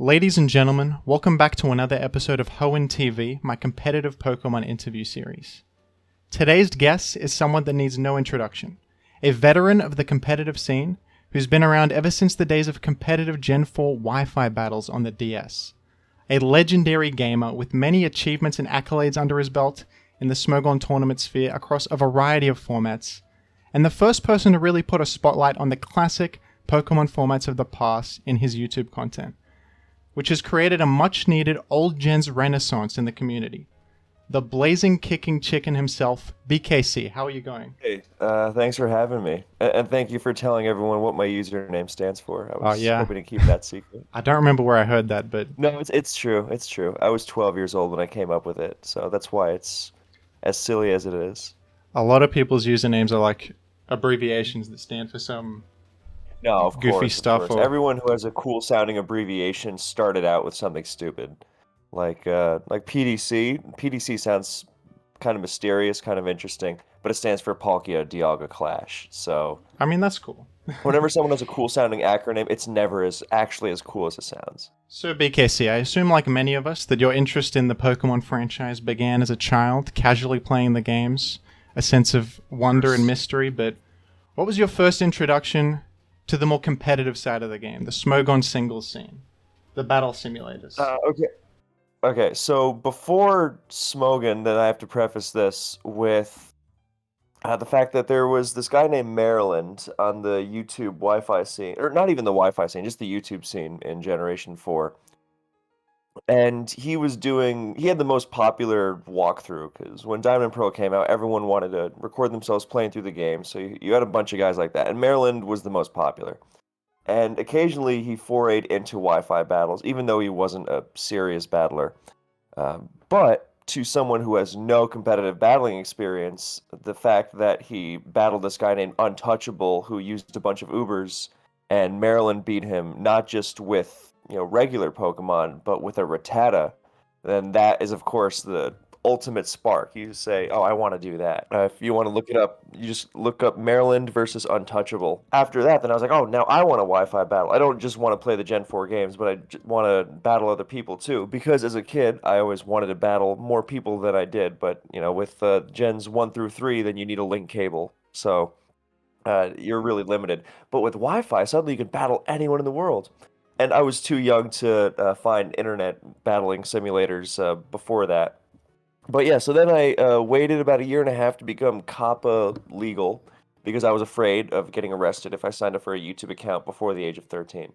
Ladies and gentlemen, welcome back to another episode of Hoenn TV, my competitive Pokemon interview series. Today's guest is someone that needs no introduction, a veteran of the competitive scene who's been around ever since the days of competitive Gen 4 Wi-Fi battles on the DS. A legendary gamer with many achievements and accolades under his belt in the Smogon tournament sphere across a variety of formats, and the first person to really put a spotlight on the classic Pokemon formats of the past in his YouTube content, which has created a much-needed old gens renaissance in the community. The blazing kicking chicken himself, BKC. How are you going? Hey, thanks for having me. And thank you for telling everyone what my username stands for. I Oh was yeah, hoping to keep that secret. I don't remember where I heard that, but No, it's true. It's true. I was 12 years old when I came up with it, so that's why it's as silly as it is. a lot of people's usernames are like abbreviations that stand for some No, of goofy course, of stuff course. or... Everyone who has a cool sounding abbreviation started out with something stupid. Like PDC. PDC sounds kind of mysterious, kind of interesting, but it stands for Palkia Dialga Clash. So I mean, that's cool. whenever someone has a cool sounding acronym, it's never as actually as cool as it sounds. So BKC, I assume like many of us that your interest in the Pokemon franchise began as a child, casually playing the games, a sense of wonder and mystery, but what was your first introduction to the more competitive side of the game, the Smogon singles scene, the battle simulators? Okay, so before Smogan, then I have to preface this with the fact that there was this guy named Maryland on the YouTube Wi-Fi scene, or not even the Wi-Fi scene, just the YouTube scene in Generation 4. And he had the most popular walkthrough, because when Diamond Pearl came out, everyone wanted to record themselves playing through the game, so you had a bunch of guys like that, and Maryland was the most popular. And occasionally he forayed into Wi-Fi battles, even though he wasn't a serious battler. But to someone who has no competitive battling experience, the fact that he battled this guy named Untouchable who used a bunch of Ubers, and Maryland beat him not just with regular Pokemon, but with a Rattata, then that is of course the ultimate spark. You say, "Oh, I want to do that." If you want to look it up, you just look up Maryland versus Untouchable. After that, then I was like, "Oh, now I want a Wi-Fi battle. I don't just want to play the Gen 4 games, but I want to battle other people too." Because as a kid, I always wanted to battle more people than I did. But with Gens 1 through 3, then you need a link cable, so you're really limited. But with Wi-Fi, suddenly you can battle anyone in the world. And I was too young to find internet battling simulators before that. But yeah, so then I waited about a year and a half to become COPPA legal because I was afraid of getting arrested if I signed up for a YouTube account before the age of 13.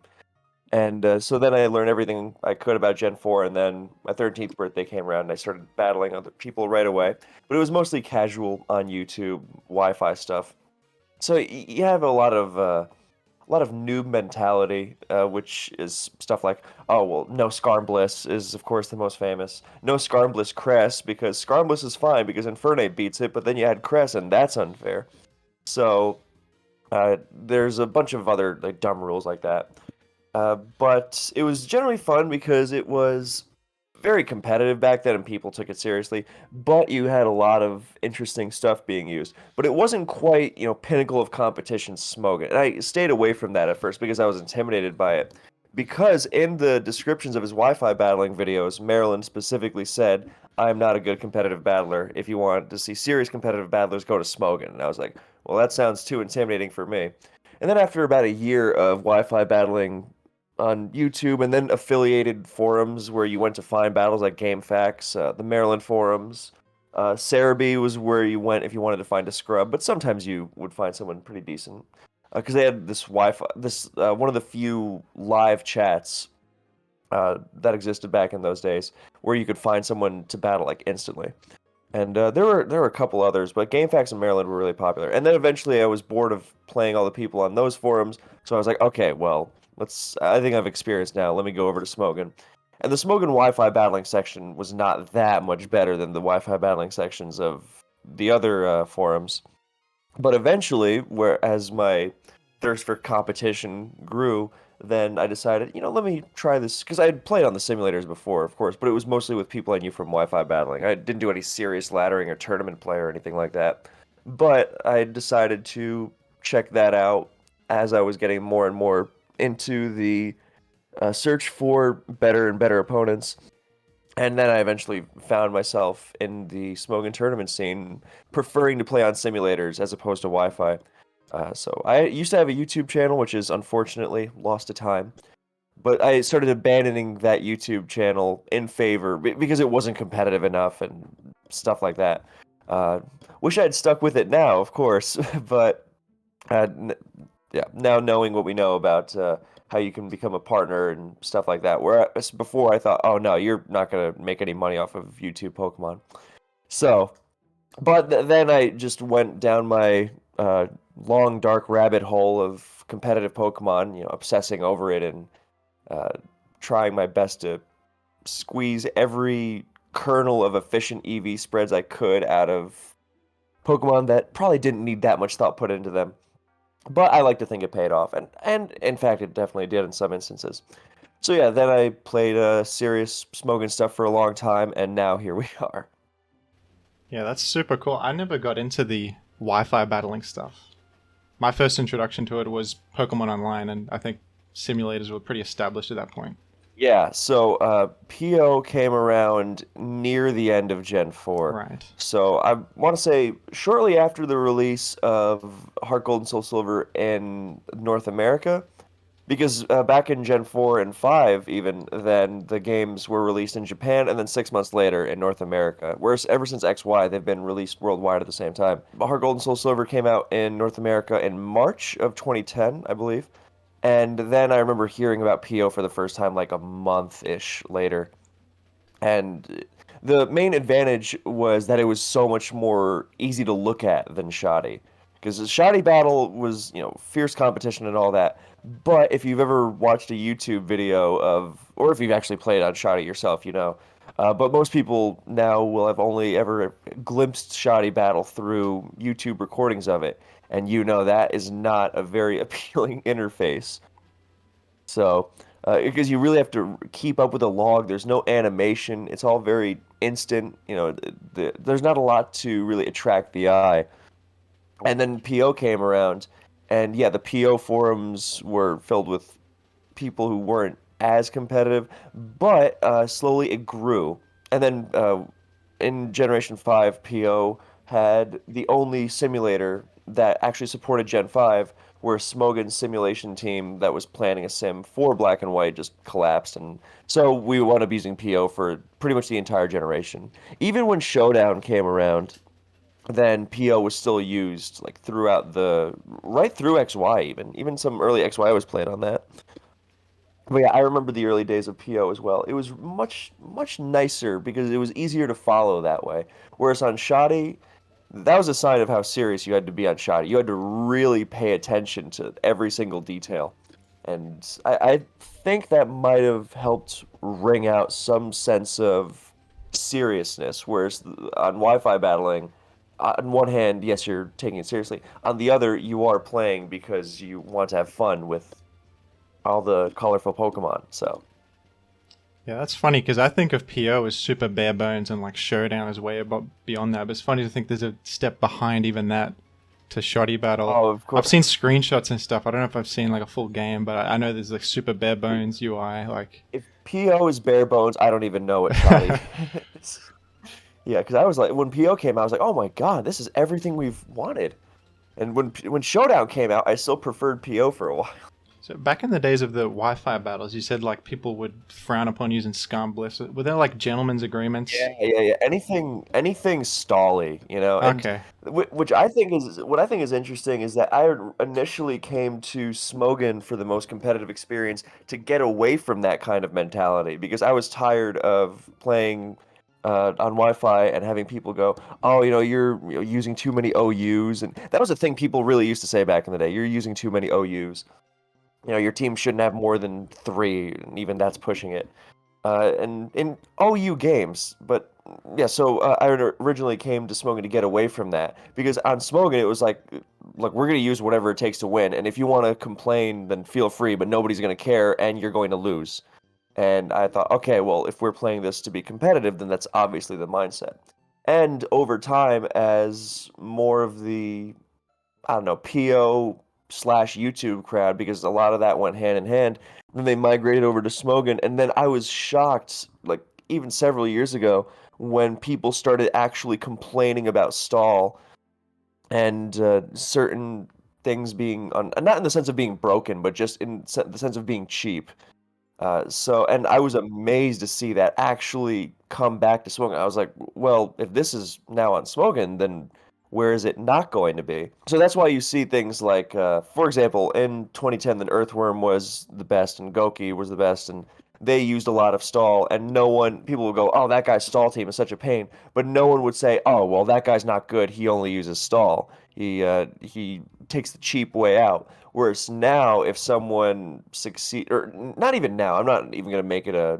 And so then I learned everything I could about Gen 4, and then my 13th birthday came around and I started battling other people right away. But it was mostly casual on YouTube, Wi-Fi stuff. So you have a lot of noob mentality, which is stuff like, oh, well, no Skarnbliss is, of course, the most famous. No Skarnbliss Cress, because Skarnbliss is fine, because Infernape beats it, but then you add Cress, and that's unfair. So, there's a bunch of other like dumb rules like that. But it was generally fun because it was very competitive back then and people took it seriously, but you had a lot of interesting stuff being used. But it wasn't quite, pinnacle of competition Smogon. And I stayed away from that at first because I was intimidated by it. Because in the descriptions of his Wi-Fi battling videos, Maryland specifically said, "I'm not a good competitive battler. If you want to see serious competitive battlers, go to Smogon." And I was like, well, that sounds too intimidating for me. And then after about a year of Wi-Fi battling on YouTube and then affiliated forums where you went to find battles like GameFAQs, the Maryland forums. Cerebi was where you went if you wanted to find a scrub, but sometimes you would find someone pretty decent. Because they had this Wi-Fi, one of the few live chats that existed back in those days where you could find someone to battle like instantly. And there were a couple others, but GameFAQs in Maryland were really popular. And then eventually I was bored of playing all the people on those forums, so I was like, okay, well, I think I've experienced now. Let me go over to Smogon. And the Smogon Wi-Fi battling section was not that much better than the Wi-Fi battling sections of the other forums. But eventually, as my thirst for competition grew, then I decided, let me try this. Because I had played on the simulators before, of course, but it was mostly with people I knew from Wi-Fi battling. I didn't do any serious laddering or tournament play or anything like that. But I decided to check that out as I was getting more and more into the search for better and better opponents. And then I eventually found myself in the Smogon tournament scene, preferring to play on simulators as opposed to Wi-Fi. So I used to have a YouTube channel, which is unfortunately lost to time. But I started abandoning that YouTube channel in favor because it wasn't competitive enough and stuff like that. Uh, Wish I had stuck with it now, of course, but uh, yeah, now knowing what we know about how you can become a partner and stuff like that. Whereas before I thought, oh no, you're not gonna make any money off of YouTube Pokemon. So, but then I just went down my long dark rabbit hole of competitive Pokemon, obsessing over it and uh, trying my best to squeeze every kernel of efficient EV spreads I could out of Pokemon that probably didn't need that much thought put into them. But I like to think it paid off, and in fact, it definitely did in some instances. So yeah, then I played serious smoking stuff for a long time, and now here we are. Yeah, that's super cool. I never got into the Wi-Fi battling stuff. My first introduction to it was Pokemon Online, and I think simulators were pretty established at that point. Yeah, so PO came around near the end of Gen 4. Right. So I want to say shortly after the release of Heart Gold and Soul Silver in North America, because back in Gen 4 and 5, even then, the games were released in Japan and then 6 months later in North America. Whereas ever since XY, they've been released worldwide at the same time. Heart Gold and Soul Silver came out in North America in March of 2010, I believe. And then I remember hearing about PO for the first time like a month-ish later. And the main advantage was that it was so much more easy to look at than Shoddy. Because the Shoddy battle was, fierce competition and all that. But if you've ever watched a YouTube video of, or if you've actually played on Shoddy yourself, but most people now will have only ever glimpsed Shoddy battle through YouTube recordings of it. And that is not a very appealing interface. So, because you really have to keep up with the log, there's no animation. It's all very instant. There's not a lot to really attract the eye. And then PO came around, and yeah, the PO forums were filled with people who weren't as competitive, but slowly it grew. And then in Generation 5, PO had the only simulator that actually supported Gen 5, where Smogan's simulation team that was planning a sim for Black and White just collapsed. And so we wound up using PO for pretty much the entire generation. Even when Showdown came around, then PO was still used like right through XY even some early XY was played on that. But yeah, I remember the early days of PO as well. It was much nicer because it was easier to follow that way. Whereas on Shoddy, that was a sign of how serious you had to be on Shoddy. You had to really pay attention to every single detail. And I think that might have helped ring out some sense of seriousness. Whereas on Wi-Fi battling, on one hand, yes, you're taking it seriously. On the other, you are playing because you want to have fun with all the colorful Pokemon. So Yeah, that's funny because I think of PO as super bare bones and like Showdown is way above beyond that. But it's funny to think there's a step behind even that to Shoddy Battle. oh, of I've course. seen screenshots and stuff. I don't know if I've seen like a full game, but I know there's like super bare bones UI. Like, If PO is bare bones, I don't even know what Shoddy is. Yeah, because I was like, when PO came out, I was like, oh my God, this is everything we've wanted. And when Showdown came out, I still preferred PO for a while. so back in the days of the Wi-Fi battles, you said like people would frown upon using Scum Bliss. Were there like gentlemen's agreements? Yeah. Anything stally, and Okay. which I think is what I think is interesting is that I initially came to Smogan for the most competitive experience to get away from that kind of mentality because I was tired of playing on Wi-Fi and having people go, oh, you're using too many OUs, and that was a thing people really used to say back in the day. You're using too many OUs. Your team shouldn't have more than three, and even that's pushing it. And in OU games, but yeah, so I originally came to Smogan to get away from that because on Smogan it was like, look, we're gonna use whatever it takes to win, and if you want to complain, then feel free, but nobody's gonna care, and you're going to lose. And I thought, okay, well, if we're playing this to be competitive, then that's obviously the mindset. And over time, as more of the, I don't know, PO slash YouTube crowd, because a lot of that went hand in hand. Then they migrated over to Smogon, and then I was shocked, like even several years ago, when people started actually complaining about stall and certain things being not in the sense of being broken, but just in the sense of being cheap. And I was amazed to see that actually come back to Smogon. I was like, well, if this is now on Smogon, then where is it not going to be? So that's why you see things like, for example, in 2010, then Earthworm was the best and Goki was the best, and they used a lot of stall, and people would go, oh, that guy's stall team is such a pain, but no one would say, oh, well, that guy's not good, he only uses stall. He takes the cheap way out. Whereas now, if someone succeed, or not even now, I'm not even going to make it a,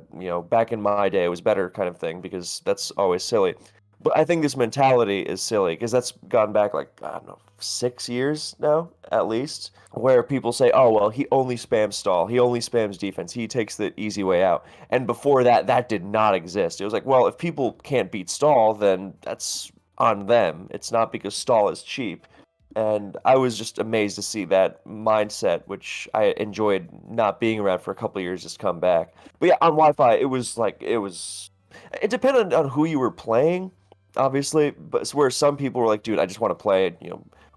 back in my day it was better kind of thing, because that's always silly. But I think this mentality is silly, because that's gone back like, I don't know, 6 years now, at least, where people say, oh, well, he only spams stall, he only spams defense, he takes the easy way out. And before that, that did not exist. It was like, well, if people can't beat stall, then that's on them. It's not because stall is cheap. And I was just amazed to see that mindset, which I enjoyed not being around for a couple of years, just come back. But yeah, on Wi-Fi, it depended on who you were playing, obviously, but it's where some people were like, dude, I just want to play it,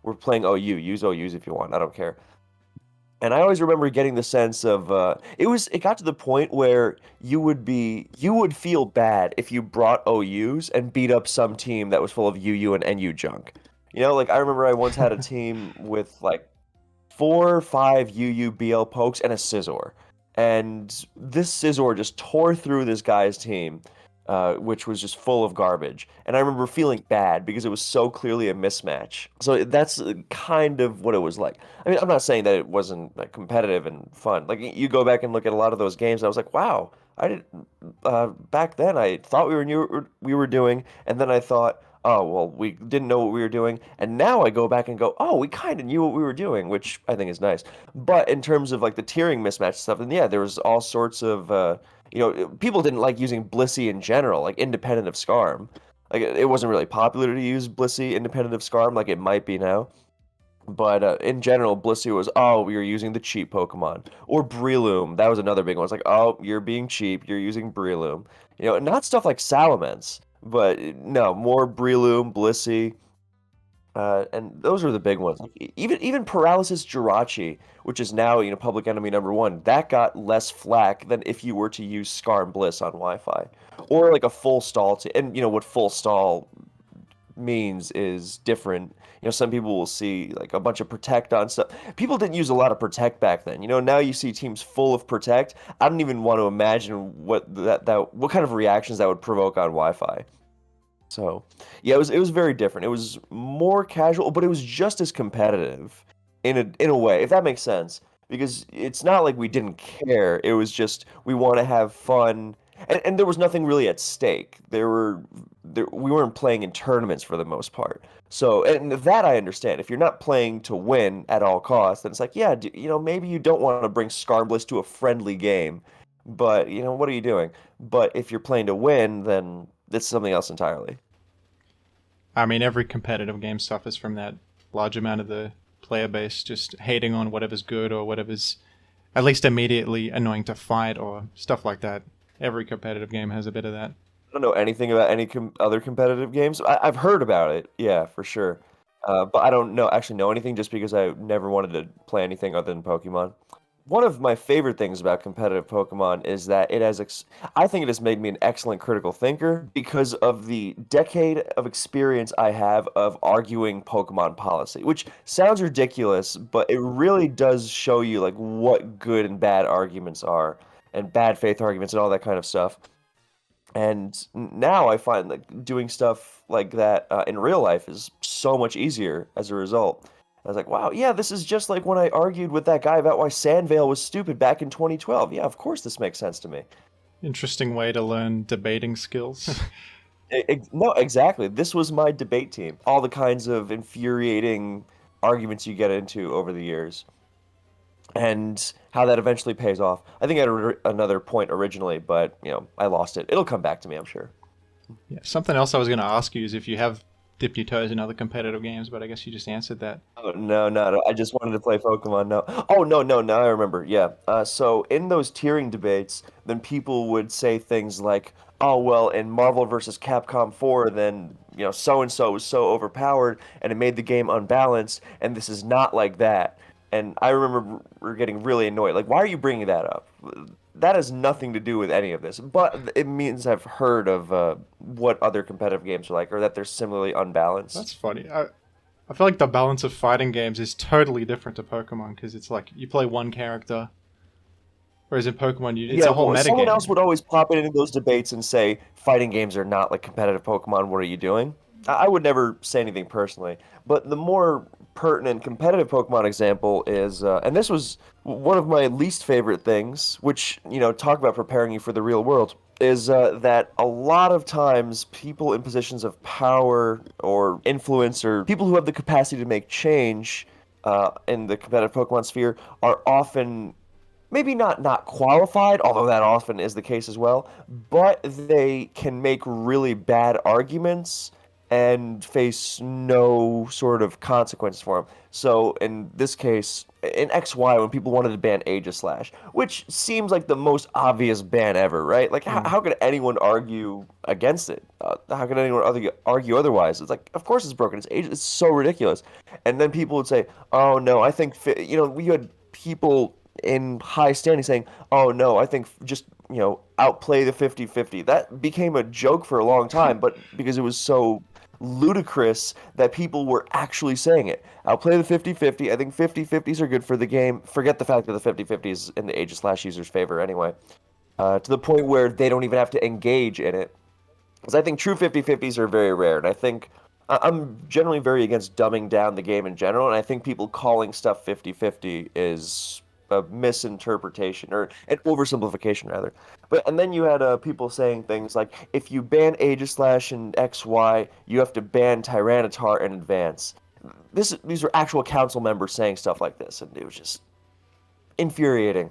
we're playing OU, use OUs if you want, I don't care. And I always remember getting the sense of it got to the point where you would feel bad if you brought OUs and beat up some team that was full of UU and NU junk. Like I remember I once had a team with like 4 or 5 UU BL pokes and a Scizor. And this Scizor just tore through this guy's team, which was just full of garbage. And I remember feeling bad because it was so clearly a mismatch. So that's kind of what it was like. I mean, I'm not saying that it wasn't like competitive and fun. Like you go back and look at a lot of those games, and I was like, wow, I did back then I thought we were doing, and then I thought, oh, well, we didn't know what we were doing. And now I go back and go, oh, we kind of knew what we were doing, which I think is nice. But in terms of like the tiering mismatch stuff, and yeah, there was all sorts of, people didn't like using Blissey in general, like independent of Scarm. Like it wasn't really popular to use Blissey independent of Scarm like it might be now. But in general, Blissey was, oh, you're using the cheap Pokemon. Or Breloom, that was another big one. It's like, oh, you're being cheap, you're using Breloom. Not stuff like Salamence, but no, more Breloom, Blissey, and those are the big ones. Even Paralysis Jirachi, which is now, public enemy #1, that got less flack than if you were to use Scar and Bliss on Wi-Fi. Or like a full stall, and what full stall means is different. Some people will see like a bunch of Protect on stuff. People didn't use a lot of Protect back then. Now you see teams full of Protect. I don't even want to imagine what what kind of reactions that would provoke on Wi-Fi. So, yeah, it was very different. It was more casual, but it was just as competitive in a way, if that makes sense. Because it's not like we didn't care. It was just we want to have fun, and there was nothing really at stake. We weren't playing in tournaments for the most part. So, and that I understand. If you're not playing to win at all costs, then it's like, yeah, maybe you don't want to bring Scarbliss to a friendly game, but what are you doing? But if you're playing to win, then it's something else entirely. I mean, every competitive game suffers from that large amount of the player base just hating on whatever's good or whatever's at least immediately annoying to fight or stuff like that. Every competitive game has a bit of that. I don't know anything about any other competitive games. I've heard about it, yeah, for sure. But I don't actually know anything just because I never wanted to play anything other than Pokemon. One of my favorite things about competitive Pokemon is that I think it has made me an excellent critical thinker because of the decade of experience I have of arguing Pokemon policy, which sounds ridiculous, but it really does show you like what good and bad arguments are, and bad faith arguments and all that kind of stuff. And now I find like doing stuff like that in real life is so much easier as a result. I was like, wow, yeah, this is just like when I argued with that guy about why Sandvale was stupid back in 2012. Yeah, of course this makes sense to me. Interesting way to learn debating skills. No, exactly. This was my debate team. All the kinds of infuriating arguments you get into over the years. And how that eventually pays off. I think I had another point originally, but, I lost it. It'll come back to me, I'm sure. Yeah. Something else I was going to ask you is if you have dipped your toes in other competitive games, but I guess you just answered that. Oh, no, no. I just wanted to play Pokemon. No. Oh, no, no. Now I remember. Yeah. So in those tiering debates, then people would say things like, "Oh, well, in Marvel versus Capcom 4, then so and so was so overpowered, and it made the game unbalanced, and this is not like that." And I remember getting really annoyed. Like, why are you bringing that up? That has nothing to do with any of this. But it means I've heard of what other competitive games are like, or that they're similarly unbalanced. That's funny. I feel like the balance of fighting games is totally different to Pokemon because it's like you play one character, whereas in Pokemon, it's Yeah, a whole well, someone metagame. else would always pop into those debates and say, fighting games are not like competitive Pokemon, what are you doing? I would never say anything personally, but the more pertinent competitive Pokemon example is, and this was one of my least favorite things, which, talk about preparing you for the real world, is that a lot of times people in positions of power or influence or people who have the capacity to make change in the competitive Pokemon sphere are often maybe not qualified, although that often is the case as well, but they can make really bad arguments and face no sort of consequences for them. So in this case, in XY, when people wanted to ban Aegislash, which seems like the most obvious ban ever, right? Like, Mm. how could anyone argue against it? How could anyone argue otherwise? It's like, of course it's broken. It's so ridiculous. And then people would say, oh no, I think, we had people in high standing saying, "Oh no, I think just outplay the 50-50." That became a joke for a long time, but because it was so ludicrous that people were actually saying it. Outplay the 50-50. I think 50-50s are good for the game. Forget the fact that the 50-50 is in the Aegislash users' favor anyway. To the point where they don't even have to engage in it. Because I think true 50-50s are very rare, and I think I'm generally very against dumbing down the game in general, and I think people calling stuff 50-50 is a misinterpretation or an oversimplification rather. And then you had people saying things like, if you ban Aegislash and XY, you have to ban Tyranitar in advance. These are actual council members saying stuff like this, and it was just infuriating.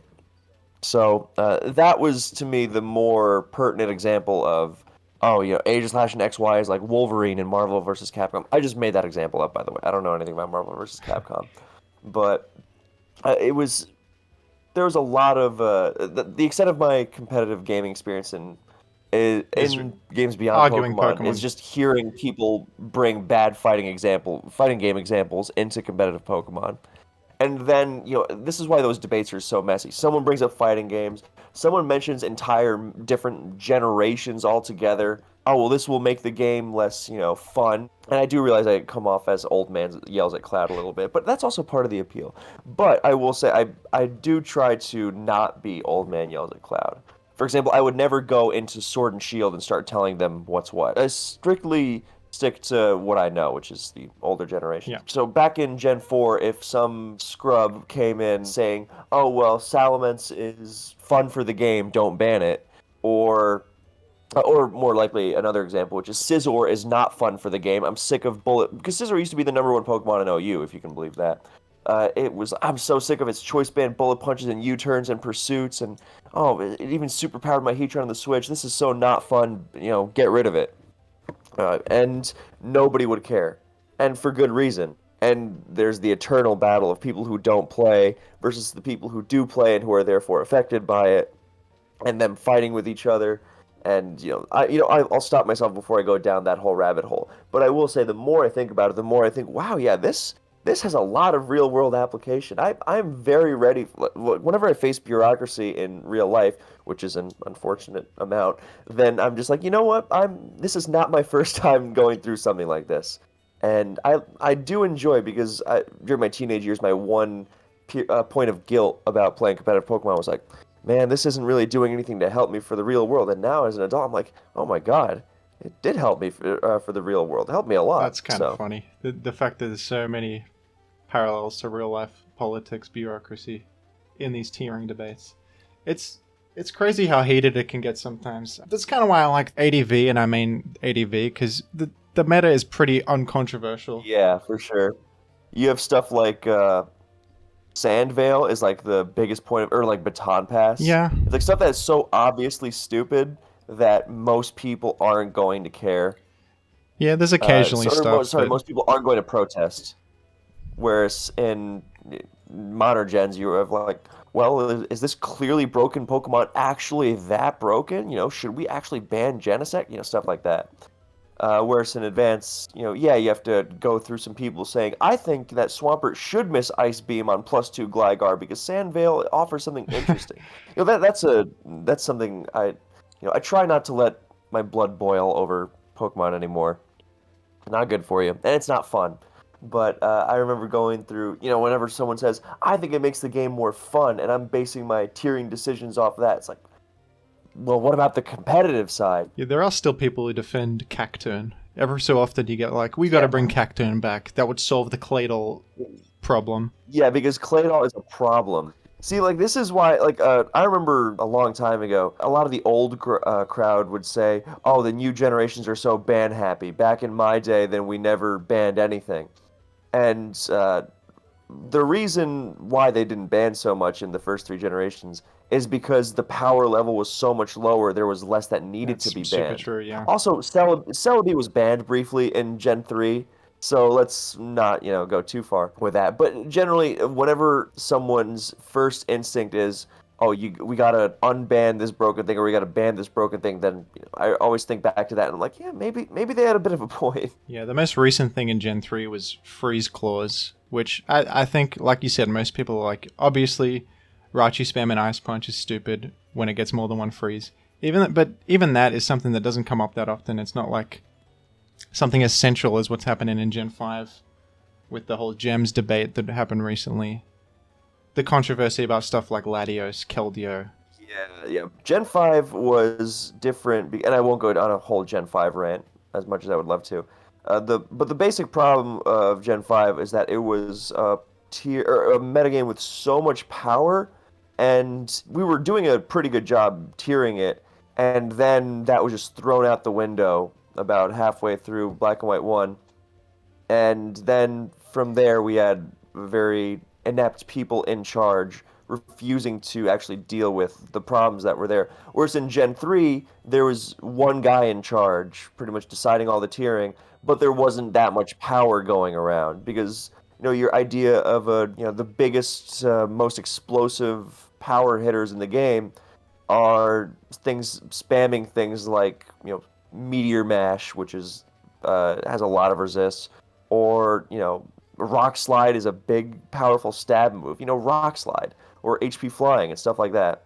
So that was to me the more pertinent example of, oh, Aegislash and XY is like Wolverine in Marvel versus Capcom. I just made that example up, by the way. I don't know anything about Marvel versus Capcom, but there was a lot of the extent of my competitive gaming experience Is in games beyond arguing Pokemon is Pokemon. just hearing people bring bad fighting game examples into competitive Pokemon. And then, this is why those debates are so messy. Someone brings up fighting games. Someone mentions entire different generations altogether. Oh, well, this will make the game less, fun. And I do realize I come off as old man yells at Cloud a little bit, but that's also part of the appeal. But I will say, I do try to not be old man yells at Cloud. For example, I would never go into Sword and Shield and start telling them what's what. I strictly stick to what I know, which is the older generation. Yeah. So back in Gen 4, if some scrub came in saying, oh, well, Salamence is fun for the game, don't ban it, or more likely another example, which is Scizor is not fun for the game, I'm sick of Bullet, because Scizor used to be the #1 Pokemon in OU, if you can believe that. I'm so sick of its choice band bullet punches and U-turns and pursuits, and it even superpowered my Heatran on the Switch. This is so not fun, get rid of it. And nobody would care, and for good reason. And there's the eternal battle of people who don't play versus the people who do play and who are therefore affected by it, and them fighting with each other. And I'll stop myself before I go down that whole rabbit hole. But I will say, the more I think about it, the more I think, wow, yeah, this has a lot of real world application. I'm very ready. Whenever I face bureaucracy in real life, which is an unfortunate amount, then I'm just like, you know what? This is not my first time going through something like this. And I do enjoy, because during my teenage years, my one point of guilt about playing competitive Pokemon was like, man, this isn't really doing anything to help me for the real world. And now as an adult, I'm like, oh my God, it did help me for the real world. It helped me a lot. That's kind of So. funny. The fact that there's so many parallels to real life politics, bureaucracy in these tiering debates. It's crazy how heated it can get sometimes. That's kind of why I like ADV, and I mean ADV, because the meta is pretty uncontroversial. Yeah, for sure. You have stuff like Sandvale is like the biggest point of, or like Baton Pass. Yeah. It's like stuff that is so obviously stupid that most people aren't going to care. Yeah, there's occasionally stuff, Sorry, but most people aren't going to protest. Whereas in modern gens, you have like, well, is this clearly broken Pokemon actually that broken? Should we actually ban Genesect? Stuff like that. Whereas in Advance, yeah, you have to go through some people saying, I think that Swampert should miss Ice Beam on +2 Gligar because Sandvale offers something interesting. That's something I try not to let my blood boil over Pokemon anymore. Not good for you, and it's not fun. But I remember going through, whenever someone says, I think it makes the game more fun, and I'm basing my tiering decisions off that, it's like, well, what about the competitive side? yeah, there are still people who defend Cacturne. Every so often you get like, we got to Yeah. bring Cacturne back. That would solve the Claydol problem. Yeah, because Claydol is a problem. See, like, this is why, like, I remember a long time ago, a lot of the old crowd would say, oh, the new generations are so ban happy. Back in my day, then we never banned anything. And the reason why they didn't ban so much in the first 3 generations is because the power level was so much lower, there was less that needed That's to be super banned. true, yeah. Also, Celebi was banned briefly in Gen 3, so let's not, go too far with that. But generally, whenever someone's first instinct is, oh, we gotta unban this broken thing, or we gotta ban this broken thing, then I always think back to that, and I'm like, yeah, maybe they had a bit of a point. Yeah, the most recent thing in Gen 3 was Freeze Claws, which I think, like you said, most people are like, obviously, Raichu Spam and Ice Punch is stupid when it gets more than one freeze. But even that is something that doesn't come up that often. It's not like something as central as what's happening in Gen 5 with the whole gems debate that happened recently. The controversy about stuff like Latios, Keldeo. Yeah. Gen 5 was different, and I won't go on a whole Gen 5 rant as much as I would love to. But the basic problem of Gen 5 is that it was a metagame with so much power, and we were doing a pretty good job tiering it, and then that was just thrown out the window about halfway through Black and White 1. And then from there, we had very inept people in charge refusing to actually deal with the problems that were there. Whereas in Gen 3, there was one guy in charge, pretty much deciding all the tiering, but there wasn't that much power going around because your idea of the biggest, most explosive power hitters in the game are things spamming things like Meteor Mash, which is has a lot of resists, or Rock Slide is a big, powerful stab move. Rock Slide or HP Flying and stuff like that.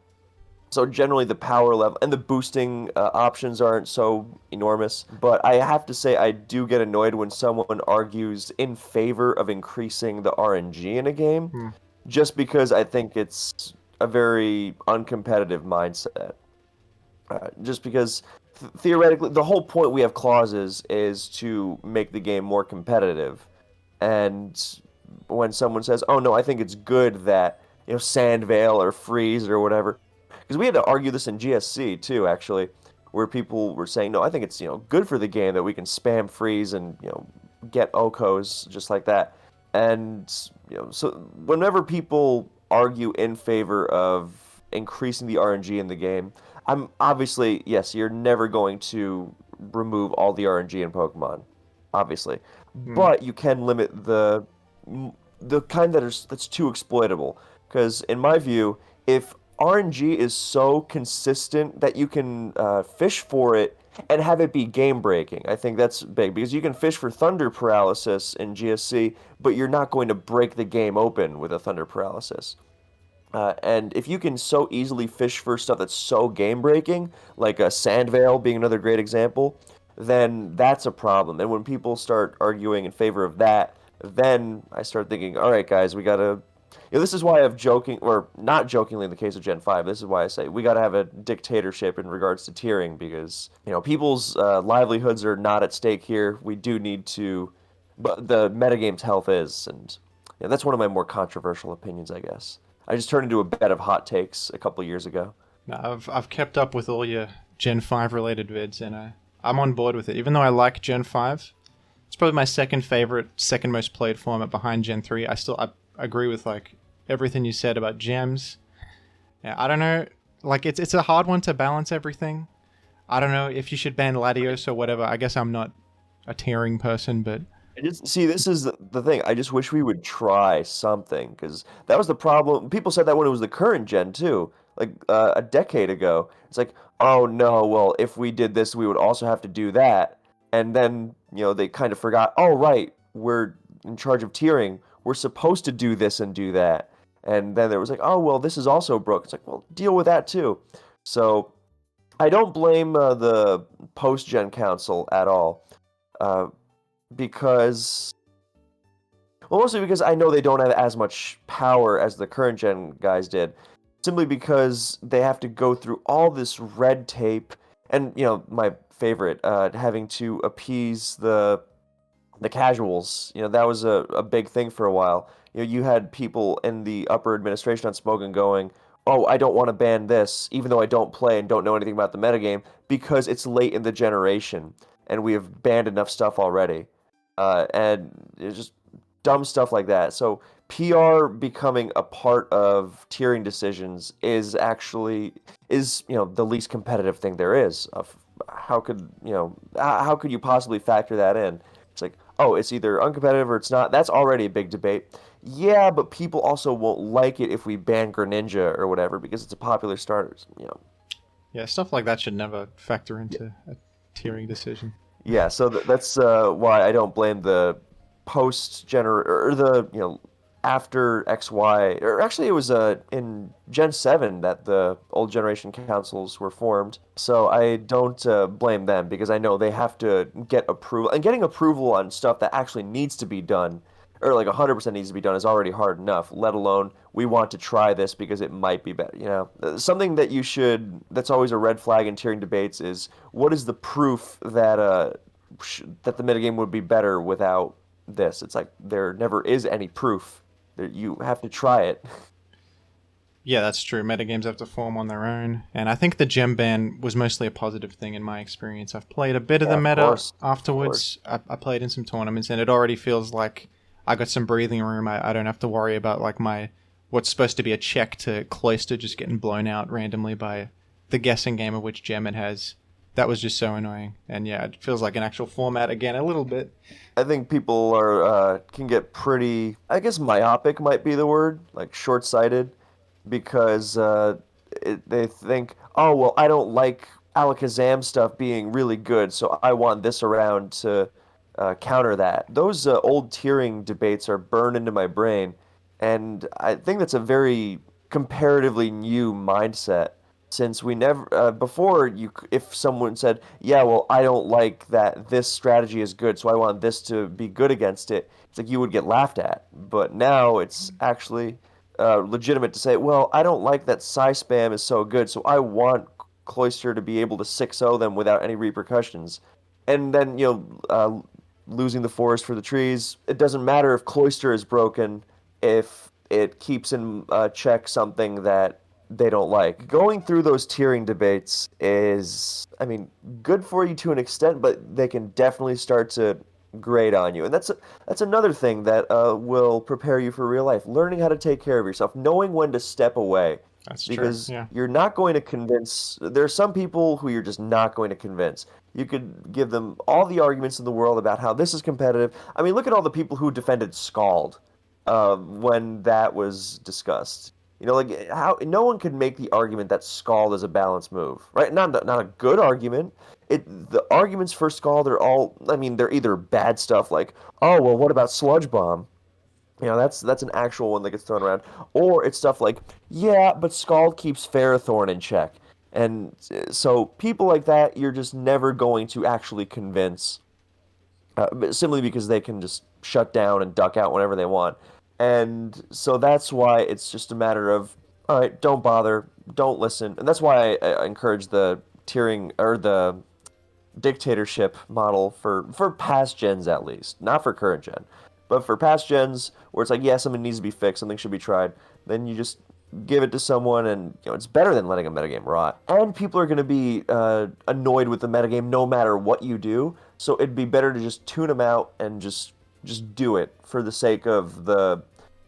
So generally the power level and the boosting options aren't so enormous. But I have to say I do get annoyed when someone argues in favor of increasing the RNG in a game, just because I think it's a very uncompetitive mindset. Just because theoretically the whole point we have clauses is to make the game more competitive. And when someone says, "Oh no, I think it's good that Sandvale or Freeze or whatever," because we had to argue this in GSC too, actually, where people were saying, "No, I think it's good for the game that we can spam Freeze and get Okos just like that." And so whenever people argue in favor of increasing the RNG in the game, I'm obviously yes, you're never going to remove all the RNG in Pokemon, obviously. But you can limit the kind that's too exploitable. Because in my view, if RNG is so consistent that you can fish for it and have it be game breaking, I think that's big. Because you can fish for Thunder Paralysis in GSC, but you're not going to break the game open with a Thunder Paralysis. And if you can so easily fish for stuff that's so game breaking, like a Sandvale being another great example, then that's a problem. And when people start arguing in favor of that, then I start thinking, all right, guys, we gotta. This is why I've joking or not jokingly in the case of Gen 5. This is why I say we gotta have a dictatorship in regards to tiering because people's livelihoods are not at stake here. We do need to, but the metagame's health is, and that's one of my more controversial opinions, I guess. I just turned into a bed of hot takes a couple years ago. No, I've kept up with all your Gen 5 related vids, and I'm on board with it. Even though I like Gen 5, it's probably my second favorite, second most played format behind Gen 3. I agree with like everything you said about gems. Yeah, I don't know, like it's a hard one to balance everything. I don't know if you should ban Latios or whatever. I guess I'm not a tiering person, but I just see this is the thing. I just wish we would try something because that was the problem. People said that when it was the current gen too, like a decade ago. It's like, oh no, well, if we did this, we would also have to do that. And then, they kind of forgot, oh right, we're in charge of tiering. We're supposed to do this and do that. And then there was like, oh well, this is also broke. It's like, well, deal with that too. So I don't blame the post-gen council at all. Uh, because well, mostly because I know they don't have as much power as the current gen guys did, simply because they have to go through all this red tape and my favorite, having to appease the casuals. That was a big thing for a while. You had people in the upper administration on Smogon going, oh, I don't want to ban this, even though I don't play and don't know anything about the metagame, because it's late in the generation and we have banned enough stuff already. And it's just dumb stuff like that. So PR becoming a part of tiering decisions is the least competitive thing there is. How could you possibly factor that in? It's like, oh, it's either uncompetitive or it's not. That's already a big debate. Yeah, but people also won't like it if we ban Greninja or whatever because it's a popular starter. Yeah, stuff like that should never factor into a tiering decision. Yeah, so that's why I don't blame the or the after XY, or actually it was in Gen 7 that the old generation councils were formed. So I don't blame them because I know they have to get approval, and getting approval on stuff that actually needs to be done, or like 100% needs to be done, is already hard enough, let alone we want to try this because it might be better. Something that's always a red flag in tiering debates is what is the proof that that the metagame would be better without this. It's like there never is any proof. You have to try it. Yeah, that's true. Metagames have to form on their own. And I think the gem ban was mostly a positive thing in my experience. I've played a bit of the meta afterwards. I played in some tournaments, and it already feels like I got some breathing room. I don't have to worry about like what's supposed to be a check to Cloister just getting blown out randomly by the guessing game of which gem it has. That was just so annoying. And yeah, it feels like an actual format again a little bit. I think people can get pretty, I guess myopic might be the word, like short-sighted, because they think, oh, well, I don't like Alakazam stuff being really good, so I want this around to counter that. Those old tiering debates are burned into my brain, and I think that's a very comparatively new mindset. Since we never before if someone said, yeah, well, I don't like that this strategy is good, so I want this to be good against it, it's like you would get laughed at. But now it's actually legitimate to say, well, I don't like that Psy spam is so good, so I want Cloister to be able to 6-0 them without any repercussions. And then losing the forest for the trees, it doesn't matter if Cloister is broken if it keeps in check something that they don't like. Going through those tiering debates is, good for you to an extent, but they can definitely start to grate on you. And that's another thing that will prepare you for real life. Learning how to take care of yourself, knowing when to step away. That's because true. Yeah. You're not going to convince. There are some people who you're just not going to convince. You could give them all the arguments in the world about how this is competitive. Look at all the people who defended Scald when that was discussed. How no one could make the argument that Scald is a balanced move, right? Not a good argument. The arguments for Scald are all, they're either bad stuff like, oh, well, what about Sludge Bomb? That's an actual one that gets thrown around. Or it's stuff like, yeah, but Scald keeps Ferrothorn in check. And so people like that, you're just never going to actually convince, simply because they can just shut down and duck out whenever they want. And so that's why it's just a matter of, all right, don't bother, don't listen. And that's why I encourage the tiering, or the dictatorship model for past gens at least. Not for current gen. But for past gens, where it's like, yeah, something needs to be fixed, something should be tried, then you just give it to someone, and it's better than letting a metagame rot. And people are going to be annoyed with the metagame no matter what you do, so it'd be better to just tune them out and just do it for the sake of the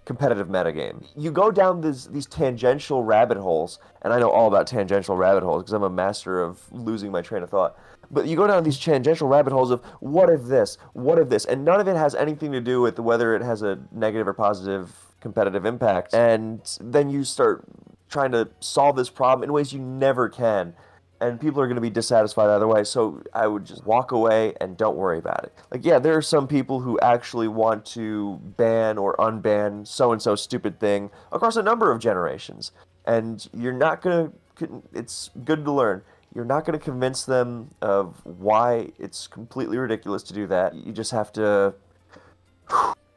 competitive metagame. You go down these tangential rabbit holes, and I know all about tangential rabbit holes because I'm a master of losing my train of thought. But you go down these tangential rabbit holes of what if this, what if this, and none of it has anything to do with whether it has a negative or positive competitive impact. And then you start trying to solve this problem in ways you never can. And people are going to be dissatisfied either way. So I would just walk away and don't worry about it. Like, yeah, there are some people who actually want to ban or unban so-and-so stupid thing across a number of generations. And you're not going to, it's good to learn. You're not going to convince them of why it's completely ridiculous to do that. You just have to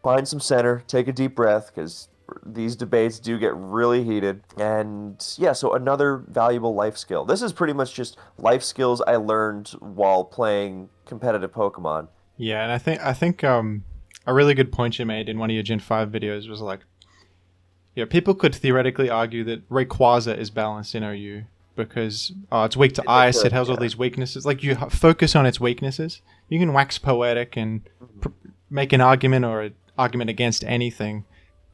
find some center, take a deep breath, because these debates do get really heated. And yeah, so another valuable life skill. This is pretty much just life skills I learned while playing competitive Pokemon. Yeah, and I think a really good point you made in one of your Gen 5 videos was like, yeah, people could theoretically argue that Rayquaza is balanced in OU because it's weak to ice, it has all these weaknesses. Like, you focus on its weaknesses. You can wax poetic and make an argument or an argument against anything.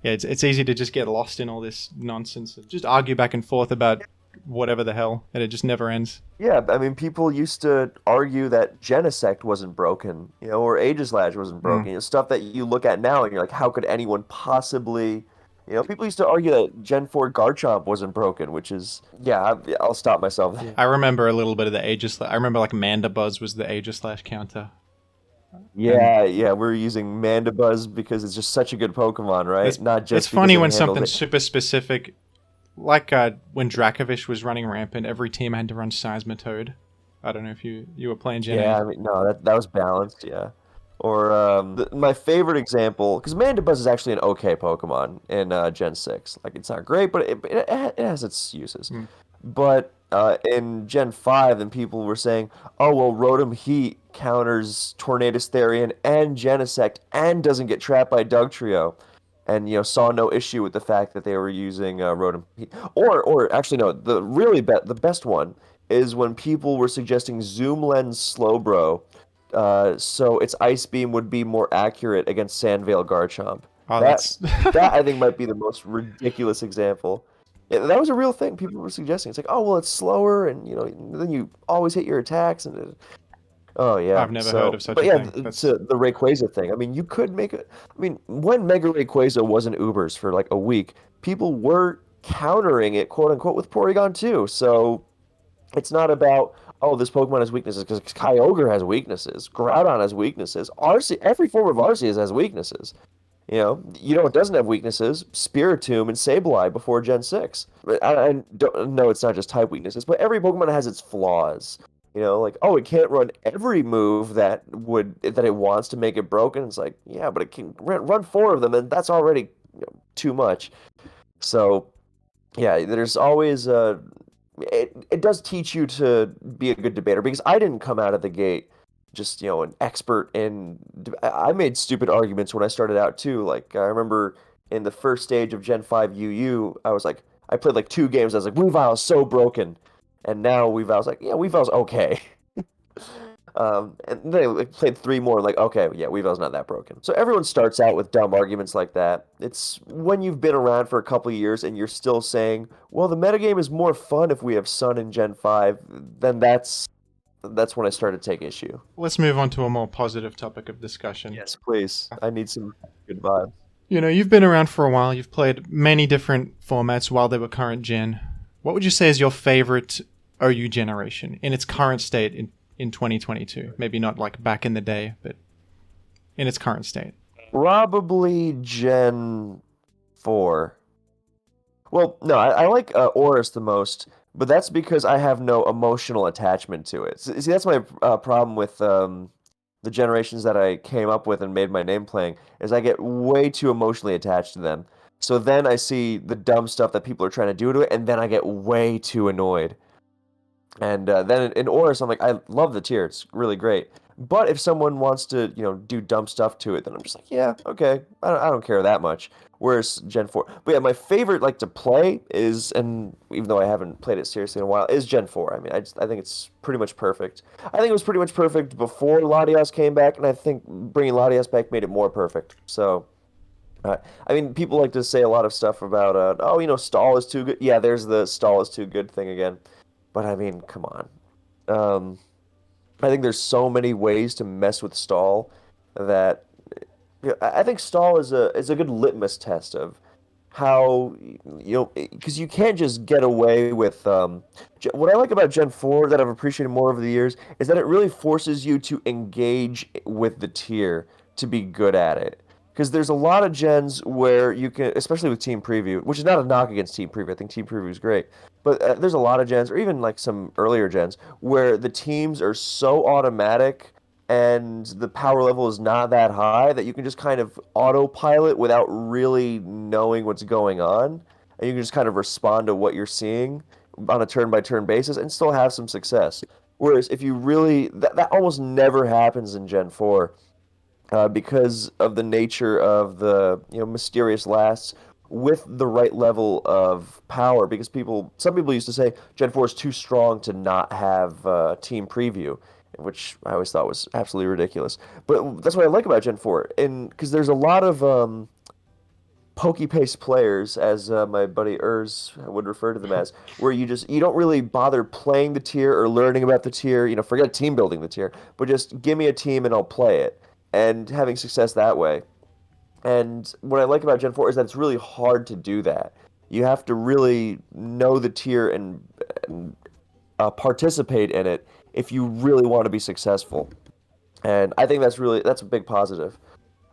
Yeah, it's easy to just get lost in all this nonsense and just argue back and forth about whatever the hell, and it just never ends. Yeah, I mean, people used to argue that Genesect wasn't broken, or Aegislash wasn't broken. Stuff that you look at now and you're like, how could anyone possibly... people used to argue that Gen 4 Garchomp wasn't broken, which is... Yeah, I'll stop myself. I remember a little bit of the Aegislash. I remember like Mandibuzz was the Aegislash counter. Yeah, we're using Mandibuzz because it's just such a good Pokemon, right? Not just it's funny because when it handles something it. super specific, like when Dracovish was running rampant, every team had to run Seismitoad. I don't know if you were playing Gen 8. Yeah, I mean, no, that was balanced, yeah. Or my favorite example, because Mandibuzz is actually an okay Pokemon in Gen 6. Like, it's not great, but it has its uses. But in Gen 5, then people were saying, oh, well, Rotom Heat counters Tornadus Therian and Genesect and doesn't get trapped by Dugtrio. And, saw no issue with the fact that they were using Rotom Heat. Or actually, no, the best one is when people were suggesting Zoom Lens Slowbro, so its Ice Beam would be more accurate against Sandvale Garchomp. Oh, that I think might be the most ridiculous example. Yeah, that was a real thing people were suggesting. It's like, oh, well, it's slower, and then you always hit your attacks, and oh yeah. I've never heard of such but a yeah, thing. to the Rayquaza thing. I mean, you could make it. I mean, when Mega Rayquaza wasn't Ubers for like a week, people were countering it, quote unquote, with Porygon too. So it's not about, oh, this Pokemon has weaknesses, because Kyogre has weaknesses, Groudon has weaknesses, every form of Arceus has weaknesses. It doesn't have weaknesses? Spiritomb and Sableye before Gen 6. I don't know, it's not just type weaknesses, but every Pokemon has its flaws. Like, oh, it can't run every move that it wants to make it broken. It's like, yeah, but it can run 4 of them, and that's already too much. So, yeah, there's always it does teach you to be a good debater, because I didn't come out of the gate just an expert in... I made stupid arguments when I started out too. Like, I remember in the first stage of Gen 5 UU, I played like 2 games. I was like, Weavile's so broken, and now Weavile's like, yeah, Weavile's okay. And then I played 3 more, like, okay, yeah, Weavile's not that broken. So everyone starts out with dumb arguments like that. It's when you've been around for a couple of years and you're still saying, well, the metagame is more fun if we have Sun in Gen 5, then that's when I started to take issue. Let's move on to a more positive topic of discussion. Yes, please. I need some good vibes. You've been around for a while. You've played many different formats while they were current gen. What would you say is your favorite OU generation in its current state in 2022? Maybe not like back in the day, but in its current state. Probably Gen 4. Well, no, I like Oris the most, but that's because I have no emotional attachment to it. See, that's my problem with the generations that I came up with and made my name playing, is I get way too emotionally attached to them. So then I see the dumb stuff that people are trying to do to it, and then I get way too annoyed. And then in Oris, I'm like, I love the tier. It's really great. But if someone wants to, do dumb stuff to it, then I'm just like, yeah, okay. I don't care that much. Whereas Gen 4. But yeah, my favorite, to play is, and even though I haven't played it seriously in a while, is Gen 4. I mean, I think it's pretty much perfect. I think it was pretty much perfect before Latias came back, and I think bringing Latias back made it more perfect. So, Uh, I mean, people like to say a lot of stuff about, oh, stall is too good. Yeah, there's the stall is too good thing again. But I mean, come on. Um, I think there's so many ways to mess with stall that I think stall is a good litmus test of how because you can't just get away with what I like about Gen 4 that I've appreciated more over the years is that it really forces you to engage with the tier to be good at it. Because there's a lot of gens where you can, especially with Team Preview, which is not a knock against Team Preview. I think Team Preview is great, but there's a lot of gens, or even like some earlier gens, where the teams are so automatic and the power level is not that high that you can just kind of autopilot without really knowing what's going on. And you can just kind of respond to what you're seeing on a turn by turn basis and still have some success. Whereas if you really, that almost never happens in Gen 4 because of the nature of the mysterious lasts with the right level of power. Because some people used to say Gen 4 is too strong to not have team preview, which I always thought was absolutely ridiculous. But that's what I like about Gen 4, and because there's a lot of pokey pace players, as my buddy Urs would refer to them as, where you don't really bother playing the tier or learning about the tier. Forget team building the tier, but just give me a team and I'll play it, and having success that way. And what I like about Gen 4 is that it's really hard to do that. You have to really know the tier and participate in it if you really want to be successful. And I think that's a big positive.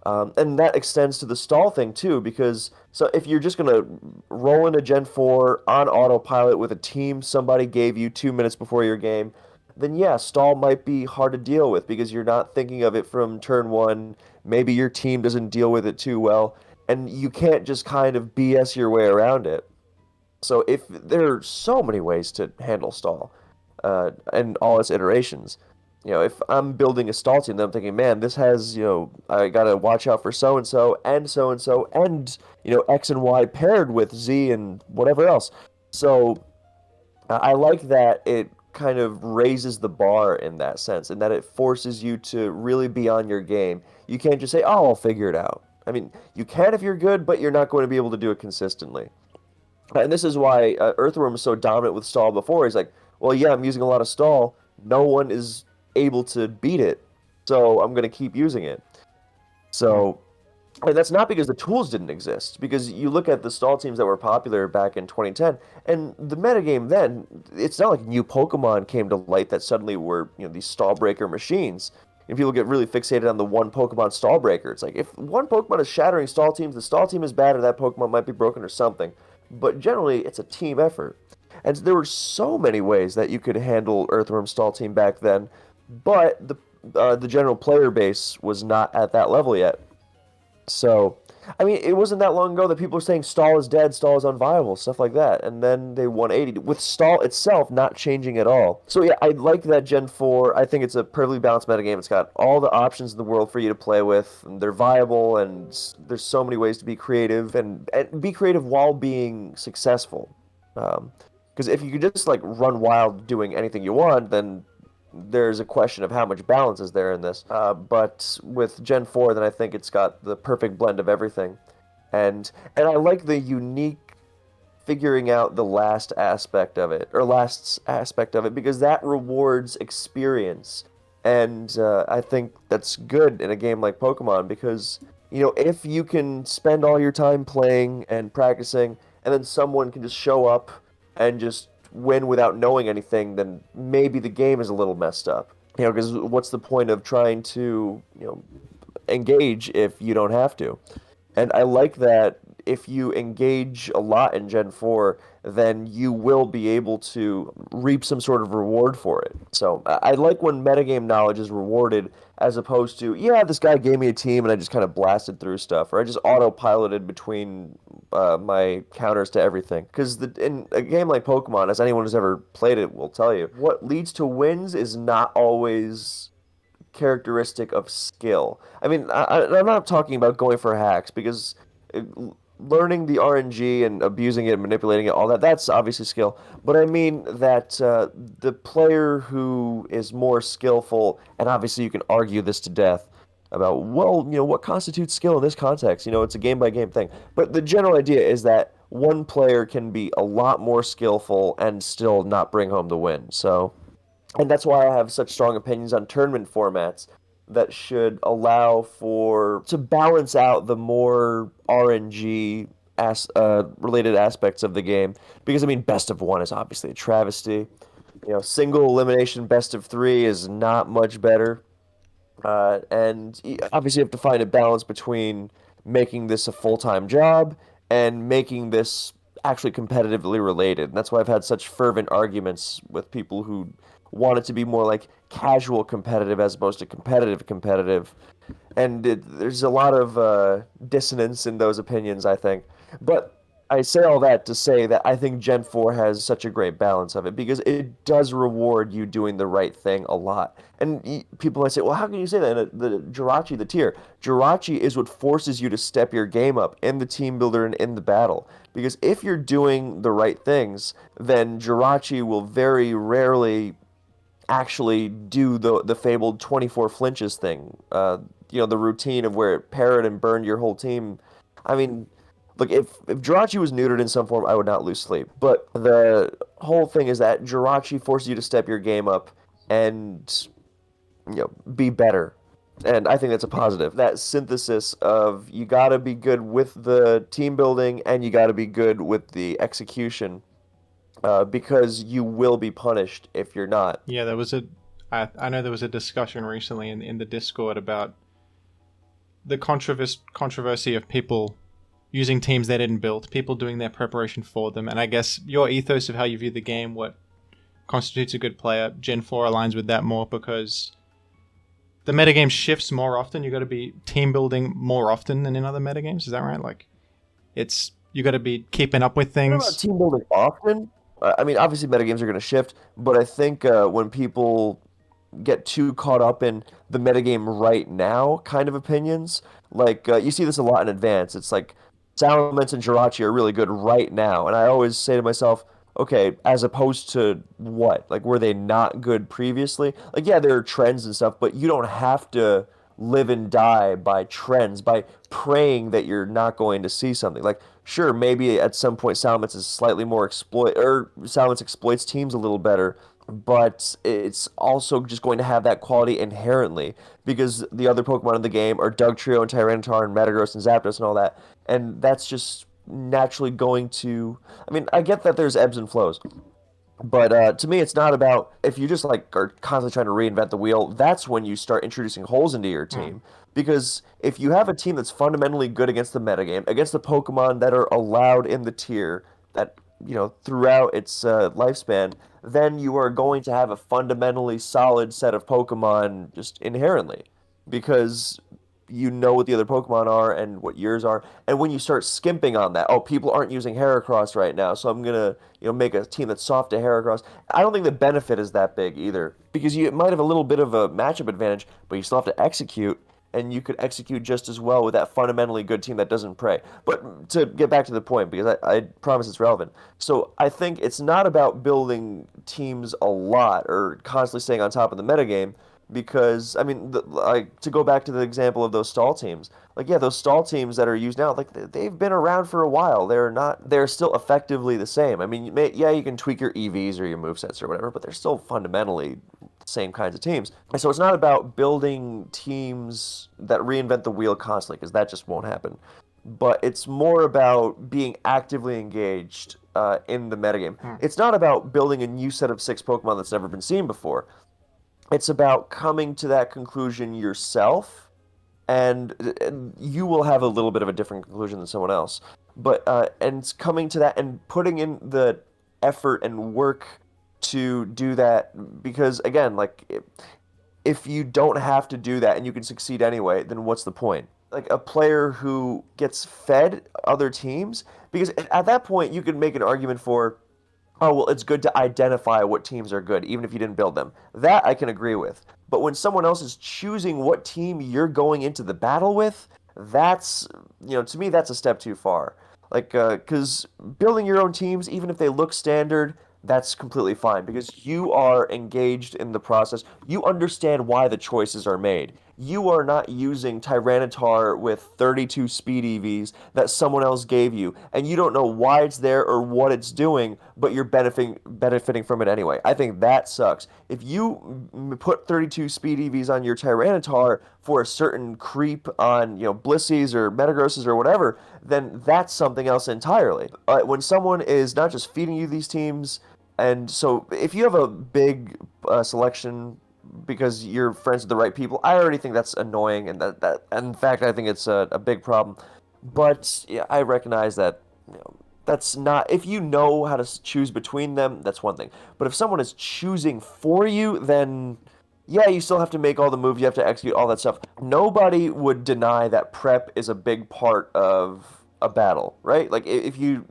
And that extends to the stall thing too, because so if you're just gonna roll into Gen 4 on autopilot with a team somebody gave you 2 minutes before your game, then yeah, stall might be hard to deal with because you're not thinking of it from turn one. Maybe your team doesn't deal with it too well, and you can't just kind of BS your way around it. So if there are so many ways to handle stall, and all its iterations. If I'm building a stall team, then I'm thinking, man, this has, I gotta watch out for so and so and so and so and X and Y paired with Z and whatever else. So I like that it kind of raises the bar in that sense, and that it forces you to really be on your game. You can't just say, oh, I'll figure it out. I mean, you can if you're good, but you're not going to be able to do it consistently. And this is why Earthworm was so dominant with stall before. He's like, well, yeah, I'm using a lot of stall. No one is able to beat it, so I'm going to keep using it. So, and that's not because the tools didn't exist, because you look at the stall teams that were popular back in 2010, and the metagame then, it's not like new Pokemon came to light that suddenly were, these stall breaker machines. And people get really fixated on the one Pokemon stall breaker. It's like, if one Pokemon is shattering stall teams, the stall team is bad or that Pokemon might be broken or something. But generally, it's a team effort. And there were so many ways that you could handle Earthworm's stall team back then, but the general player base was not at that level yet. So, I mean, it wasn't that long ago that people were saying stall is dead, stall is unviable, stuff like that. And then they 180 with stall itself not changing at all. So yeah, I like that Gen 4. I think it's a perfectly balanced metagame. It's got all the options in the world for you to play with. And they're viable, and there's so many ways to be creative and be creative while being successful. Because if you could just like run wild doing anything you want, then there's a question of how much balance is there in this. But with Gen 4, then I think it's got the perfect blend of everything. And I like the unique figuring out the last aspect of it, or lasts aspect of it, because that rewards experience. And I think that's good in a game like Pokemon, because, if you can spend all your time playing and practicing, and then someone can just show up and just win without knowing anything, then maybe the game is a little messed up. Because what's the point of trying to, engage if you don't have to? And I like that if you engage a lot in Gen 4, then you will be able to reap some sort of reward for it. So I like when metagame knowledge is rewarded as opposed to, yeah, this guy gave me a team and I just kind of blasted through stuff, or I just autopiloted between my counters to everything. Because in a game like Pokemon, as anyone who's ever played it will tell you, what leads to wins is not always characteristic of skill. I mean, I'm not talking about going for hacks, because learning the RNG and abusing it, manipulating it, all that, that's obviously skill. But I mean that the player who is more skillful, and obviously you can argue this to death, about, well, what constitutes skill in this context. It's a game by game thing. But the general idea is that one player can be a lot more skillful and still not bring home the win. So, and that's why I have such strong opinions on tournament formats that should allow to balance out the more RNG related aspects of the game. Because I mean, best of one is obviously a travesty. Single elimination best of three is not much better. And obviously, you have to find a balance between making this a full-time job and making this actually competitively related. And that's why I've had such fervent arguments with people who want it to be more like casual competitive as opposed to competitive. And there's a lot of dissonance in those opinions, I think. But I say all that to say that I think Gen 4 has such a great balance of it because it does reward you doing the right thing a lot. And people might say, well, how can you say that? And the Jirachi, the tier. Jirachi is what forces you to step your game up in the team builder and in the battle. Because if you're doing the right things, then Jirachi will very rarely actually do the fabled 24 flinches thing. The routine of where it parried and burned your whole team. I mean, look, if Jirachi was neutered in some form, I would not lose sleep. But the whole thing is that Jirachi forces you to step your game up and be better. And I think that's a positive. That synthesis of you got to be good with the team building and you got to be good with the execution, because you will be punished if you're not. Yeah, I know there was a discussion recently in the Discord about the controversy of people using teams they didn't build, people doing their preparation for them. And I guess your ethos of how you view the game, what constitutes a good player, Gen 4 aligns with that more because the metagame shifts more often. You got to be team building more often than in other metagames. Is that right? Like, you got to be keeping up with things. What about team building often? I mean, obviously metagames are going to shift, but I think when people get too caught up in the metagame right now kind of opinions, like you see this a lot in advance. It's like Salamence and Jirachi are really good right now, and I always say to myself, okay, as opposed to what? Like, were they not good previously? Like, yeah, there are trends and stuff, but you don't have to live and die by trends, by praying that you're not going to see something. Like, sure, maybe at some point Salamence is slightly more Salamence exploits teams a little better, but it's also just going to have that quality inherently because the other Pokemon in the game are Dugtrio and Tyranitar and Metagross and Zapdos and all that, and that's just naturally going to. I mean, I get that there's ebbs and flows, but to me, it's not about if you just like are constantly trying to reinvent the wheel. That's when you start introducing holes into your team. Because if you have a team that's fundamentally good against the metagame, against the Pokemon that are allowed in the tier, that throughout its lifespan, then you are going to have a fundamentally solid set of Pokemon just inherently, because you know what the other Pokemon are and what yours are. And when you start skimping on that, oh, people aren't using Heracross right now, so I'm gonna make a team that's soft to Heracross. I don't think the benefit is that big either, because you might have a little bit of a matchup advantage, but you still have to execute. And you could execute just as well with that fundamentally good team that doesn't prey. But to get back to the point, because I promise it's relevant. So I think it's not about building teams a lot or constantly staying on top of the metagame, because, I mean, like to go back to the example of those stall teams, like, yeah, those stall teams that are used now, like, they've been around for a while. They're still effectively the same. I mean, you can tweak your EVs or your movesets or whatever, but they're still fundamentally same kinds of teams. And so it's not about building teams that reinvent the wheel constantly, because that just won't happen. But it's more about being actively engaged in the metagame. It's not about building a new set of 6 Pokemon that's never been seen before. It's about coming to that conclusion yourself, and you will have a little bit of a different conclusion than someone else. But and it's coming to that and putting in the effort and work to do that, because again, like, if you don't have to do that and you can succeed anyway, then what's the point? Like a player who gets fed other teams, because at that point you can make an argument for, oh, well, it's good to identify what teams are good, even if you didn't build them. That I can agree with. But when someone else is choosing what team you're going into the battle with, that's, to me, that's a step too far. Like, because building your own teams, even if they look standard, that's completely fine because you are engaged in the process. You understand why the choices are made. You are not using Tyranitar with 32 speed EVs that someone else gave you, and you don't know why it's there or what it's doing, but you're benefiting from it anyway. I think that sucks. If you put 32 speed EVs on your Tyranitar for a certain creep on, Blissies or Metagrosses or whatever, then that's something else entirely. When someone is not just feeding you these teams, and so if you have a big selection because you're friends with the right people, I already think that's annoying, and that in fact I think it's a big problem. But yeah, I recognize that that's not, if you know how to choose between them, that's one thing. But if someone is choosing for you, then yeah, you still have to make all the moves, you have to execute all that stuff. Nobody would deny that prep is a big part of a battle, right? Like if you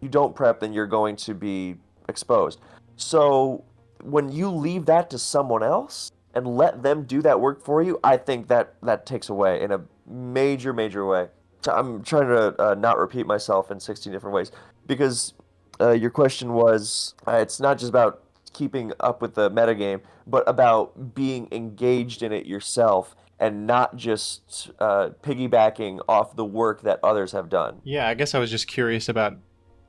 don't prep, then you're going to be exposed. So when you leave that to someone else and let them do that work for you, I think that takes away in a major, major way. I'm trying to not repeat myself in 16 different ways because your question was it's not just about keeping up with the metagame, but about being engaged in it yourself and not just piggybacking off the work that others have done. Yeah, I guess I was just curious about,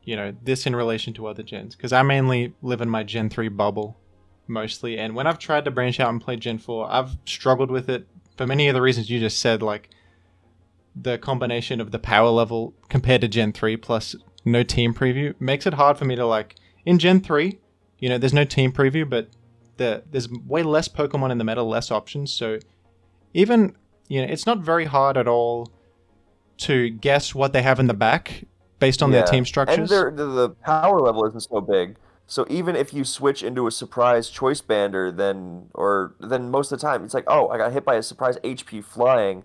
this in relation to other gens, because I mainly live in my Gen 3 bubble mostly, and when I've tried to branch out and play Gen 4, I've struggled with it for many of the reasons you just said, like the combination of the power level compared to Gen 3 plus no team preview makes it hard for me to, like, in Gen 3, there's no team preview, but there's way less Pokemon in the meta, less options, so even, it's not very hard at all to guess what they have in the back based on their team structures. And the power level isn't so big. So even if you switch into a surprise choice bander, then most of the time it's like, oh, I got hit by a surprise HP flying,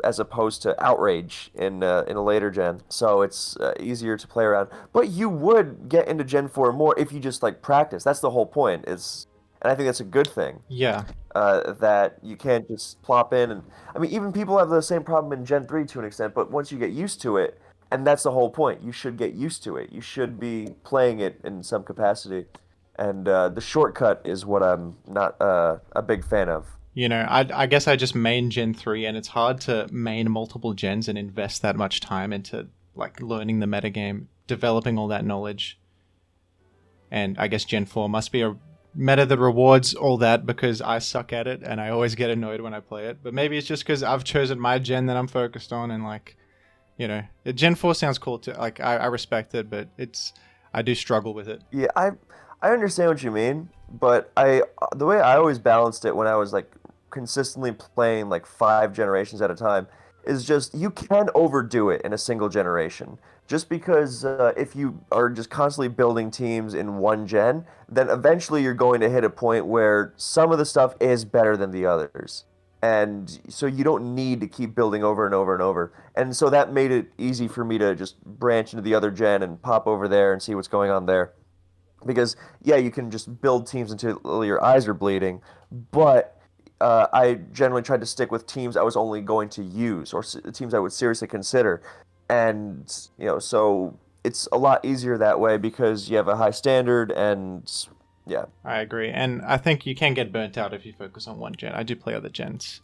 as opposed to outrage in a later gen. So it's easier to play around. But you would get into Gen 4 more if you just like practice. That's the whole point. And I think that's a good thing. Yeah. That you can't just plop in, and I mean even people have the same problem in Gen 3 to an extent, but once you get used to it, and that's the whole point, you should get used to it. You should be playing it in some capacity. And the shortcut is what I'm not a big fan of. I guess I just main Gen 3, and it's hard to main multiple gens and invest that much time into, like, learning the metagame, developing all that knowledge. And I guess Gen 4 must be a meta that rewards all that because I suck at it, and I always get annoyed when I play it. But maybe it's just because I've chosen my gen that I'm focused on, and, like, Gen 4 sounds cool too. Like, I respect it, but I do struggle with it. Yeah, I understand what you mean, but the way I always balanced it when I was like consistently playing like 5 generations at a time is just you can overdo it in a single generation. Just because if you are just constantly building teams in one gen, then eventually you're going to hit a point where some of the stuff is better than the others. And so you don't need to keep building over and over and over. And so that made it easy for me to just branch into the other gen and pop over there and see what's going on there. Because, yeah, you can just build teams until your eyes are bleeding, but I generally tried to stick with teams I was only going to use or teams I would seriously consider. And, so it's a lot easier that way because you have a high standard and, yeah. I agree. And I think you can get burnt out if you focus on one gen. I do play other gens.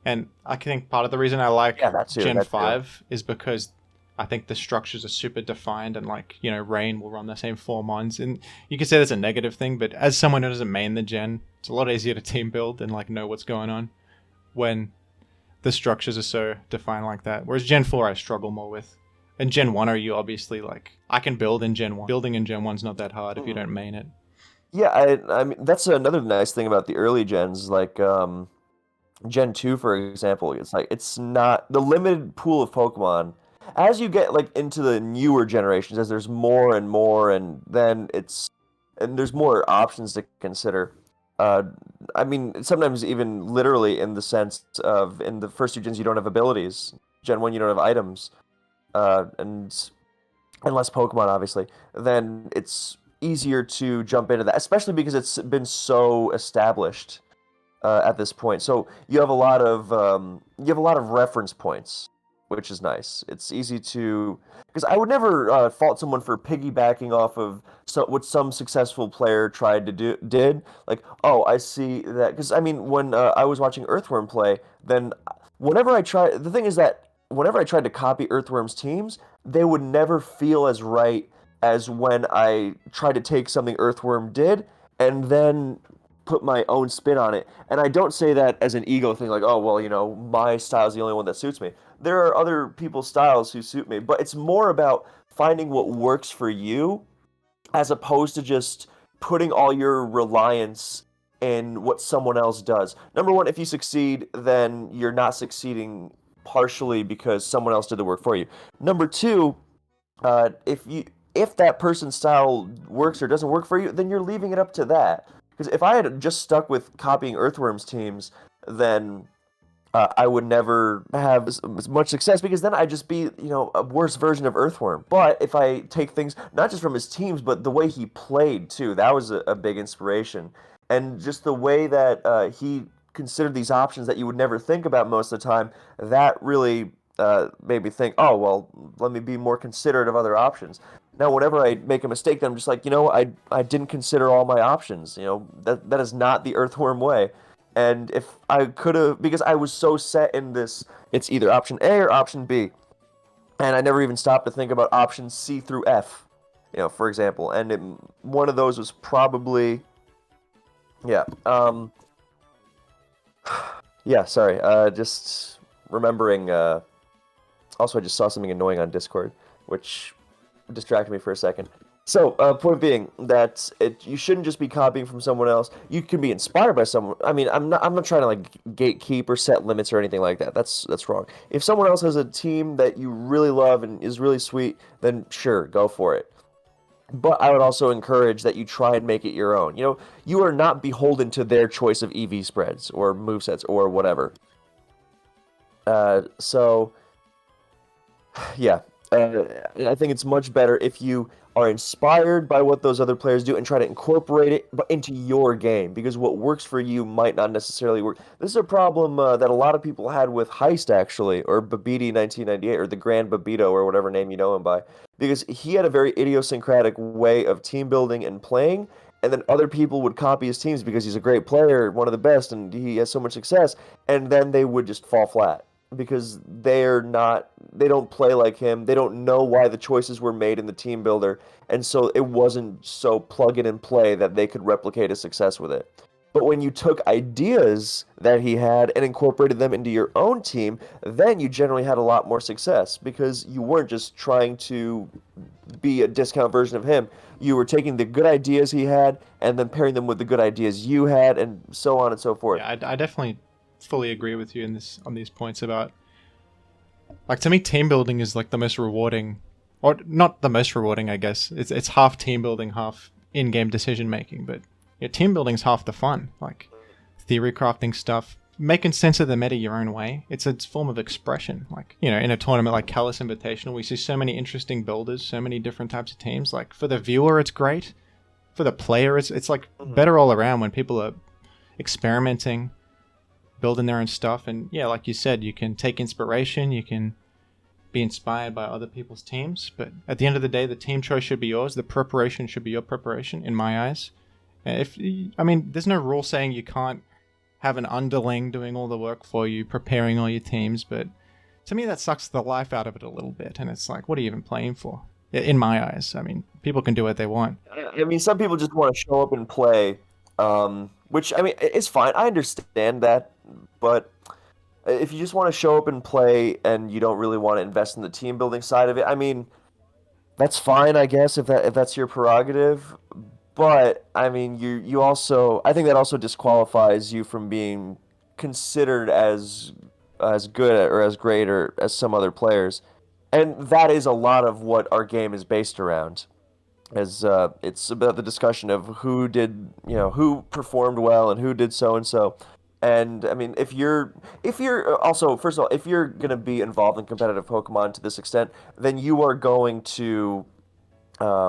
And I think part of the reason I like Gen 5 is because I think the structures are super defined and, like, Rain will run the same 4 mons. And you could say that's a negative thing, but as someone who doesn't main the gen, it's a lot easier to team build and, like, know what's going on when the structures are so defined like that. Whereas Gen 4 I struggle more with. And Gen 1 are you obviously, like, I can build in Gen 1. Building in Gen 1's not that hard if you don't main it. Yeah, I mean, that's another nice thing about the early gens, like Gen 2, for example. It's like, it's not the limited pool of Pokemon. As you get, like, into the newer generations, as there's more and more, and then there's more options to consider. I mean, sometimes even literally in the sense of, in the first 2 gens, you don't have abilities. Gen 1, you don't have items. And unless Pokemon, obviously, then it's easier to jump into that, especially because it's been so established at this point. So you have a lot of reference points which is nice. It's easy to, because I would never fault someone for piggybacking off of what some successful player tried to did. Like, oh, I see that. Because I mean, when I was watching Earthworm play, then the thing is that whenever I tried to copy Earthworm's teams, they would never feel as right as when I tried to take something Earthworm did and then put my own spin on it. And I don't say that as an ego thing, like, oh, well, my style is the only one that suits me. There are other people's styles who suit me, but it's more about finding what works for you as opposed to just putting all your reliance in what someone else does. Number one, if you succeed, then you're not succeeding partially because someone else did the work for you. Number two, if that person's style works or doesn't work for you, then you're leaving it up to that. Because if I had just stuck with copying Earthworm's teams, then I would never have as much success because then I'd just be, a worse version of Earthworm. But if I take things not just from his teams, but the way he played too, that was a big inspiration. And just the way that he considered these options that you would never think about most of the time, that really made me think, oh, well, let me be more considerate of other options. Now, whenever I make a mistake, then I'm just like, I didn't consider all my options. That is not the Earthworm way. And if I could have, because I was so set in this, it's either option A or option B. And I never even stopped to think about options C through F, for example. And one of those was probably, yeah. Yeah, sorry. Just remembering, also I just saw something annoying on Discord, which distracted me for a second. So, point being that you shouldn't just be copying from someone else. You can be inspired by someone. I mean, I'm not trying to like gatekeep or set limits or anything like that. That's wrong. If someone else has a team that you really love and is really sweet, then sure, go for it. But I would also encourage that you try and make it your own. You are not beholden to their choice of EV spreads or movesets or whatever. So, yeah. I think it's much better if you are inspired by what those other players do and try to incorporate it into your game, because what works for you might not necessarily work. This is a problem that a lot of people had with Heist, actually, or Babidi 1998, or the Grand Babito, or whatever name you know him by, because he had a very idiosyncratic way of team building and playing, and then other people would copy his teams because he's a great player, one of the best, and he has so much success, and then they would just fall flat because they don't play like him. They don't know why the choices were made in the team builder. And so it wasn't so plug in and play that they could replicate his success with it. But when you took ideas that he had and incorporated them into your own team, then you generally had a lot more success because you weren't just trying to be a discount version of him. You were taking the good ideas he had and then pairing them with the good ideas you had, and so on and so forth. Yeah, I definitely fully agree with you on these points about, like, to me, team building is like the most rewarding, or not the most rewarding, I guess. It's half team building, half in-game decision making, but team building is half the fun. Like theory crafting stuff, making sense of the meta your own way. It's a form of expression. Like, in a tournament like Callus Invitational, we see so many interesting builders, so many different types of teams. Like, for the viewer, it's great. For the player, it's like better all around when people are experimenting, building their own stuff. And yeah, like you said, you can take inspiration, you can be inspired by other people's teams, but at the end of the day, the team choice should be yours. The preparation should be your preparation, in my eyes. There's no rule saying you can't have an underling doing all the work for you, preparing all your teams, but to me that sucks the life out of it a little bit, and it's like, what are you even playing for? In my eyes. I mean, people can do what they want. I mean, some people just want to show up and play, which, I mean, it's fine. I understand that, but if you just want to show up and play and you don't really want to invest in the team building side of it, I mean, that's fine, I guess, if that's your prerogative. But I mean, you also, I think that also disqualifies you from being considered as good or as great or as some other players, and that is a lot of what our game is based around. As it's about the discussion of who did, who performed well and who did so and so. And I mean, if you're also, first of all, if you're gonna be involved in competitive Pokemon to this extent, then you are going to have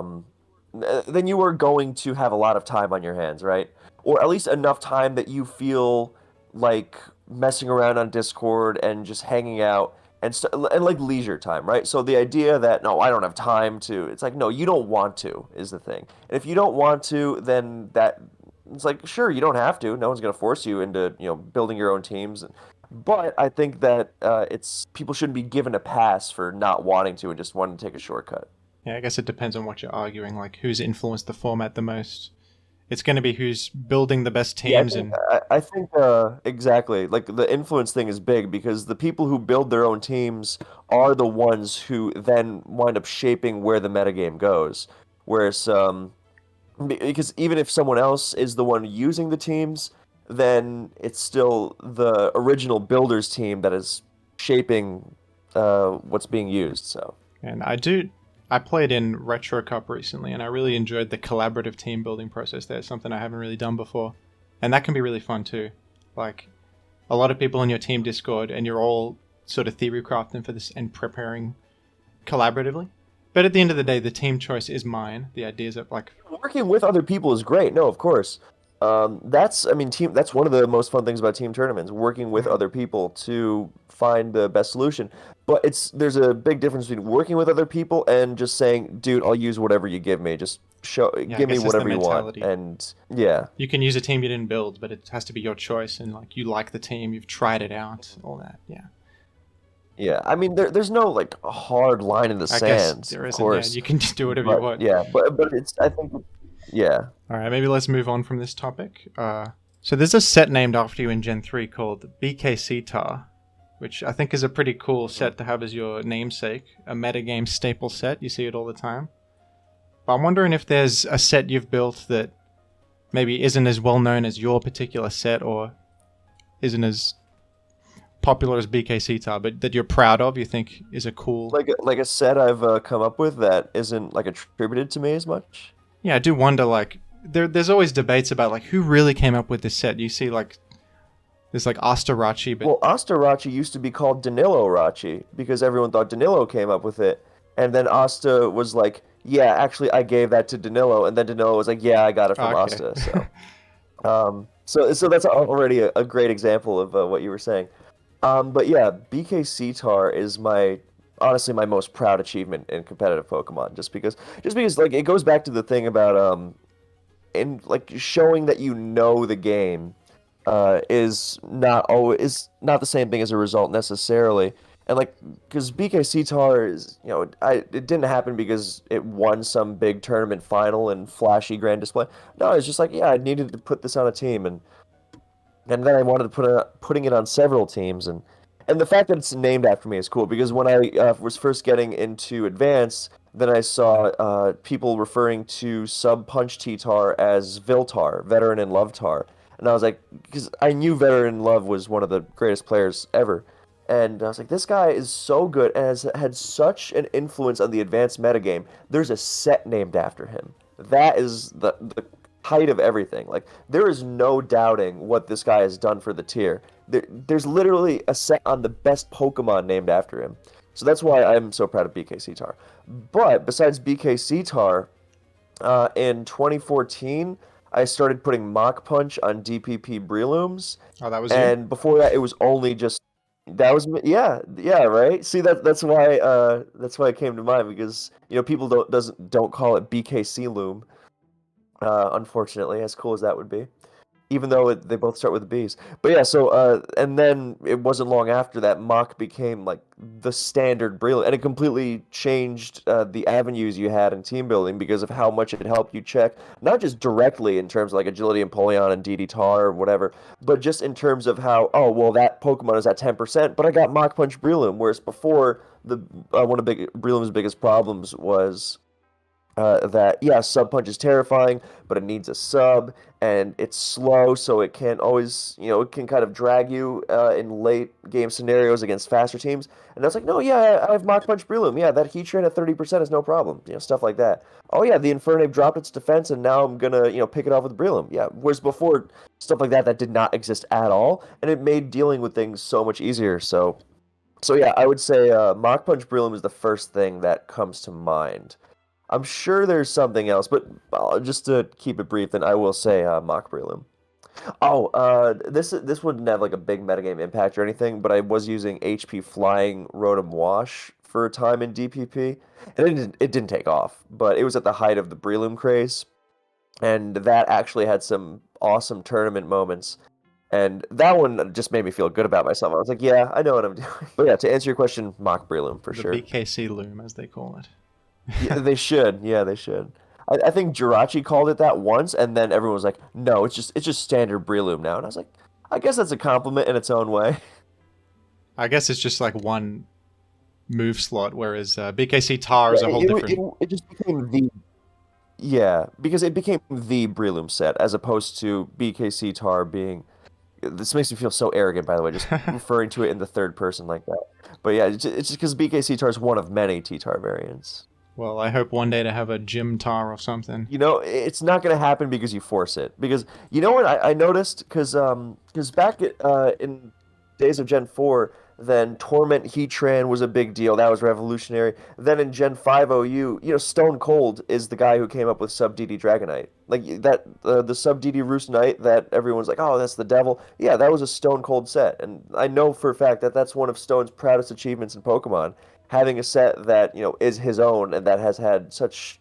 a lot of time on your hands, right? Or at least enough time that you feel like messing around on Discord and just hanging out and like leisure time, right? So the idea that no, I don't have time to, it's like no, you don't want to is the thing. And if you don't want to, then that it's like sure, you don't have to. No one's going to force you into, building your own teams. But I think that it's people shouldn't be given a pass for not wanting to and just wanting to take a shortcut. Yeah, I guess it depends on what you're arguing, like who's influenced the format the most. It's going to be who's building the best Yeah, teams and I think exactly. Like the influence thing is big because the people who build their own teams are the ones who then wind up shaping where the metagame goes. Whereas because even if someone else is the one using the teams, then it's still the original builder's team that is shaping what's being used. So and I played in Retro Cup recently and I really enjoyed the collaborative team building process there. It's something I haven't really done before. And that can be really fun too. Like a lot of people in your team Discord and you're all sort of theory crafting for this and preparing collaboratively. But at the end of the day, the team choice is mine. The ideas of like working with other people is great. No, of course. That's I mean team that's one of the most fun things about team tournaments, working with other people to find the best solution. But there's a big difference between working with other people and just saying, dude, I'll use whatever you give me. Just yeah, I give me guess it's the whatever you want. mentality. And yeah. You can use a team you didn't build, but it has to be your choice and like you like the team, you've tried it out, all that. Yeah. Yeah. I mean there's no like hard line in the I guess sand, there of isn't. Yeah, course. you can just do whatever you But want. yeah, but it's I think yeah. All right, maybe let's move on from this topic. So there's a set named after you in Gen 3 called BKC Tar, which I think is a pretty cool set to have as your namesake, a metagame staple set. You see it all the time. But I'm wondering if there's a set you've built that maybe isn't as well known as your particular set or isn't as popular as BKC Tar, but that you're proud of, you think is a cool... Like a set I've come up with that isn't like attributed to me as much. Yeah, I do wonder, like, there's always debates about, like, who really came up with this set. You see, like, there's, like, Astarachi, but... Well, Astarachi used to be called Danilo Rachi because everyone thought Danilo came up with it. And then Asta was like, yeah, actually, I gave that to Danilo. And then Danilo was like, yeah, I got it from Okay. Asta. So that's already a great example of what you were saying. But yeah, BKC Tar is honestly my most proud achievement in competitive Pokemon, just because like it goes back to the thing about in like showing that you know the game is not the same thing as a result necessarily. And like because BKC Tar is, it didn't happen because it won some big tournament final and flashy grand display. No, it's just like, yeah, I needed to put this on a team, and then I wanted to putting it on several teams, and the fact that it's named after me is cool because when I was first getting into Advance, then I saw people referring to Sub Punch T-Tar as Viltar, Veteran in Love Tar, and I was like, because I knew Veteran in Love was one of the greatest players ever, and I was like, this guy is so good and has had such an influence on the Advanced metagame. There's a set named after him. That is the height of everything. Like there is no doubting what this guy has done for the tier. There's literally a set on the best Pokemon named after him. So that's why I'm so proud of BKC Tar. But besides BKC Tar, in 2014, I started putting Mach Punch on DPP Breelooms. Oh, that was you? And before that, it was only just that was yeah right. See that's why it came to mind because people don't call it BKC Loom. Unfortunately, as cool as that would be, even though they both start with B's. But yeah, so and then it wasn't long after that Mach became like the standard Breloom, and it completely changed the avenues you had in team building because of how much it helped you check, not just directly in terms of like agility and Empoleon and DD Tar or whatever, but just in terms of how, oh, well, that Pokemon is at 10%, but I got Mach Punch Breloom, whereas before, one of Breloom's biggest problems was that yeah, Sub Punch is terrifying, but it needs a sub, and it's slow, so it can't always, it can kind of drag you in late game scenarios against faster teams. And I was like, no, yeah, I have Mach Punch Breloom. Yeah, that Heat Train at 30% is no problem. Stuff like that. Oh yeah, the Infernape dropped its defense, and now I'm gonna, pick it off with Breloom. Yeah, whereas before, stuff like that did not exist at all, and it made dealing with things so much easier. So yeah, I would say Mach Punch Breloom is the first thing that comes to mind. I'm sure there's something else, but just to keep it brief, then I will say Mach Breloom. Oh, this wouldn't have like a big metagame impact or anything, but I was using HP Flying Rotom Wash for a time in DPP, and it didn't take off, but it was at the height of the Breloom craze, and that actually had some awesome tournament moments. And that one just made me feel good about myself. I was like, yeah, I know what I'm doing. But yeah, to answer your question, mock Breloom for The sure. BKC loom, as they call it. Yeah, they should. Yeah, they should. I think Jirachi called it that once, and then everyone was like, "No, it's just standard Breloom now." And I was like, "I guess that's a compliment in its own way." I guess it's just like one move slot, whereas BKC Tar Yeah, is a whole different. it just became the yeah because it became the Breloom set as opposed to BKC Tar being. This makes me feel so arrogant, by the way, just referring to it in the third person like that. But yeah, it's just because BKC Tar is one of many T-Tar variants. Well, I hope one day to have a gym Tar or something. You know, it's not going to happen because you force it. Because you know what I noticed? Because back in days of Gen 4, then Torment Heatran was a big deal. That was revolutionary. Then in Gen 5 OU, Stone Cold is the guy who came up with Sub DD Dragonite. Like that, the Sub DD Roost Knight that everyone's like, oh, that's the devil. Yeah, that was a Stone Cold set. And I know for a fact that that's one of Stone's proudest achievements in Pokemon, having a set that, is his own and that has had such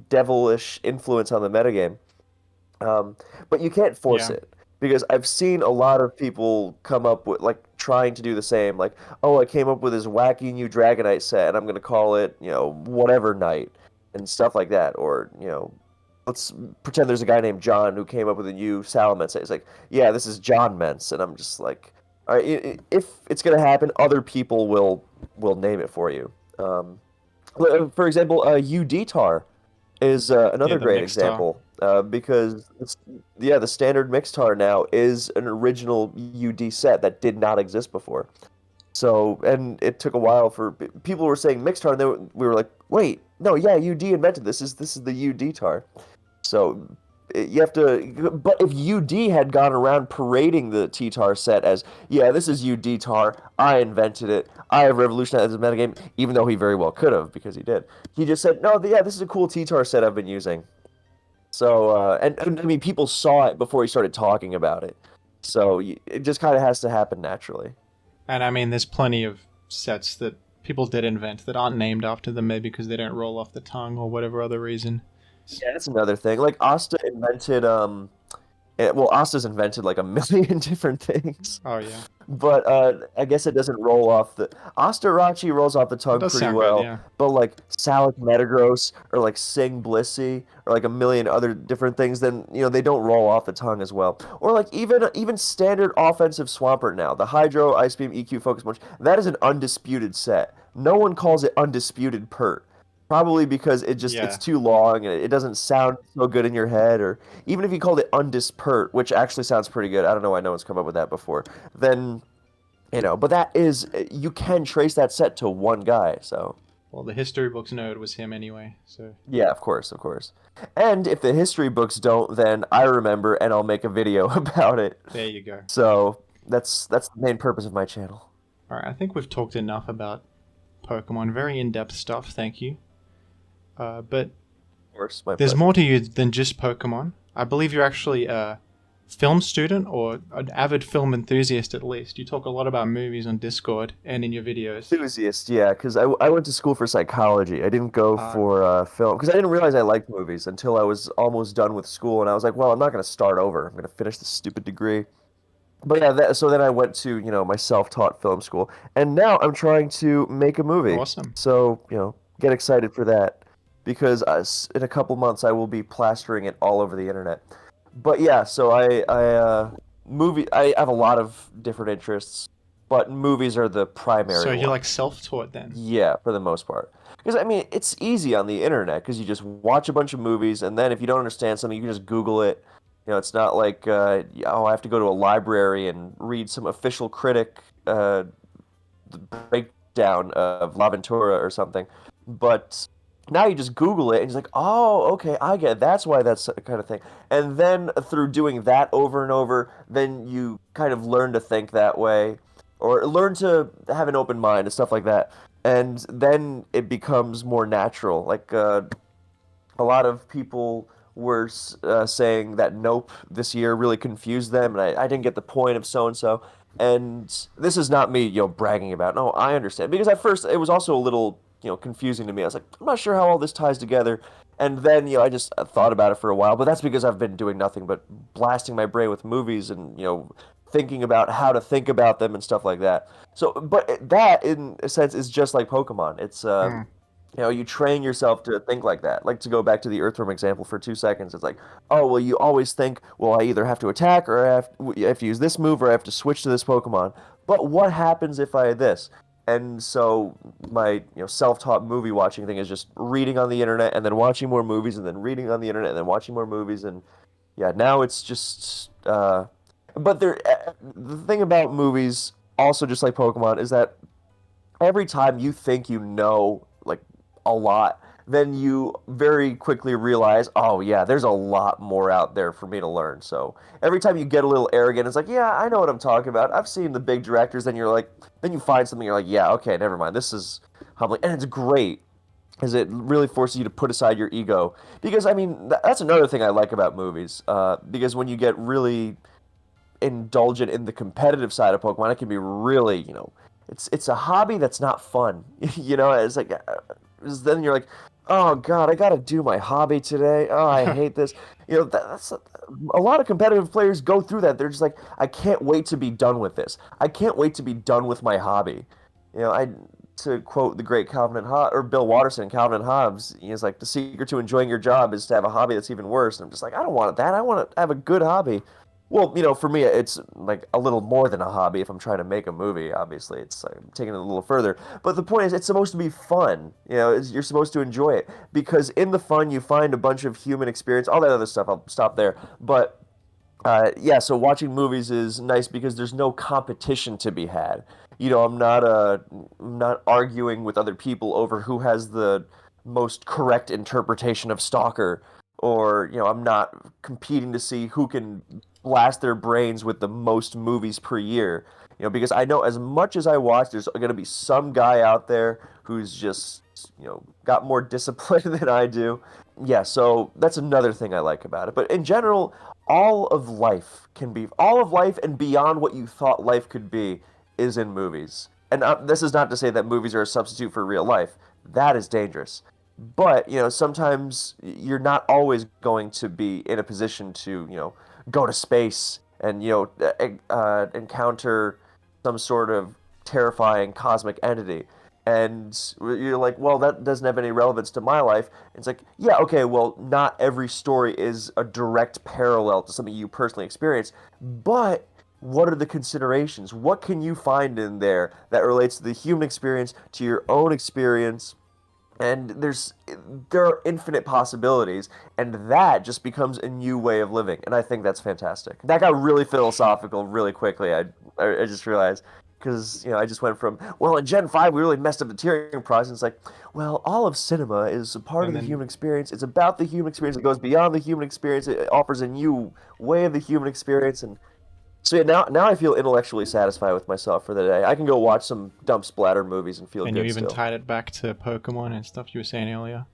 devilish influence on the metagame. But you can't force Yeah. it because I've seen a lot of people come up with like trying to do the same. Like, oh, I came up with this wacky new Dragonite set, and I'm gonna call it, whatever Knight and stuff like that. Or, let's pretend there's a guy named John who came up with a new Salamence set. He's like, yeah, this is John Mence, and I'm just like, all right, if it's gonna happen, other people will name it for you. For example, UD-Tar is Yeah, another the great mixed Tar. example because the standard Mixtar now is an original UD set that did not exist before. So, and it took a while for people were saying Mixtar, and we were like, wait, no, yeah, UD invented this. This is the UD Tar. So you have to, but if UD had gone around parading the T-Tar set as, yeah, this is UD Tar, I invented it, I have revolutionized the metagame, even though he very well could have, because he did. He just said, no, yeah, this is a cool T-Tar set I've been using. So, and I mean, people saw it before he started talking about it. So it just kind of has to happen naturally. And I mean, there's plenty of sets that people did invent that aren't named after them, maybe because they don't roll off the tongue or whatever other reason. Yeah, that's another thing. Like Asta invented, well, Asta's invented like a million different things. Oh yeah, But I guess it doesn't roll off the Astarachi rolls off the it tongue does pretty sound well. good. Yeah. But like Salic Metagross or like Sing Blissey or like a million other different things, then they don't roll off the tongue as well. Or like even standard offensive Swampert now, the Hydro, Ice Beam, EQ, Focus Punch, that is an undisputed set. No one calls it undisputed Pert. Probably because Yeah. it's too long and it doesn't sound so good in your head, or even if you called it undispert, which actually sounds pretty good. I don't know why no one's come up with that before. Then, but that is you can trace that set to one guy. So Well, the history books know it was him anyway. So yeah, of course, of course. And if the history books don't, then I remember and I'll make a video about it. there you go. So that's the main purpose of my channel. All right, I think we've talked enough about Pokemon. Very in-depth stuff. Thank you. But Of course, my there's pleasure. more to you than just Pokemon. I believe you're actually a film student or an avid film enthusiast at least. You talk a lot about movies on Discord and in your videos. Enthusiast, yeah, because I went to school for psychology. I didn't go for film because I didn't realize I liked movies until I was almost done with school, and I was like, well, I'm not going to start over. I'm going to finish this stupid degree. But yeah, so then I went to my self-taught film school, and now I'm trying to make a movie. Awesome. So get excited for that because in a couple months I will be plastering it all over the internet. But yeah, so I have a lot of different interests, but movies are the primary So you're one. like self-taught then? Yeah, for the most part. Because I mean, it's easy on the internet because you just watch a bunch of movies, and then if you don't understand something, you can just Google it. It's not like I have to go to a library and read some official critic breakdown of L'Avventura or something. But now you just Google it and it's like, oh, okay, I get it. That's why that's the kind of thing. And then through doing that over and over, then you kind of learn to think that way or learn to have an open mind and stuff like that. And then it becomes more natural. Like a lot of people were saying that Nope this year really confused them, and I didn't get the point of so and so. And this is not me, bragging about. No, I understand because at first it was also a little, confusing to me. I was like, I'm not sure how all this ties together. And then, I just thought about it for a while, but that's because I've been doing nothing but blasting my brain with movies and, thinking about how to think about them and stuff like that. So, but that in a sense is just like Pokemon. It's Mm. you train yourself to think like that. Like to go back to the Earthworm example for 2 seconds, it's like, oh, well, you always think, well, I either have to attack or I have to use this move or I have to switch to this Pokemon. But what happens if I this? And so my self-taught movie watching thing is just reading on the internet and then watching more movies and then reading on the internet and then watching more movies and yeah, now it's just but the thing about movies also just like Pokemon is that every time you think like a lot, then you very quickly realize, oh yeah, there's a lot more out there for me to learn. So every time you get a little arrogant, it's like, yeah, I know what I'm talking about. I've seen the big directors. Then you're like, then you find something, you're like, yeah, okay, never mind. This is humbling, and it's great because it really forces you to put aside your ego. Because I mean, that's another thing I like about movies. Because when you get really indulgent in the competitive side of Pokemon, it can be really, it's a hobby that's not fun. It's like then you're like, oh God, I gotta do my hobby today. Oh, I hate this. That's a lot of competitive players go through that. They're just like, I can't wait to be done with this. I can't wait to be done with my hobby. I to quote the great Calvin and Hobbes or Bill Watterson, Calvin and Hobbes, he's like, the secret to enjoying your job is to have a hobby that's even worse. And I'm just like, I don't want that. I want to have a good hobby. Well, for me, it's like a little more than a hobby. If I'm trying to make a movie, obviously, it's I'm taking it a little further. But the point is, it's supposed to be fun. You're supposed to enjoy it because in the fun, you find a bunch of human experience, all that other stuff. I'll stop there. But yeah, so watching movies is nice because there's no competition to be had. I'm not arguing with other people over who has the most correct interpretation of Stalker, or I'm not competing to see who can blast their brains with the most movies per year. Because I know as much as I watch, there's going to be some guy out there who's just, got more discipline than I do. Yeah, so that's another thing I like about it. But in general, all of life and beyond what you thought life could be is in movies. And this is not to say that movies are a substitute for real life. That is dangerous. But, sometimes you're not always going to be in a position to, go to space and, encounter some sort of terrifying cosmic entity. And you're like, well, that doesn't have any relevance to my life. And it's like, yeah, okay, well, not every story is a direct parallel to something you personally experience, but what are the considerations? What can you find in there that relates to the human experience, to your own experience? And there are infinite possibilities, and that just becomes a new way of living, and I think that's fantastic. That got really philosophical really quickly. I just realized because I just went from, well, in Gen 5 we really messed up the tiering process. It's like, well, all of cinema is a part of And the then human experience. It's about the human experience. It goes beyond the human experience. It offers a new way of the human experience, and so yeah, now I feel intellectually satisfied with myself for the day. I can go watch some dumb splatter movies and feel and you good even still. tied it back to Pokemon and stuff you were saying earlier.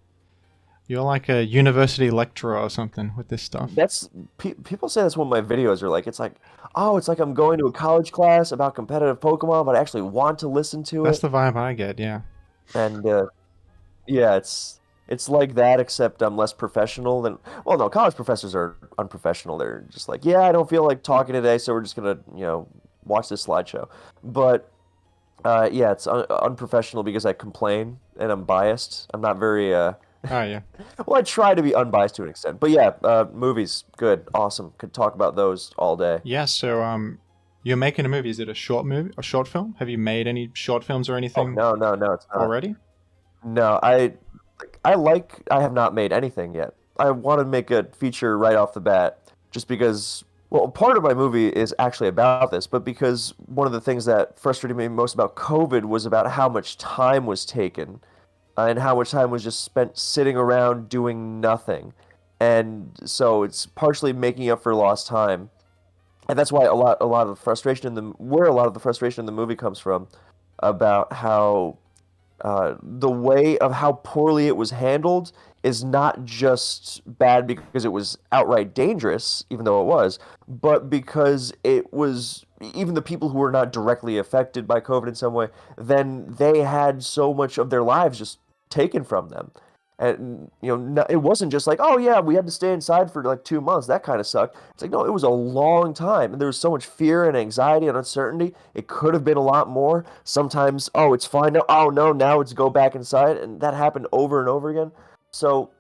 You're like a university lecturer or something with this stuff. That's people say that's what my videos are like. It's like, oh, it's like I'm going to a college class about competitive Pokemon, but I actually want to listen to That's it. the vibe I get, yeah. And yeah, it's like that, except I'm less professional than. Well, no, college professors are unprofessional. They're just like, yeah, I don't feel like talking today, so we're just gonna watch this slideshow. But yeah, it's unprofessional because I complain and I'm biased. I'm not very Oh, yeah. well, I try to be unbiased to an extent. But yeah, movies, good, awesome. Could talk about those all day. Yeah, so you're making a movie. Is it a short movie, a short film? Have you made any short films or Oh anything no, no, no, it's not. already? No, I have not made anything yet. I want to make a feature right off the bat, just because. Well, part of my movie is actually about this, but because one of the things that frustrated me most about COVID was about how much time was taken, and how much time was just spent sitting around doing nothing, and so it's partially making up for lost time, and that's why a lot of the frustration in the movie comes from, about how the way of how poorly it was handled is not just bad because it was outright dangerous, even though it was, but because it was even the people who were not directly affected by COVID in some way, then they had so much of their lives just taken from them. And it wasn't just like, oh yeah, we had to stay inside for like 2 months. That kind of sucked. It's like, no, it was a long time, and there was so much fear and anxiety and uncertainty. It could have been a lot more. Sometimes, oh, it's fine now. Oh no, now it's go back inside, and that happened over and over again. So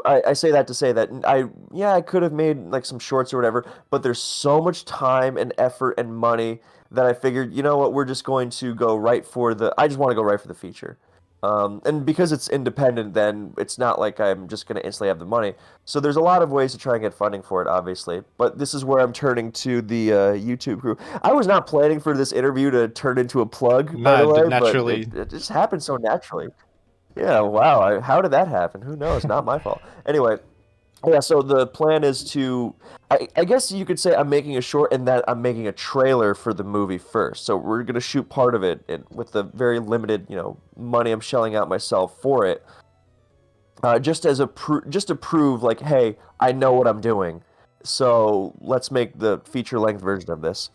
I say that to say that I could have made like some shorts or whatever, but there's so much time and effort and money that I figured, you know what, we're just going to go right for I just want to go right for the feature. And because it's independent, then it's not like I'm just going to instantly have the money. So there's a lot of ways to try and get funding for it, obviously. But this is where I'm turning to the YouTube crew. I was not planning for this interview to turn into a plug, by the No, way, but naturally. it just happened so naturally. Yeah, wow. How did that happen? Who knows? Not my fault. Anyway, yeah, so the plan is I guess you could say I'm making a short and that I'm making a trailer for the movie first. So we're going to shoot part of it with the very limited, money I'm shelling out myself for it. Just to prove like, hey, I know what I'm doing. So let's make the feature length version of this.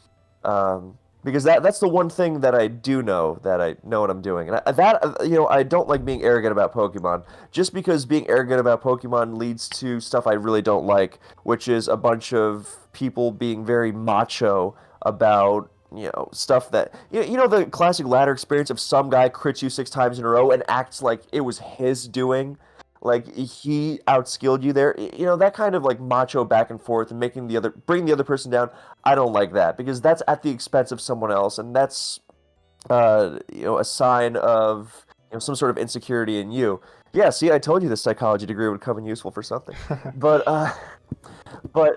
Because that's the one thing that I do know, that I know what I'm doing. And I don't like being arrogant about Pokemon, just because being arrogant about Pokemon leads to stuff I really don't like, which is a bunch of people being very macho about stuff that the classic ladder experience of some guy crits you 6 times in a row and acts like it was his doing, like he outskilled you there. That kind of like macho back and forth and bring the other person down. I don't like that, because that's at the expense of someone else, and that's a sign of some sort of insecurity in you. Yeah, see, I told you this psychology degree would come in useful for something. But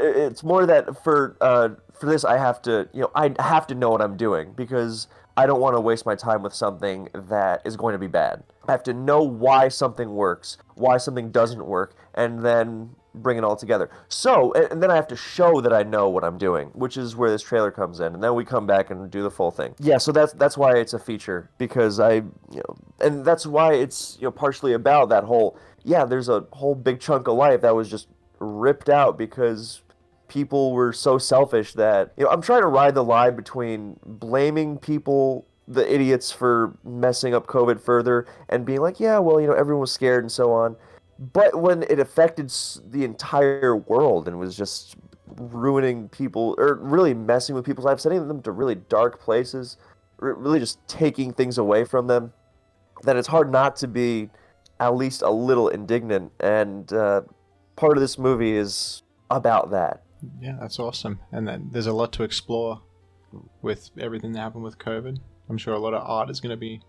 it's more that for this I have to know what I'm doing, because I don't want to waste my time with something that is going to be bad. I have to know why something works, why something doesn't work, and then bring it all together. So, and then I have to show that I know what I'm doing, which is where this trailer comes in, and then we come back and do the full thing. Yeah, so that's why it's a feature, because and that's why it's partially about that whole, there's a whole big chunk of life that was just ripped out because people were so selfish that I'm trying to ride the line between blaming people, the idiots, for messing up COVID further, and being like, yeah, well, everyone was scared and so on. But when it affected the entire world and was just ruining people, or really messing with people's lives, sending them to really dark places, really just taking things away from them, then it's hard not to be at least a little indignant. And part of this movie is about that. Yeah, that's awesome. And then there's a lot to explore with everything that happened with COVID. I'm sure a lot of art is going to be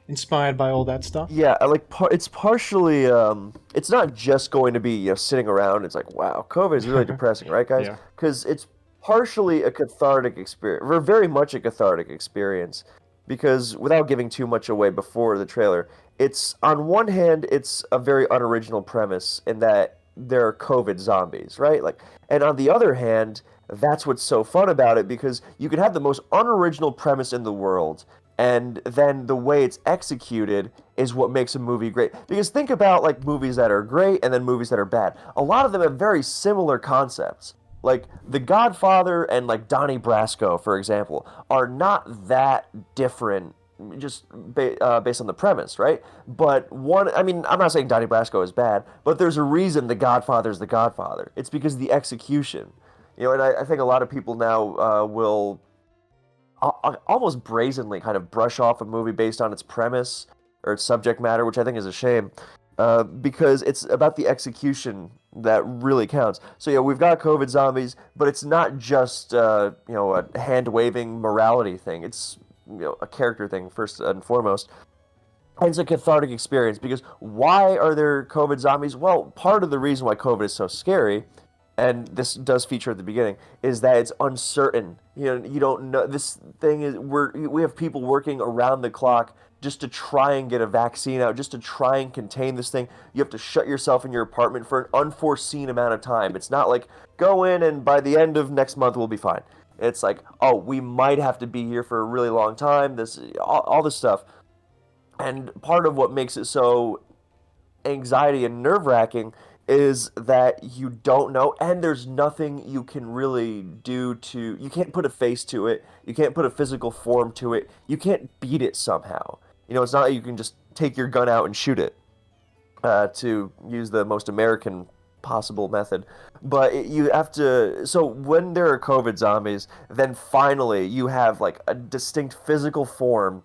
inspired by all that stuff. Yeah, like it's partially it's not just going to be sitting around. It's like, wow, COVID is really depressing, right, guys? Yeah. Because it's partially a cathartic experience. We're very much a cathartic experience, because without giving too much away before the trailer, it's on one hand it's a very unoriginal premise in that there are COVID zombies, right? Like, and on the other hand, that's what's so fun about it, because you can have the most unoriginal premise in the world, and then the way it's executed is what makes a movie great. Because think about like movies that are great and then movies that are bad. A lot of them have very similar concepts. Like The Godfather and like Donnie Brasco, for example, are not that different just based on the premise, right? But I'm not saying Donnie Brasco is bad, but there's a reason The Godfather is The Godfather. It's because of the execution. And I think a lot of people now will almost brazenly kind of brush off a movie based on its premise or its subject matter, which I think is a shame, because it's about the execution that really counts. So yeah, we've got COVID zombies, but it's not just a hand-waving morality thing. It's a character thing first and foremost. And it's a cathartic experience, because why are there COVID zombies? Well, part of the reason why COVID is so scary, and this does feature at the beginning, is that it's uncertain. You don't know. This thing is, we have people working around the clock just to try and get a vaccine out, just to try and contain this thing. You have to shut yourself in your apartment for an unforeseen amount of time. It's not like, go in and by the end of next month we'll be fine. It's like, oh, we might have to be here for a really long time. All this stuff. And part of what makes it so anxiety and nerve-wracking is that you don't know, and there's nothing you can really do to, you can't put a face to it, you can't put a physical form to it, you can't beat it somehow. It's not like you can just take your gun out and shoot it, to use the most American possible method. But you have to. So when there are COVID zombies, then finally you have like a distinct physical form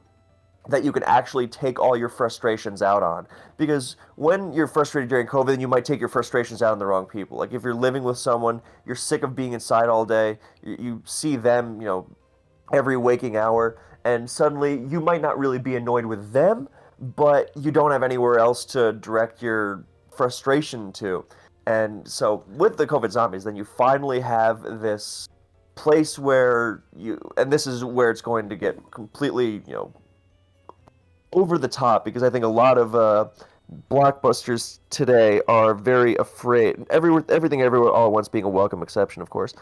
that you can actually take all your frustrations out on. Because when you're frustrated during COVID, then you might take your frustrations out on the wrong people. Like if you're living with someone, you're sick of being inside all day, you see them, every waking hour, and suddenly you might not really be annoyed with them, but you don't have anywhere else to direct your frustration to. And so with the COVID zombies, then you finally have this place where and this is where it's going to get completely, over the top, because I think a lot of blockbusters today are very afraid. Everything Everywhere All at Once being a welcome exception, of course.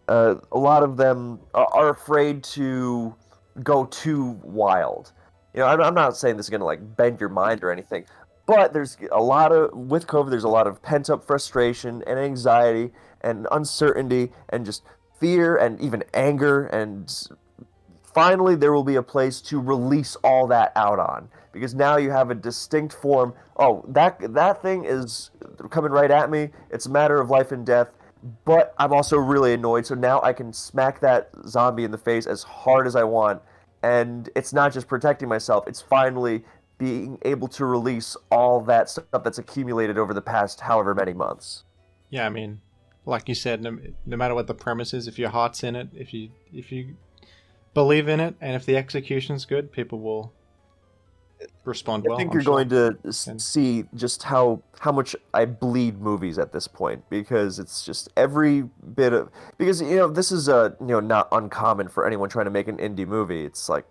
A lot of them are afraid to go too wild. I'm not saying this is going to like bend your mind or anything, but with COVID, there's a lot of pent up frustration and anxiety and uncertainty and just fear and even anger, and finally there will be a place to release all that out on, because now you have a distinct form. Oh, that thing is coming right at me. It's a matter of life and death, but I'm also really annoyed, so now I can smack that zombie in the face as hard as I want. And it's not just protecting myself, it's finally being able to release all that stuff that's accumulated over the past however many months. Yeah, I mean, like you said, no matter what the premise is, if your heart's in it, if you believe in it, and if the execution's good, people will respond well. I think you're going to see just how much I bleed movies at this point, because it's just every bit of, because this is not uncommon for anyone trying to make an indie movie. It's like,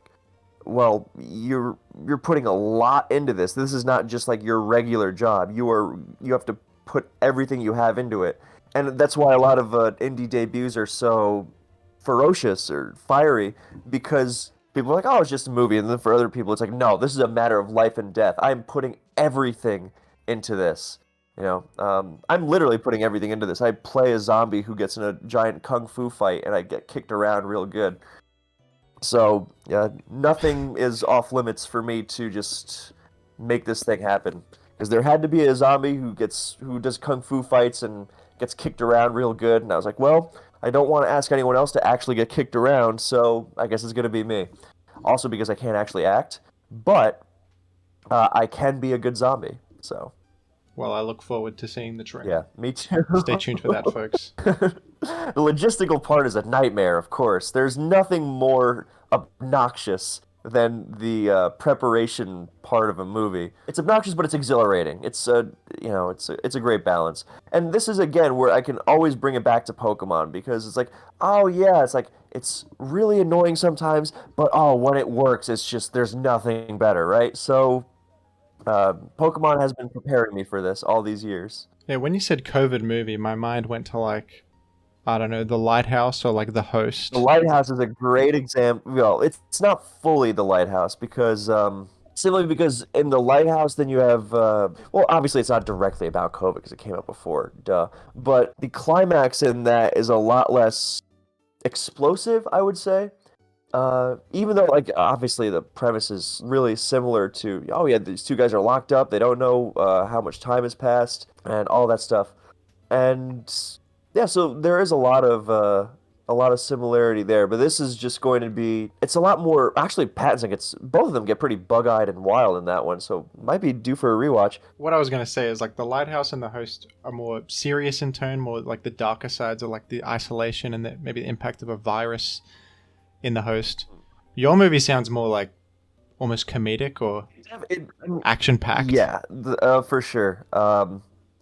well, you're putting a lot into this. This is not just like your regular job. You have to put everything you have into it, and that's why a lot of indie debuts are so ferocious or fiery, because people are like, oh, it's just a movie. And then for other people, it's like, no, this is a matter of life and death. I'm putting everything into this. I'm literally putting everything into this. I play a zombie who gets in a giant kung fu fight, and I get kicked around real good. So, yeah, nothing is off limits for me to just make this thing happen. Because there had to be a zombie who does kung fu fights and gets kicked around real good. And I was like, well, I don't want to ask anyone else to actually get kicked around, so I guess it's going to be me. Also because I can't actually act, but I can be a good zombie, so. Well, I look forward to seeing the trailer. Yeah, me too. Stay tuned for that, folks. The logistical part is a nightmare, of course. There's nothing more obnoxious than the preparation part of a movie. It's obnoxious, but it's exhilarating. It's it's a great balance. And this is again where I can always bring it back to Pokemon, because it's like, oh yeah, it's like it's really annoying sometimes, but oh, when it works, it's just there's nothing better, right? So Pokemon has been preparing me for this all these years. Yeah, when you said COVID movie, my mind went to like, I don't know, The Lighthouse or like The Host. The Lighthouse is a great example. Well, it's not fully The Lighthouse, because simply because in The Lighthouse, then you have well, obviously it's not directly about COVID because it came out before, duh. But the climax in that is a lot less explosive, I would say. Even though, like, obviously the premise is really similar to, oh yeah, these two guys are locked up, they don't know how much time has passed, and all that stuff. And yeah, so there is a lot of similarity there, but this is just going to be, it's a lot more, actually Pattinson both of them get pretty bug-eyed and wild in that one, so might be due for a rewatch. What I was going to say is like The Lighthouse and The Host are more serious in tone, more like the darker sides of like the isolation and maybe the impact of a virus in The Host. Your movie sounds more like almost comedic or action-packed. Yeah, for sure.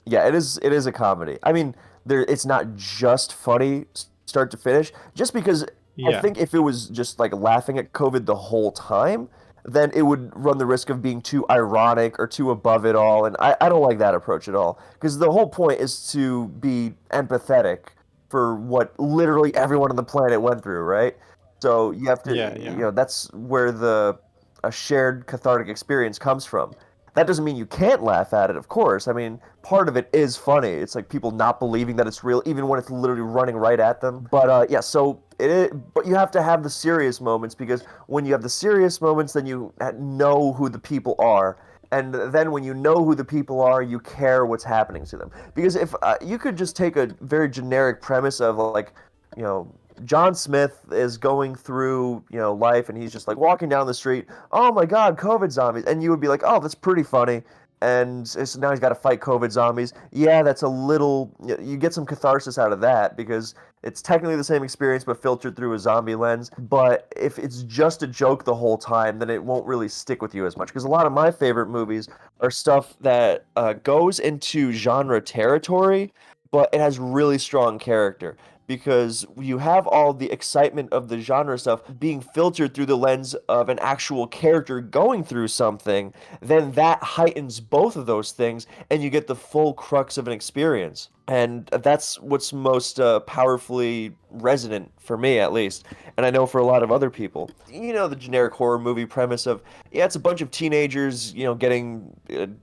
Yeah, it is a comedy. I mean, it's not just funny start to finish, just because I think if it was just like laughing at COVID the whole time, then it would run the risk of being too ironic or too above it all, and I don't like that approach at all, because the whole point is to be empathetic for what literally everyone on the planet went through, right? So you have to, that's where a shared cathartic experience comes from. That doesn't mean you can't laugh at it, of course. I mean, part of it is funny. It's like people not believing that it's real, even when it's literally running right at them. But yeah, so but you have to have the serious moments, because when you have the serious moments, then you know who the people are. And then when you know who the people are, you care what's happening to them. Because if you could just take a very generic premise of like, you know, John Smith is going through, life, and he's just like walking down the street. Oh my God, COVID zombies! And you would be like, oh, that's pretty funny. And so now he's got to fight COVID zombies. Yeah, that's a little. You get some catharsis out of that, because it's technically the same experience but filtered through a zombie lens. But if it's just a joke the whole time, then it won't really stick with you as much. Because a lot of my favorite movies are stuff that goes into genre territory, but it has really strong character, because you have all the excitement of the genre stuff being filtered through the lens of an actual character going through something. Then that heightens both of those things, and you get the full crux of an experience. And that's what's most powerfully resonant for me, at least. And I know for a lot of other people. The generic horror movie premise of, yeah, it's a bunch of teenagers, getting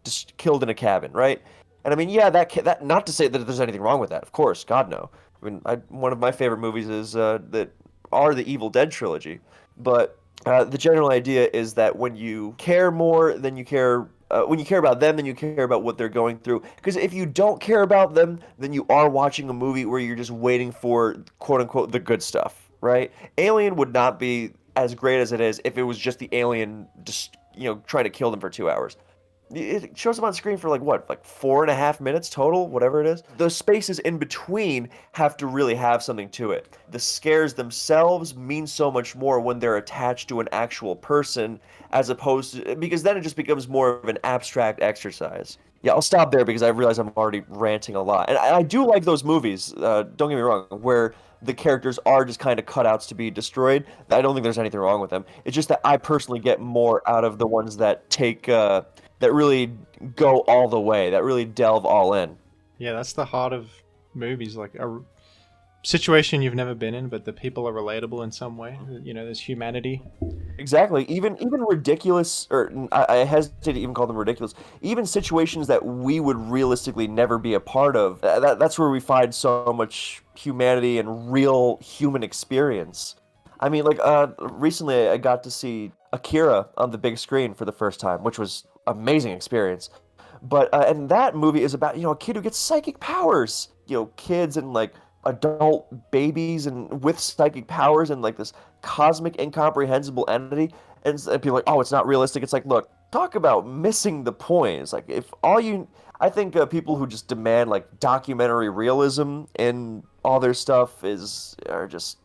just killed in a cabin, right? And I mean, yeah, that not to say that there's anything wrong with that. Of course, God no. I mean, one of my favorite movies is that are the Evil Dead trilogy. But the general idea is that when you care more than you care, when you care about them, then you care about what they're going through. Because if you don't care about them, then you are watching a movie where you're just waiting for quote unquote the good stuff, right? Alien would not be as great as it is if it was just the alien just trying to kill them for 2 hours. It shows up on screen for like 4.5 minutes total, whatever it is. Those spaces in between have to really have something to it. The scares themselves mean so much more when they're attached to an actual person, as opposed to, because then it just becomes more of an abstract exercise. Yeah, I'll stop there because I realize I'm already ranting a lot. And I do like those movies, don't get me wrong, where the characters are just kind of cutouts to be destroyed. I don't think there's anything wrong with them. It's just that I personally get more out of the ones that take that really go all the way, that really delve all in. Yeah, that's the heart of movies, like a situation you've never been in, but the people are relatable in some way. There's humanity. Exactly. Even ridiculous, or I hesitate to even call them ridiculous. Even situations that we would realistically never be a part of. That's where we find so much humanity and real human experience. I mean, like recently I got to see Akira on the big screen for the first time, which was amazing experience. But and that movie is about a kid who gets psychic powers. Kids and like adult babies and with psychic powers and like this cosmic incomprehensible entity. And people are like, oh, it's not realistic. It's like, look, talk about missing the point. It's like if all you, I think people who just demand like documentary realism in all their stuff are just.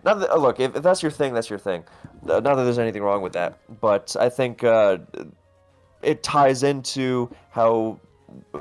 Not that, look, if that's your thing, that's your thing. Not that there's anything wrong with that, but I think it ties into how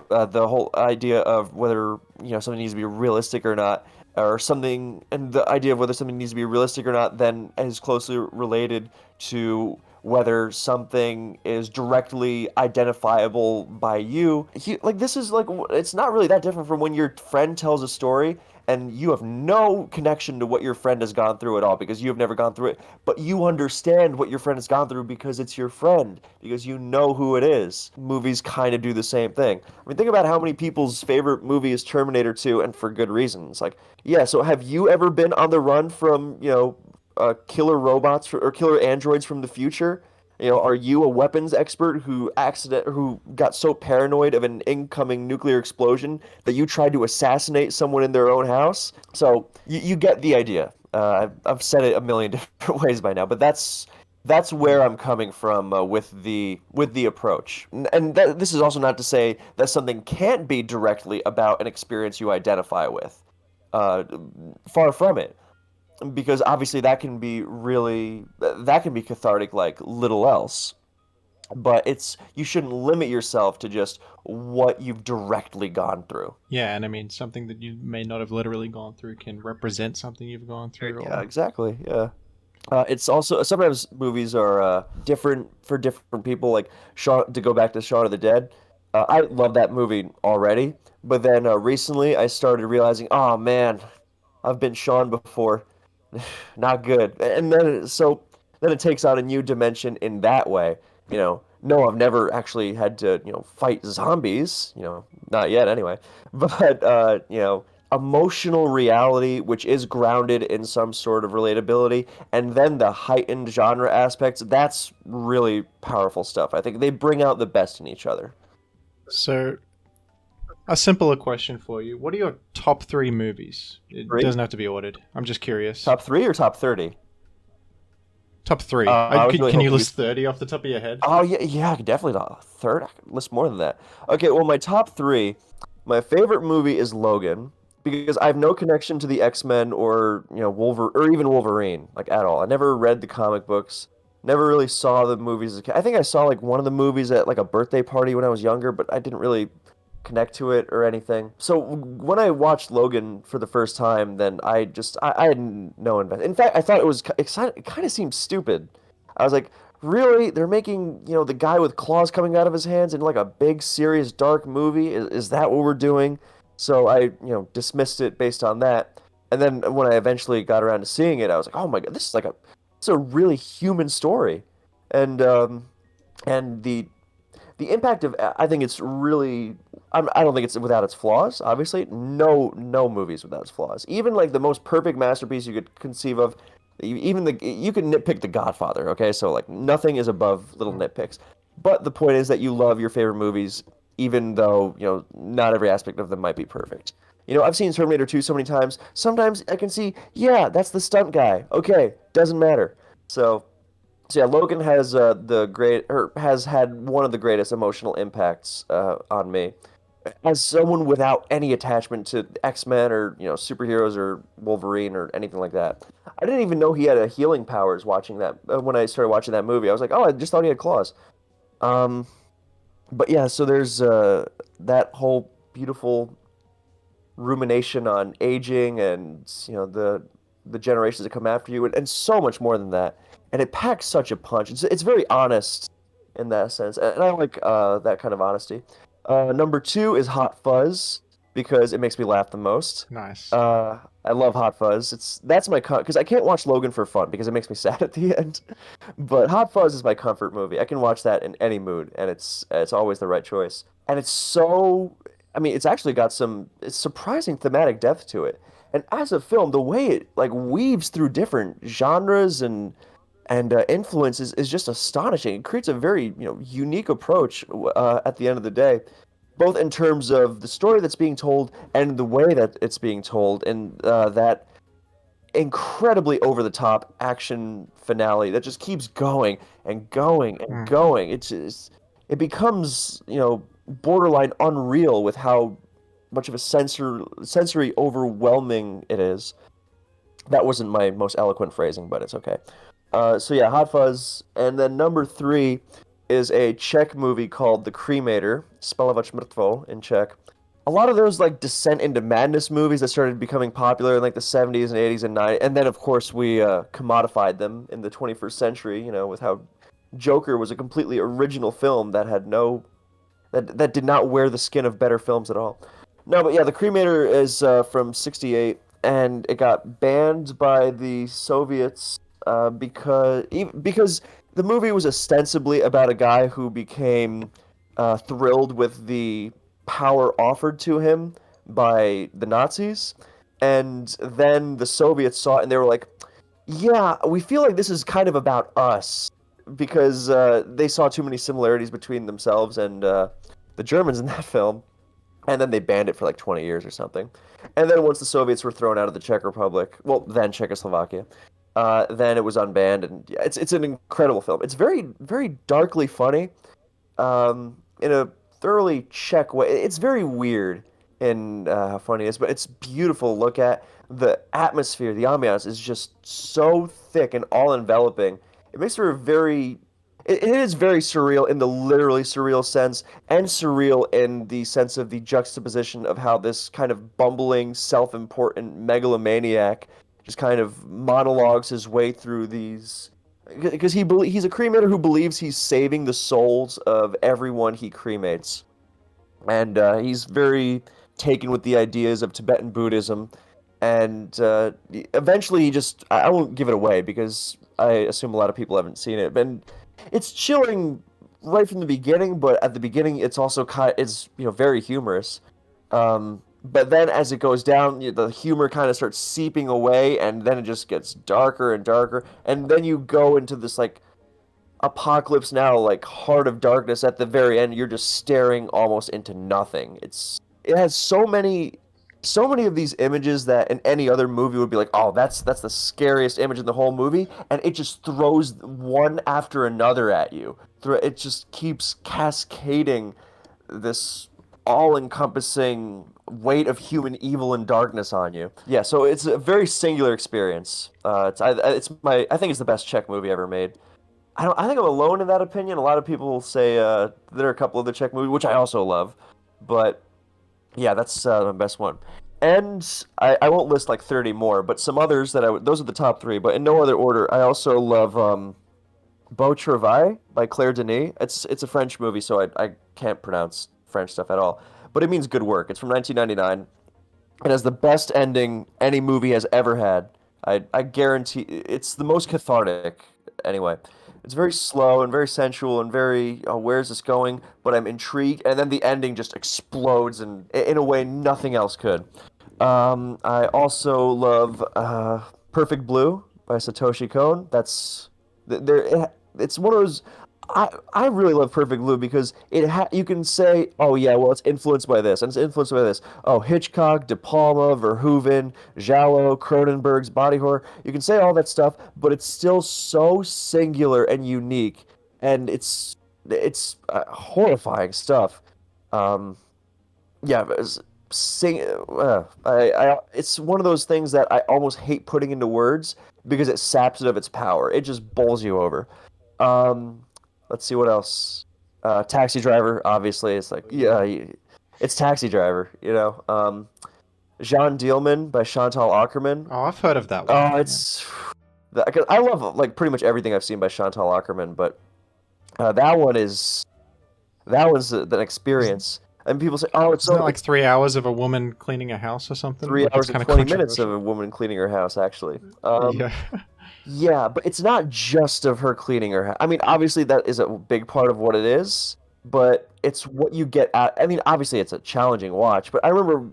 the whole idea of whether something needs to be realistic or not, or something, and the idea of whether something needs to be realistic or not, then is closely related to whether something is directly identifiable by you. Like this is like it's not really that different from when your friend tells a story and you have no connection to what your friend has gone through at all because you have never gone through it, but you understand what your friend has gone through because it's your friend, because you know who it is. Movies kind of do the same thing. I mean, think about how many people's favorite movie is Terminator 2, and for good reasons. Like, yeah, so have you ever been on the run from, killer robots or killer androids from the future? Are you a weapons expert who got so paranoid of an incoming nuclear explosion that you tried to assassinate someone in their own house? So you get the idea. I've said it a million different ways by now, but that's where I'm coming from with the approach. And this is also not to say that something can't be directly about an experience you identify with. Far from it. Because obviously that can be cathartic like little else. But you shouldn't limit yourself to just what you've directly gone through. Yeah, and I mean something that you may not have literally gone through can represent something you've gone through. Yeah, exactly. Yeah. It's also sometimes movies are different for different people. Like to go back to Shaun of the Dead, I love that movie already, but then recently I started realizing, oh man, I've been Shaun before. Not good. And then it takes on a new dimension in that way. No, I've never actually had to, fight zombies, not yet anyway. But emotional reality, which is grounded in some sort of relatability, and then the heightened genre aspects, that's really powerful stuff. I think they bring out the best in each other. So, a simpler question for you. What are your top three movies? It Three? doesn't have to be ordered. I'm just curious. Top three or top 30? Top three. I was really Can you hoping you. list 30 off the top of your head? Oh yeah, yeah, definitely not a third. I could list more than that. Okay, well, my top three. My favorite movie is Logan because I have no connection to the X-Men or Wolver or even Wolverine like at all. I never read the comic books. Never really saw the movies as a kid. I think I saw like one of the movies at like a birthday party when I was younger, but I didn't really connect to it or anything. So when I watched Logan for the first time, then I had no invest. In fact, I thought it was exciting. It kind of seemed stupid. I was like, really? They're making, the guy with claws coming out of his hands in like a big, serious, dark movie? Is that what we're doing? So I, dismissed it based on that. And then when I eventually got around to seeing it, I was like, oh my God, it's a really human story. And the impact of I think it's really I don't think it's without its flaws. Obviously, no movies without its flaws. Even like the most perfect masterpiece you could conceive of, even you can nitpick The Godfather. Okay, so like nothing is above little nitpicks. But the point is that you love your favorite movies, even though not every aspect of them might be perfect. I've seen Terminator 2 so many times. Sometimes I can see, yeah, that's the stunt guy. Okay, doesn't matter. So so yeah, Logan has had one of the greatest emotional impacts on me. As someone without any attachment to X-Men or superheroes or Wolverine or anything like that, I didn't even know he had a healing powers. Watching that when I started watching that movie, I was like, oh, I just thought he had claws. Um, but yeah, so there's that whole beautiful rumination on aging and the generations that come after you and so much more than that, and it packs such a punch. It's very honest in that sense, and I like that kind of honesty. Number two is Hot Fuzz because it makes me laugh the most. Nice. I love Hot Fuzz. That's my because I can't watch Logan for fun because it makes me sad at the end. But Hot Fuzz is my comfort movie. I can watch that in any mood, and it's always the right choice. And it's so, I mean, it's actually got some it's surprising thematic depth to it. And as a film, the way it like weaves through different genres and influences is just astonishing. It creates a very unique approach at the end of the day, both in terms of the story that's being told and the way that it's being told, and that incredibly over the top action finale that just keeps going and going and Mm. going. It becomes borderline unreal with how much of a sensory overwhelming it is. That wasn't my most eloquent phrasing, but it's okay. So yeah, Hot Fuzz, and then number three is a Czech movie called The Cremator, Spalovac Mrtvo in Czech. A lot of those like descent into madness movies that started becoming popular in like the 70s and 80s and 90s, and then of course we commodified them in the 21st century, with how Joker was a completely original film that had no that did not wear the skin of better films at all. No, but yeah, The Cremator is from '68, and it got banned by the Soviets because the movie was ostensibly about a guy who became thrilled with the power offered to him by the Nazis, and then the Soviets saw it and they were like, "Yeah, we feel like this is kind of about us," because they saw too many similarities between themselves and the Germans in that film, and then they banned it for like 20 years or something. And then once the Soviets were thrown out of the Czech Republic, well, then Czechoslovakia, then it was unbanned, and yeah, it's an incredible film. It's very darkly funny, in a thoroughly Czech way. It's very weird in how funny it is, but it's beautiful to look at. The atmosphere, the ambiance is just so thick and all enveloping. It makes for a very it is very surreal in the literally surreal sense, and surreal in the sense of the juxtaposition of how this kind of bumbling, self-important megalomaniac just kind of monologues his way through these because he's a cremator who believes he's saving the souls of everyone he cremates, and he's very taken with the ideas of Tibetan Buddhism, and eventually he just I won't give it away because I assume a lot of people haven't seen it, and it's chilling right from the beginning, but at the beginning it's also it's very humorous. But then as it goes down, the humor kind of starts seeping away, and then it just gets darker and darker, and then you go into this like Apocalypse Now, like Heart of Darkness at the very end. You're just staring almost into nothing. It has so many of these images that in any other movie would be like, oh, that's the scariest image in the whole movie, and it just throws one after another at you. It just keeps cascading this all-encompassing weight of human evil and darkness on you. Yeah, so it's a very singular experience. I think it's the best Czech movie ever made. I think I'm alone in that opinion. A lot of people say there are a couple other Czech movies, which I also love, but yeah, that's the best one. And I won't list like 30 more, but some others those are the top three, but in no other order. I also love Beau Travail by Claire Denis. It's a French movie, so I can't pronounce French stuff at all, but it means good work. It's from 1999. It has the best ending any movie has ever had. I guarantee it's the most cathartic anyway. It's very slow and very sensual and very, oh, where's this going? But I'm intrigued, and then the ending just explodes in a way nothing else could. I also love Perfect Blue by Satoshi Kon. It's one of those. I really love Perfect Blue because you can say, oh yeah, well it's influenced by this and it's influenced by this. Oh, Hitchcock, De Palma, Verhoeven, Giallo, Cronenberg's body horror. You can say all that stuff, but it's still so singular and unique, and it's horrifying stuff. Yeah, it's one of those things that I almost hate putting into words because it saps it of its power. It just bowls you over. Um, let's see what else. Taxi Driver, obviously. It's like, yeah, it's Taxi Driver, you know. Jean Dielman by Chantal Akerman. Oh, I've heard of that one. Oh, cause I love like pretty much everything I've seen by Chantal Akerman, but that one's an experience. And people say, "Oh, Isn't it like 3 hours of a woman cleaning a house or something?" Three Like, hours it's and kind of 20 minutes of controversial. a woman cleaning her house, actually. Yeah. Yeah, but it's not just of her cleaning her house. I mean, obviously that is a big part of what it is, but it's what you get out. I mean, obviously it's a challenging watch, but I remember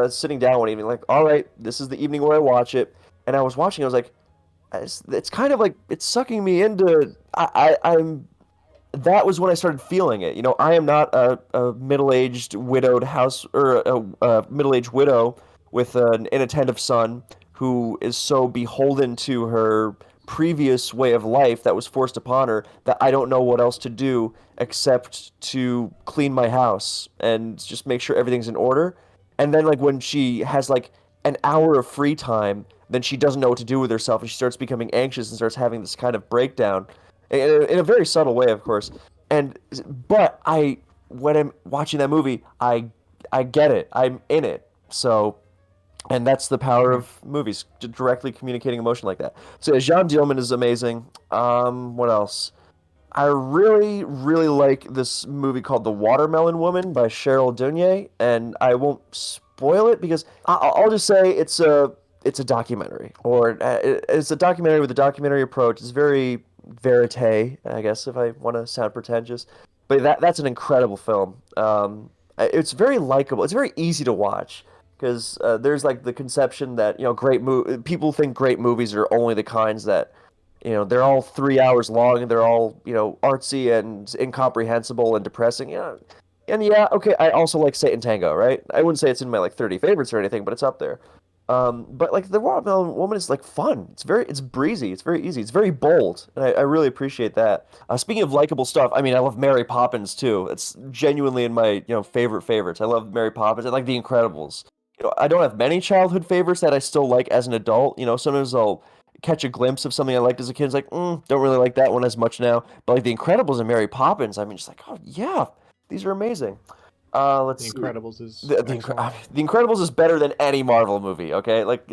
sitting down one evening, like, all right, this is the evening where I watch it, and I was watching. I was like, it's kind of like it's sucking me into. I'm. That was when I started feeling it. You know, I am not a middle-aged widowed house or a middle-aged widow with an inattentive son who is so beholden to her previous way of life that was forced upon her that I don't know what else to do except to clean my house and just make sure everything's in order. And then like when she has like an hour of free time, then she doesn't know what to do with herself and she starts becoming anxious and starts having this kind of breakdown in a very subtle way, of course. And but when I'm watching that movie, I get it. I'm in it. So, and that's the power of movies, directly communicating emotion like that. So yeah, Jean Dielman is amazing. What else? I really, really like this movie called The Watermelon Woman by Cheryl Dunye, and I won't spoil it because I'll just say it's a documentary, or it's a documentary with a documentary approach. It's very verite, I guess, if I want to sound pretentious, but that's an incredible film. It's very likable. It's very easy to watch because there's like the conception that people think great movies are only the kinds that they're all 3 hours long and they're all artsy and incomprehensible and depressing. Yeah, and yeah, okay. I also like Satan Tango, right? I wouldn't say it's in my like 30 favorites or anything, but it's up there. But like the Watermelon Woman is like fun. It's breezy. It's very easy. It's very bold, and I really appreciate that. Speaking of likable stuff, I mean, I love Mary Poppins too. It's genuinely in my favorite favorites. I love Mary Poppins. I like The Incredibles. I don't have many childhood favorites that I still like as an adult. Sometimes I'll catch a glimpse of something I liked as a kid. It's like, don't really like that one as much now. But like The Incredibles and Mary Poppins, I mean, just like, oh yeah, these are amazing. Let's The see. Incredibles is The excellent. The Incredibles is better than any Marvel movie. Okay, like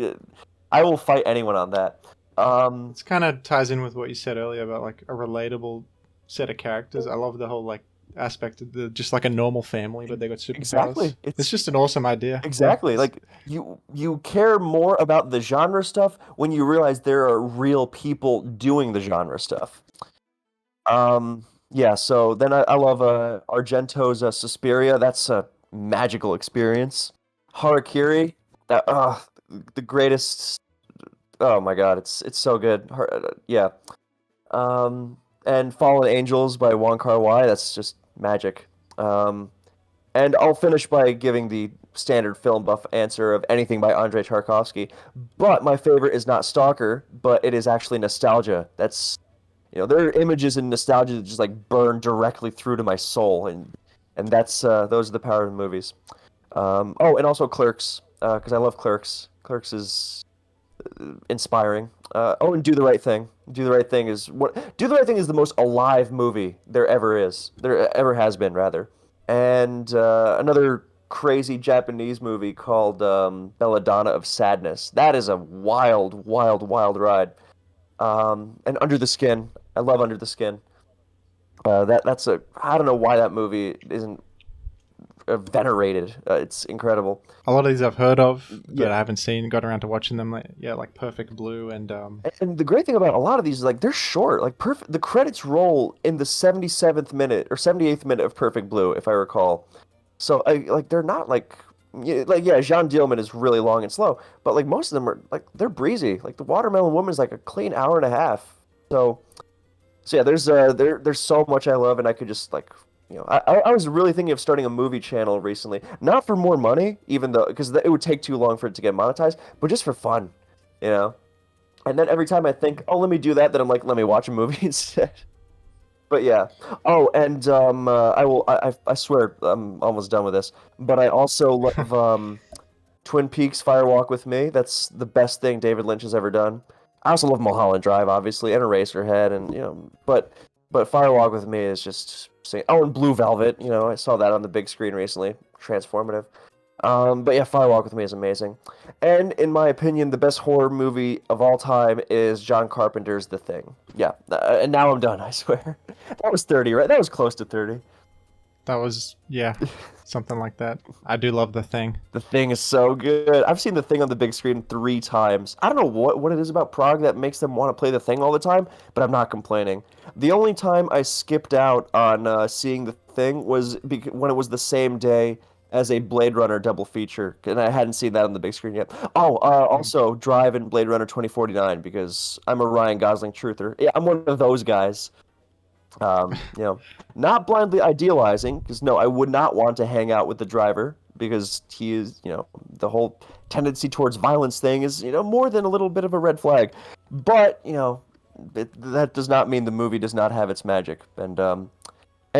I will fight anyone on that. Um, This kind of ties in with what you said earlier about like a relatable set of characters. I love the whole like aspect of the just like a normal family, but they got superpowers. exactly. It's It's just an awesome idea. Yeah, exactly like you care more about the genre stuff when you realize there are real people doing the genre stuff. Um, Yeah, so then I love Argento's Suspiria. That's a magical experience. Harakiri, that the greatest. Oh my God, it's so good. Yeah. And Fallen Angels by Wong Kar-wai. That's just magic. Um, and I'll finish by giving the standard film buff answer of anything by Andrei Tarkovsky. But my favorite is not Stalker, but it is actually Nostalgia. That's there are images in Nostalgia that just like burn directly through to my soul, and that's those are the power of movies. Oh, and also Clerks, because I love Clerks. Clerks is inspiring. Oh, and Do the Right Thing. Do the Right Thing is the most alive movie there ever is. There ever has been, rather. And another crazy Japanese movie called Belladonna of Sadness. That is a wild, wild, wild ride. And Under the Skin. I love Under the Skin. That's a I don't know why that movie isn't venerated. It's incredible. A lot of these I've heard of, Yeah. but I haven't seen, got around to watching them. Like, yeah, like Perfect Blue and And the great thing about a lot of these is like they're short. Like perfect, the credits roll in the 77th minute or 78th minute of Perfect Blue, if I recall. So like they're not like yeah, Jean Dielman is really long and slow, but like most of them are like they're breezy. Like the Watermelon Woman is like a clean hour and a half. So yeah, there's so much I love, and I could just like I was really thinking of starting a movie channel recently, not for more money, even though because it would take too long for it to get monetized, but just for fun, you know. And then every time I think, oh, let me do that, then I'm like, let me watch a movie instead. But yeah. Oh, and I swear I'm almost done with this, but I also love Twin Peaks Fire Walk with Me. That's the best thing David Lynch has ever done. I also love Mulholland Drive, obviously, and Eraserhead, and but Fire Walk with Me is just oh, and Blue Velvet. I saw that on the big screen recently. Transformative. But yeah, Fire Walk with Me is amazing. And in my opinion, the best horror movie of all time is John Carpenter's The Thing. Yeah, and now I'm done, I swear. That was 30, right? That was close to 30. that was, yeah, something like that. I do love The Thing. The Thing is so good. I've seen The Thing on the big screen 3 times. I don't know what it is about Prague that makes them want to play The Thing all the time, but I'm not complaining. The only time I skipped out on seeing The Thing was when it was the same day as a Blade Runner double feature, and I hadn't seen that on the big screen yet. Oh, also Drive and Blade Runner 2049 because I'm a Ryan Gosling truther. Yeah, I'm one of those guys. Um, you know, Not blindly idealizing, because no, I would not want to hang out with the driver because he is, the whole tendency towards violence thing is, more than a little bit of a red flag. But, that does not mean the movie does not have its magic. And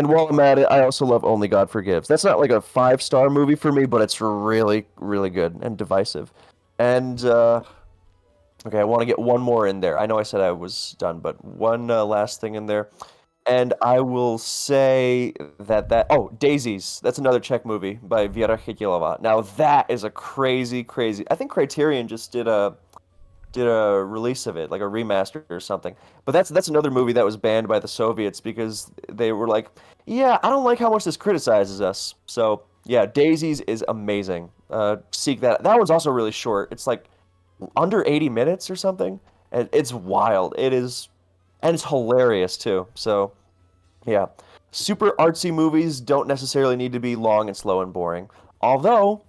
while I'm at it, I also love Only God Forgives. That's not like a 5-star movie for me, but it's really, really good and divisive. And, okay, I want to get one more in there. I know I said I was done, but one last thing in there. And I will say oh, Daisies. That's another Czech movie by Věra Chytilová. Now that is a crazy, crazy. I think Criterion just did a release of it, like a remaster or something. But that's another movie that was banned by the Soviets because they were like, yeah, I don't like how much this criticizes us. So yeah, Daisies is amazing. Seek that. That one's also really short. It's like under 80 minutes or something, and it's wild. It is. And it's hilarious too. So, yeah. Super artsy movies don't necessarily need to be long and slow and boring. Although,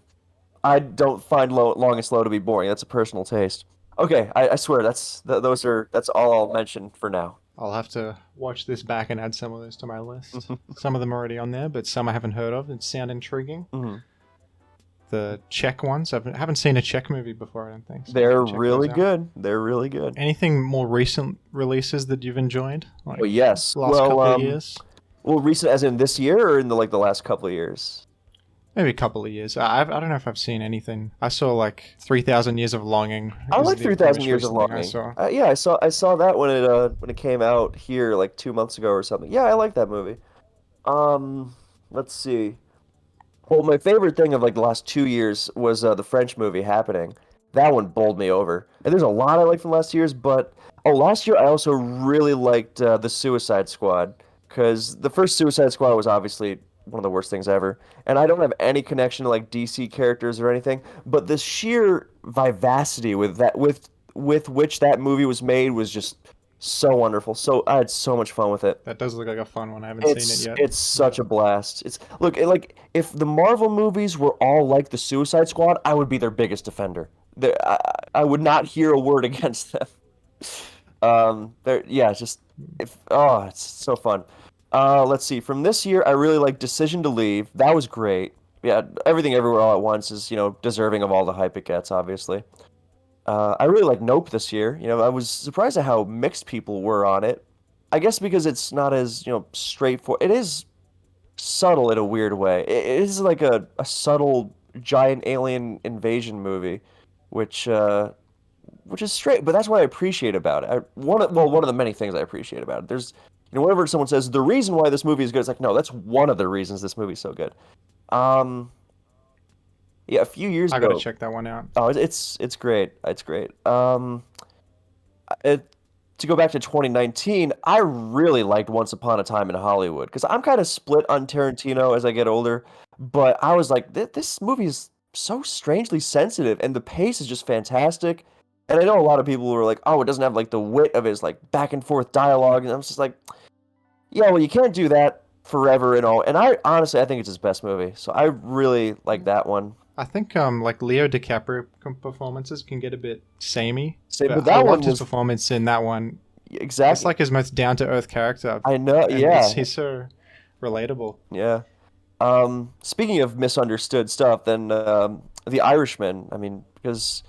I don't find long and slow to be boring. That's a personal taste. Okay, I swear that's all I'll mention for now. I'll have to watch this back and add some of those to my list. Some of them are already on there, but some I haven't heard of and sound intriguing. Mm-hmm. The Czech ones, I haven't seen a Czech movie before, I don't think. So They're really good. They're really good. Anything more recent releases that you've enjoyed? Like Well, yes. last couple of years? Well, recent as in this year or in the last couple of years? Maybe a couple of years. I don't know if I've seen anything. I saw like 3,000 Years of Longing. I is like the 3,000 most Years of recent thing Longing. I saw. Yeah, I saw that when it came out here like 2 months ago or something. Yeah, I like that movie. Let's see. Well, my favorite thing of like the last 2 years was the French movie Happening. That one bowled me over. And there's a lot I like from last year's, but last year I also really liked The Suicide Squad because the first Suicide Squad was obviously one of the worst things ever, and I don't have any connection to like DC characters or anything, but the sheer vivacity with which that movie was made was just So wonderful. So I had so much fun with it. That does look like a fun one. I haven't seen it yet. It's such a blast. It's look like if the Marvel movies were all like the Suicide Squad, I would be their biggest defender. I would not hear a word against them. Yeah, it's just if oh, it's so fun. Let's see. From this year, I really like Decision to Leave. That was great. Yeah, Everything Everywhere All at Once is, deserving of all the hype it gets, obviously. I really like Nope this year. I was surprised at how mixed people were on it. I guess because it's not as, straightforward. It is subtle in a weird way. It is like a subtle giant alien invasion movie, which which is straight, but that's what I appreciate about it. One of the many things I appreciate about it. There's, whenever someone says the reason why this movie is good, it's like, no, that's one of the reasons this movie's so good. Um, yeah, a few years I gotta ago. check that one out. Oh, it's great. It's great. It, to go back to 2019, I really liked Once Upon a Time in Hollywood because I'm kind of split on Tarantino as I get older, but I was like, this movie is so strangely sensitive, and the pace is just fantastic. And I know a lot of people were like, oh, it doesn't have like the wit of his like back and forth dialogue, and I was just like, yeah, well, you can't do that forever and all. And I honestly, I think it's his best movie, so I really like that one. I think like Leo DiCaprio performances can get a bit samey, But but I that one loved his was performance in that one. exactly. It's like his most down to earth character, I know, and yeah, he's so relatable. yeah. Speaking of misunderstood stuff, then The Irishman. I mean, because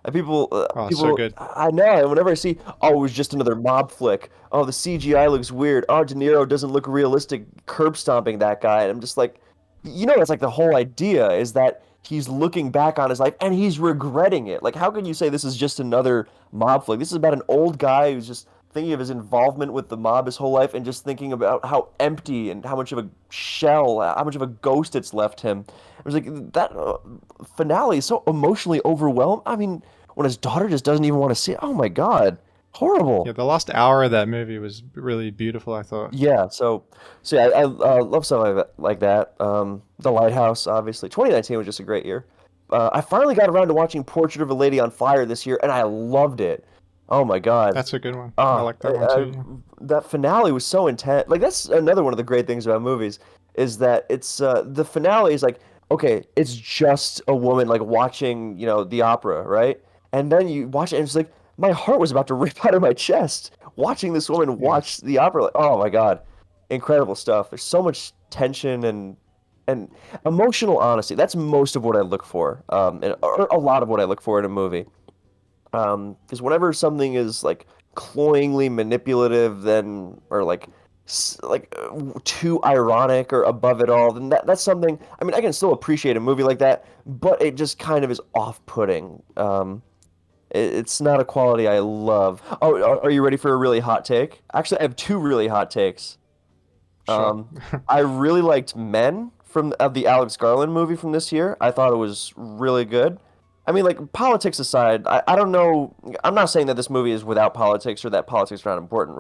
Oh, so people, good. I know. And whenever I see, oh, it was just another mob flick. Oh, the CGI looks weird. Oh, De Niro doesn't look realistic, curb stomping that guy. And I'm just like, that's like the whole idea is that he's looking back on his life and he's regretting it. Like, how can you say this is just another mob flick? This is about an old guy who's just thinking of his involvement with the mob his whole life and just thinking about how empty and how much of a shell, how much of a ghost it's left him. It was like that finale is so emotionally overwhelmed. I mean, when his daughter just doesn't even want to see it. Oh my God, horrible. Yeah, the last hour of that movie was really beautiful, I thought. Yeah, so yeah, I love something like that. The Lighthouse, obviously. 2019 was just a great year. I finally got around to watching Portrait of a Lady on Fire this year, and I loved it. Oh my God. That's a good one. I like that one too. That finale was so intense. Like that's another one of the great things about movies is that it's the finale is like, okay, it's just a woman like watching, the opera, right? And then you watch it and it's like my heart was about to rip out of my chest watching this woman Yeah. watch the opera. Like, oh my God. Incredible stuff. There's so much tension and emotional honesty. That's most of what I look for. Or a lot of what I look for in a movie. Because whenever something is like cloyingly manipulative, then or too ironic or above it all, then that's something. I mean, I can still appreciate a movie like that, but it just kind of is off-putting. It's not a quality I love. Oh, are you ready for a really hot take? Actually, I have two really hot takes. Sure. I really liked Men from the Alex Garland movie from this year. I thought it was really good. I mean, like, politics aside, I don't know. I'm not saying that this movie is without politics or that politics are not important,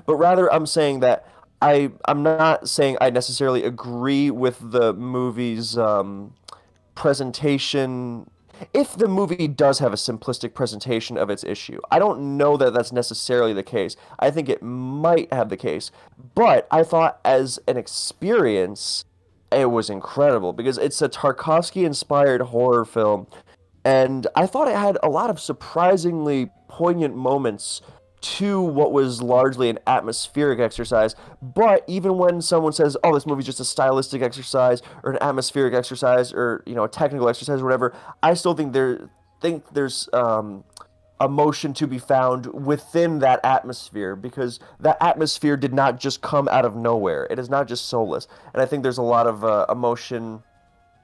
but rather I'm saying that I'm not saying I necessarily agree with the movie's presentation. If the movie does have a simplistic presentation of its issue, I don't know that that's necessarily the case. I think it might have the case, but I thought as an experience, it was incredible because it's a Tarkovsky-inspired horror film and I thought it had a lot of surprisingly poignant moments to what was largely an atmospheric exercise. But even when someone says, "Oh, this movie's just a stylistic exercise or an atmospheric exercise or a technical exercise or whatever," I still think there's emotion to be found within that atmosphere because that atmosphere did not just come out of nowhere. It is not just soulless, and I think there's a lot of emotion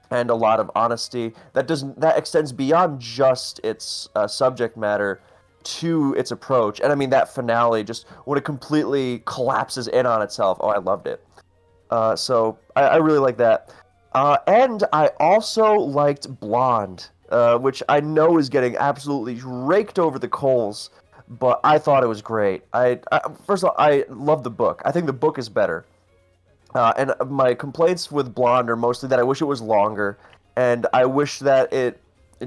and a lot of honesty that extends beyond just its subject matter to its approach. And I mean that finale, just when it completely collapses in on itself. Oh, I loved it. So I really like that. And I also liked Blonde, which I know is getting absolutely raked over the coals, but I thought it was great. First of all, I love the book. I think the book is better. And my complaints with Blonde are mostly that I wish it was longer, and I wish that it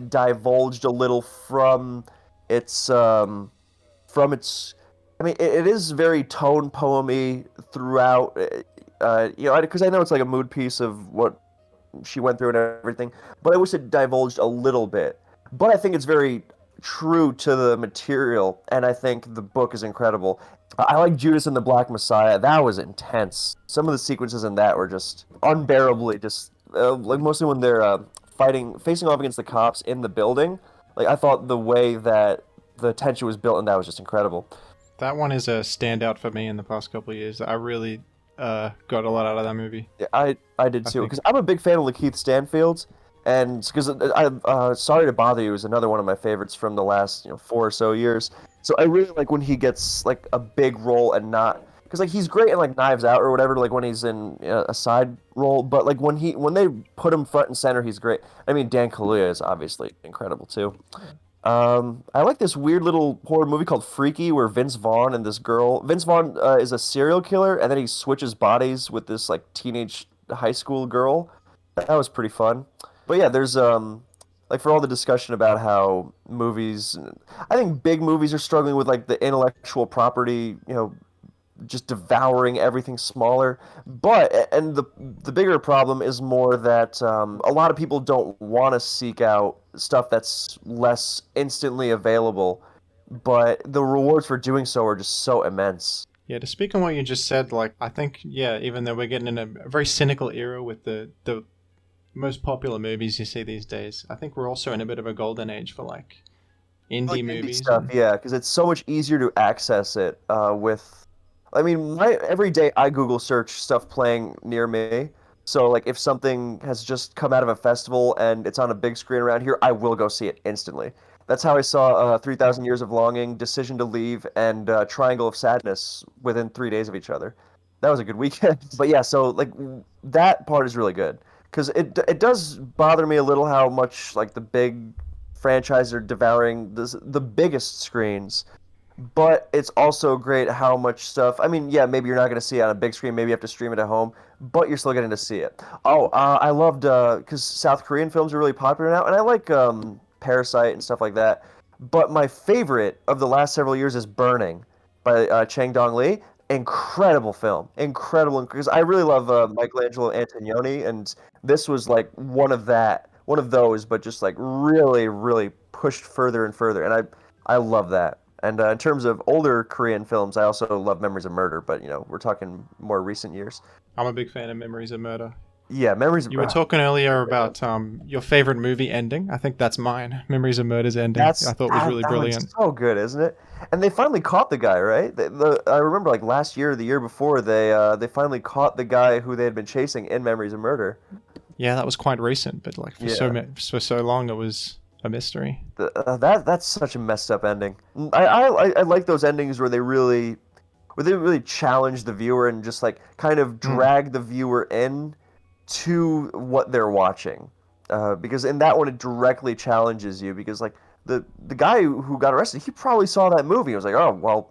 divulged a little from its I mean, it is very tone poemy throughout. Because I know it's like a mood piece of what she went through and everything, but I wish it divulged a little bit. But I think it's very true to the material, and I think the book is incredible. I like Judas and the Black Messiah. That was intense. Some of the sequences in that were just unbearably just like mostly when they're facing off against the cops in the building. Like I thought the way that the tension was built in that was just incredible. That one is a standout for me in the past couple of years. I really got a lot out of that movie. Yeah, I did I too think. because I'm a big fan of Lakeith Stanfield's, and because Sorry to Bother You is another one of my favorites from the last 4 or so years. So I really like when he gets like a big role and not because like he's great in like Knives Out or whatever, like when he's in a side role, but like when they put him front and center, he's great. I mean, Dan Kaluuya is obviously incredible too. I like this weird little horror movie called Freaky, where Vince Vaughn and this girl. Vince Vaughn is a serial killer, and then he switches bodies with this like teenage high school girl. That was pretty fun. But yeah, there's like for all the discussion about how movies, I think big movies are struggling with like the intellectual property, just devouring everything smaller. But and the bigger problem is more that a lot of people don't want to seek out stuff that's less instantly available, but the rewards for doing so are just so immense. Yeah, to speak on what you just said, like I think, yeah, even though we're getting in a very cynical era with the most popular movies you see these days, I think we're also in a bit of a golden age for like Like indie indie movies. stuff, And yeah, because it's so much easier to access it with. I mean, every day I Google search stuff playing near me. So like if something has just come out of a festival and it's on a big screen around here, I will go see it instantly. That's how I saw 3,000 Years of Longing, Decision to Leave, and Triangle of Sadness within 3 days of each other. That was a good weekend. But yeah, so like that part is really good because it does bother me a little how much like the big franchises are devouring the biggest screens, but it's also great how much stuff. I mean, yeah, maybe you're not going to see it on a big screen. Maybe you have to stream it at home, but you're still getting to see it. Oh, I loved because South Korean films are really popular now, and I like Parasite and stuff like that. But my favorite of the last several years is Burning by Chang Dong-lee. Incredible film, incredible because I really love Michelangelo Antonioni, and this was like one of those, but just like really, really pushed further and further, and I love that. And in terms of older Korean films, I also love Memories of Murder, but we're talking more recent years. I'm a big fan of Memories of Murder. Yeah, Memories of You were talking earlier about your favorite movie ending. I think that's mine. Memories of Murder's ending. I thought was really that one's brilliant. so good, isn't it? And they finally caught the guy, right? I remember like last year or the year before they finally caught the guy who they had been chasing in Memories of Murder. Yeah, that was quite recent, but like Yeah. for so long it was a mystery. That's such a messed up ending. I like those endings where they really challenge the viewer and just like kind of Mm. drag the viewer in to what they're watching. Because in that one it directly challenges you because like the guy who got arrested, he probably saw that movie. He was like, oh well,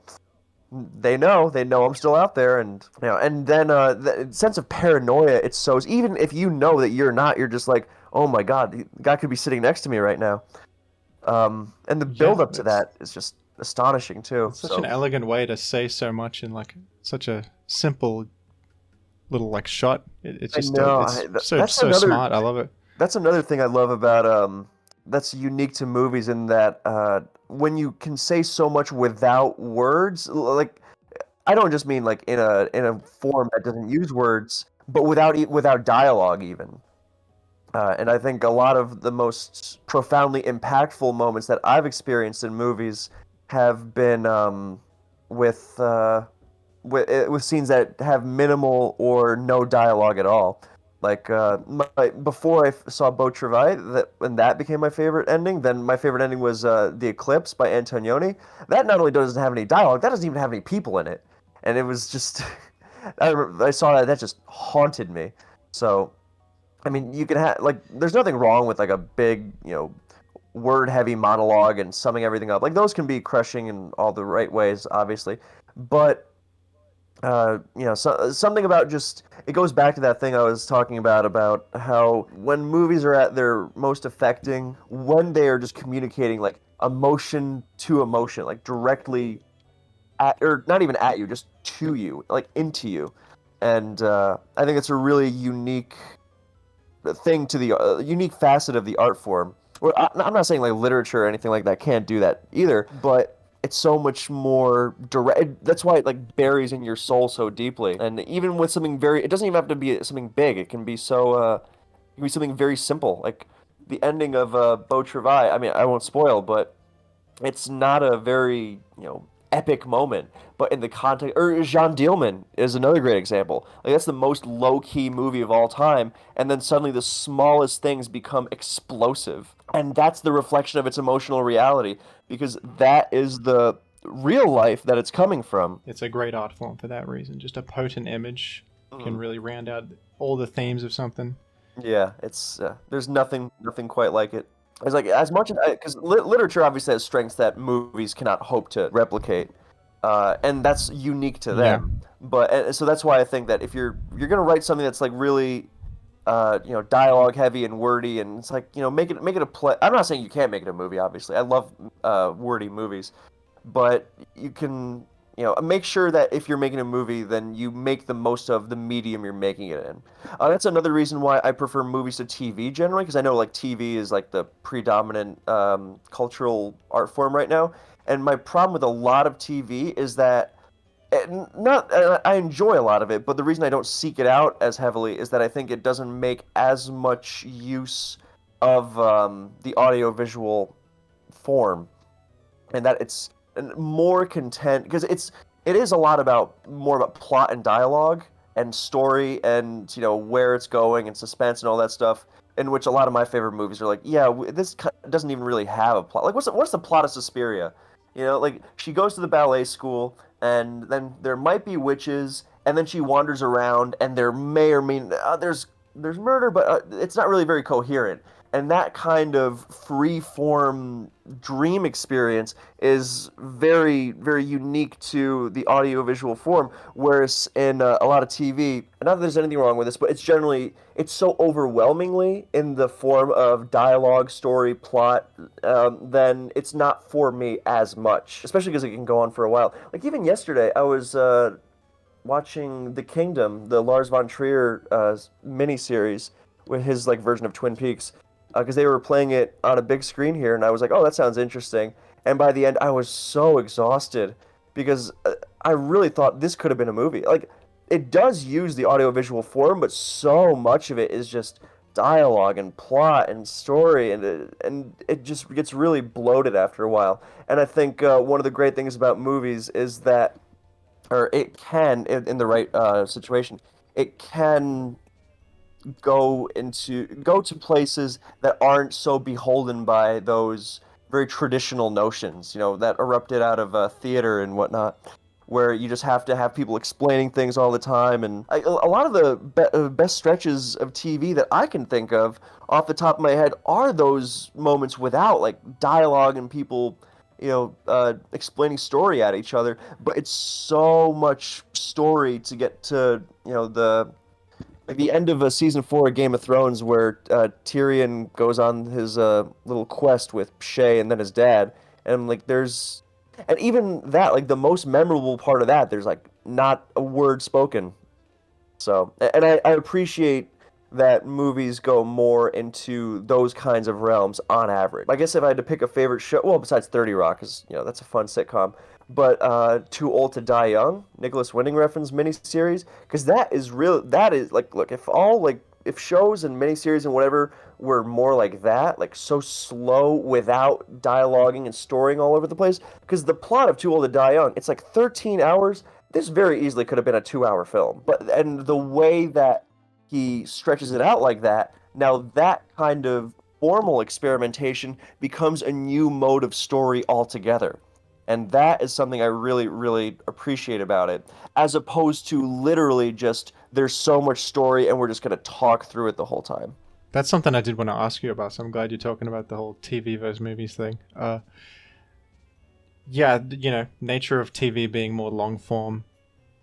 they know I'm still out there, and and then the sense of paranoia it sows. Even if you know that you're not, you're just like, oh my God, the guy could be sitting next to me right now. And the build Yeah, up to that is just astonishing too. it's such So an elegant way to say so much in like such a simple little like shot. It's I just know it's so that's so another smart. I love it. that's another thing I love about that's unique to movies in that when you can say so much without words, like I don't just mean like in a form that doesn't use words, but without dialogue even. And I think a lot of the most profoundly impactful moments that I've experienced in movies have been with with scenes that have minimal or no dialogue at all. Like before saw Beau Travail, when that became my favorite ending. Then my favorite ending was The Eclipse by Antonioni. That not only doesn't have any dialogue, that doesn't even have any people in it, and it was just I saw that just haunted me. So I mean, you can have like, there's nothing wrong with like a big, word-heavy monologue and summing everything up. Like those can be crushing in all the right ways, obviously. But something about just it goes back to that thing I was talking about how when movies are at their most affecting, when they are just communicating like emotion to emotion, like directly or not even at you, just to you, like into you. And I think it's a really unique thing to the unique facet of the art form. Well, I'm not saying like literature or anything like that can't do that either, but it's so much more direct. That's why it like buries in your soul so deeply. And even with something it doesn't even have to be something big. It can be it can be something very simple, like the ending of Beau Travail. I mean, I won't spoil, but it's not a very, epic moment, but in the context, or Jean Dielman is another great example. Like that's the most low-key movie of all time, and then suddenly the smallest things become explosive. And that's the reflection of its emotional reality, because that is the real life that it's coming from. It's a great art form for that reason. Just a potent image can really round out all the themes of something. Yeah, it's there's nothing quite like it. It's like as much as because literature obviously has strengths that movies cannot hope to replicate, and that's unique to them. But so that's why I think that if you're gonna write something that's like really, dialogue heavy and wordy, and it's like make it a play. I'm not saying you can't make it a movie. Obviously, I love wordy movies, but you can make sure that if you're making a movie, then you make the most of the medium you're making it in. That's another reason why I prefer movies to TV generally, because I know like TV is like the predominant cultural art form right now. And my problem with a lot of TV is that I enjoy a lot of it, but the reason I don't seek it out as heavily is that I think it doesn't make as much use of the audiovisual form, and that it's more content because it is a lot more about plot and dialogue and story and where it's going and suspense and all that stuff, in which a lot of my favorite movies are like, this doesn't even really have a plot. Like what's the plot of Suspiria? Like she goes to the ballet school and then there might be witches and then she wanders around and there may or may there's murder, but it's not really very coherent. And that kind of free-form dream experience is very, very unique to the audiovisual form. Whereas in a lot of TV, not that there's anything wrong with this, but it's so overwhelmingly in the form of dialogue, story, plot, then it's not for me as much. Especially because it can go on for a while. Like even yesterday, I was watching The Kingdom, the Lars von Trier miniseries, with his like version of Twin Peaks. Because they were playing it on a big screen here, and I was like, oh, that sounds interesting. And by the end, I was so exhausted because I really thought this could have been a movie. Like, it does use the audiovisual form, but so much of it is just dialogue and plot and story, and it just gets really bloated after a while. And I think one of the great things about movies is that, or it can, in the right situation, it can go to places that aren't so beholden by those very traditional notions, that erupted out of theater and whatnot, where you just have to have people explaining things all the time. And a lot of the best stretches of TV that I can think of off the top of my head are those moments without like dialogue and people explaining story at each other, but it's so much story to get to the end of season 4 of Game of Thrones, where Tyrion goes on his little quest with Shay and then his dad, and like and even that, like the most memorable part of that, there's like not a word spoken. So, and I appreciate that movies go more into those kinds of realms on average. I guess if I had to pick a favorite show, well, besides 30 Rock, because that's a fun sitcom, but Too Old to Die Young, Nicholas Winding Refn's miniseries, because that is like, look, if shows and miniseries and whatever were more like that, like so slow without dialoguing and storying all over the place, because the plot of Too Old to Die Young, it's like 13 hours. This very easily could have been a 2-hour film, and the way that he stretches it out like that, now that kind of formal experimentation becomes a new mode of story altogether. And that is something I really, really appreciate about it, as opposed to literally just, there's so much story and we're just going to talk through it the whole time. That's something I did want to ask you about, so I'm glad you're talking about the whole TV versus movies thing. Nature of TV being more long form,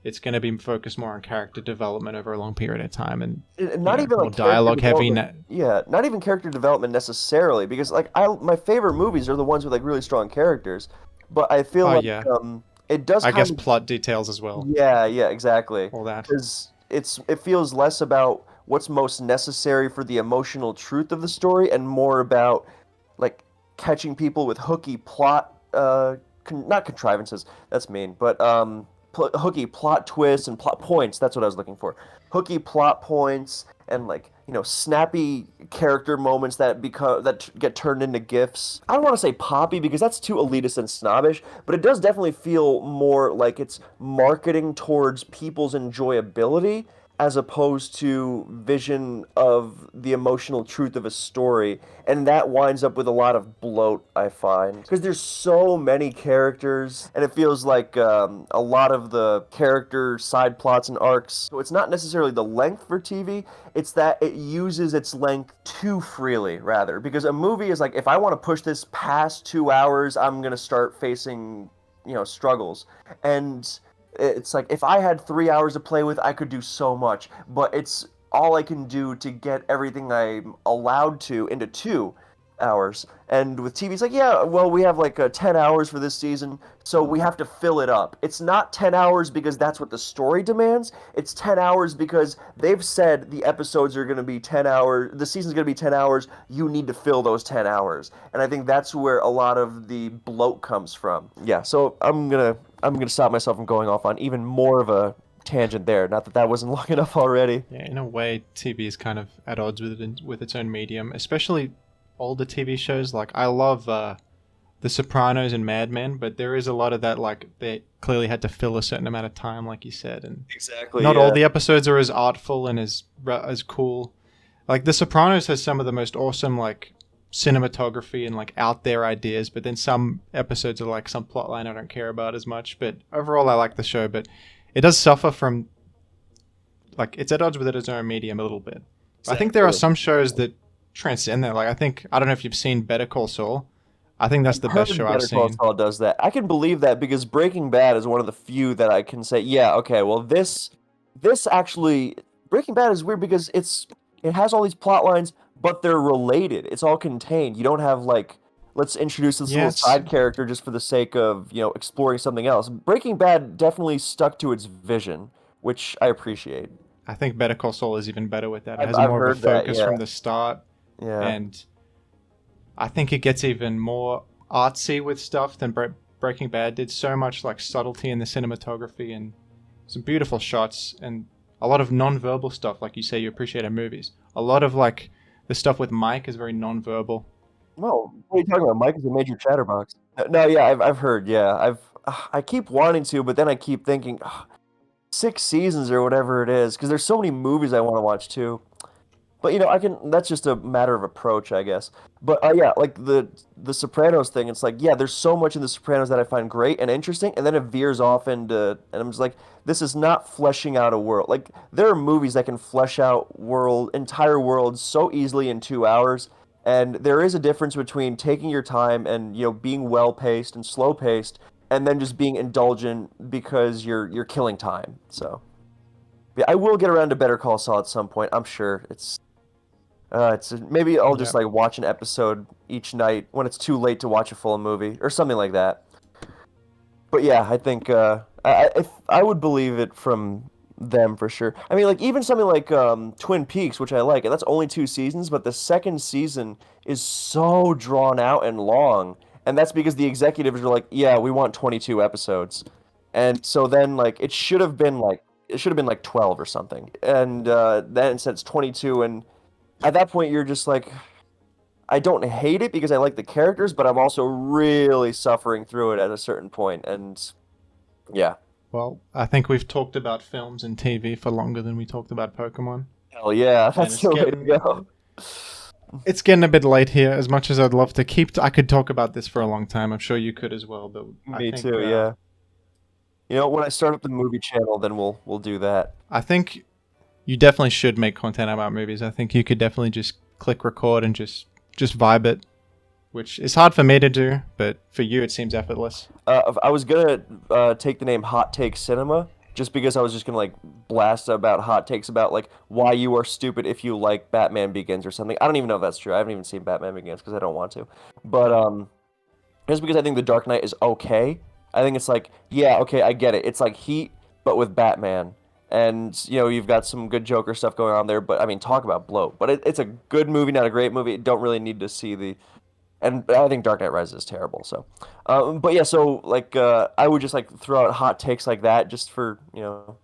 it's going to be focused more on character development over a long period of time, and not even more like dialogue heavy. Not even character development necessarily, because like my favorite movies are the ones with like really strong characters. But I feel it does I kind guess of, plot details as well. yeah, exactly. All that. Because it feels less about what's most necessary for the emotional truth of the story and more about like catching people with hooky plot not contrivances, that's mean, but hooky plot twists and plot points, that's what I was looking for. Hooky plot points and like, snappy character moments that get turned into gifs. I don't want to say poppy because that's too elitist and snobbish, but it does definitely feel more like it's marketing towards people's enjoyability as opposed to vision of the emotional truth of a story, and that winds up with a lot of bloat, I find, because there's so many characters and it feels like a lot of the character side plots and arcs, so it's not necessarily the length for TV, it's that it uses its length too freely, rather, because a movie is like, if I want to push this past 2 hours, I'm going to start facing struggles. And it's like if I had 3 hours to play with, I could do so much, but it's all I can do to get everything I'm allowed to into 2 hours. And with TV, it's like, yeah, well, we have like 10 hours for this season, so we have to fill it up. It's not 10 hours because that's what the story demands. It's 10 hours because they've said the episodes are going to be 10 hours, the season's going to be 10 hours, you need to fill those 10 hours. And I think that's where a lot of the bloat comes from. Yeah, so I'm gonna stop myself from going off on even more of a tangent there. Not that that wasn't long enough already. Yeah, in a way, TV is kind of at odds with its own medium, especially older TV shows. Like I love The Sopranos and Mad Men, but there is a lot of that. Like they clearly had to fill a certain amount of time, like you said, and Exactly. not Yeah. all the episodes are as artful and as cool. Like The Sopranos has some of the most awesome like cinematography and like out there ideas, but then some episodes are like some plotline I don't care about as much. But overall, I like the show, but it does suffer from like it's at odds with its own medium a little bit. I think there are some shows that transcend that. Like I don't know if you've seen Better Call Saul. I think that's the best show I've Better Call seen. Saul does that. I can believe that because Breaking Bad is one of the few that I can say, yeah, okay, well this actually Breaking Bad is weird because it has all these plot lines, but they're related. It's all contained. You don't have like let's introduce this little Yes, side character just for the sake of, exploring something else. Breaking Bad definitely stuck to its vision, which I appreciate. I think Better Call Saul is even better with that. It I've, has I've more of a heard that, focus yeah. from the start, Yeah. and I think it gets even more artsy with stuff than Breaking Bad did. So much like subtlety in the cinematography and some beautiful shots and a lot of non-verbal stuff. Like you say, you appreciate in movies. A lot of like the stuff with Mike is very non-verbal. No, what are you talking about? Mike is a major chatterbox. No, yeah, I've heard, yeah. I keep wanting to, but then I keep thinking, 6 seasons or whatever it is, because there's so many movies I want to watch too. But that's just a matter of approach, I guess. But yeah, like the Sopranos thing, it's like, yeah, there's so much in the Sopranos that I find great and interesting, and then it veers off into, and I'm just like, this is not fleshing out a world. Like there are movies that can flesh out entire worlds so easily in 2 hours, and there is a difference between taking your time and being well paced and slow paced, and then just being indulgent because you're killing time. So yeah, I will get around to Better Call Saul at some point. I'm sure it's maybe I'll just Yeah. like watch an episode each night when it's too late to watch a full movie or something like that. But yeah, I think if I would believe it from them for sure. I mean, like even something like Twin Peaks, which I like, and that's only 2 seasons, but the second season is so drawn out and long, and that's because the executives are like, yeah, we want 22 episodes, and so then like it should have been like 12 or something, and then instead it's 22, and at that point you're just like, I don't hate it because I like the characters, but I'm also really suffering through it at a certain point, and yeah, Well, I think we've talked about films and TV for longer than we talked about Pokemon. hell yeah, And that's it's the way to getting go. it's getting a bit late here. As much as I'd love to I could talk about this for a long time. I'm sure you could as well. But I Me think, too, yeah. When I start up the movie channel, then we'll do that. I think you definitely should make content about movies. I think you could definitely just click record and just vibe it, which is hard for me to do, but for you it seems effortless. I was gonna take the name Hot Take Cinema just because I was just gonna like blast about hot takes about like why you are stupid if you like Batman Begins or something. I don't even know if that's true. I haven't even seen Batman Begins because I don't want to. But just because I think The Dark Knight is okay, I think it's like, yeah, okay, I get it. It's like Heat, but with Batman. And, you know, you've got some good Joker stuff going on there. But, I mean, talk about bloat. But it's a good movie, not a great movie. Don't really need to see the... And I think Dark Knight Rises is terrible, so... but, yeah, so, like, I would just, like, throw out hot takes like that just for, you know...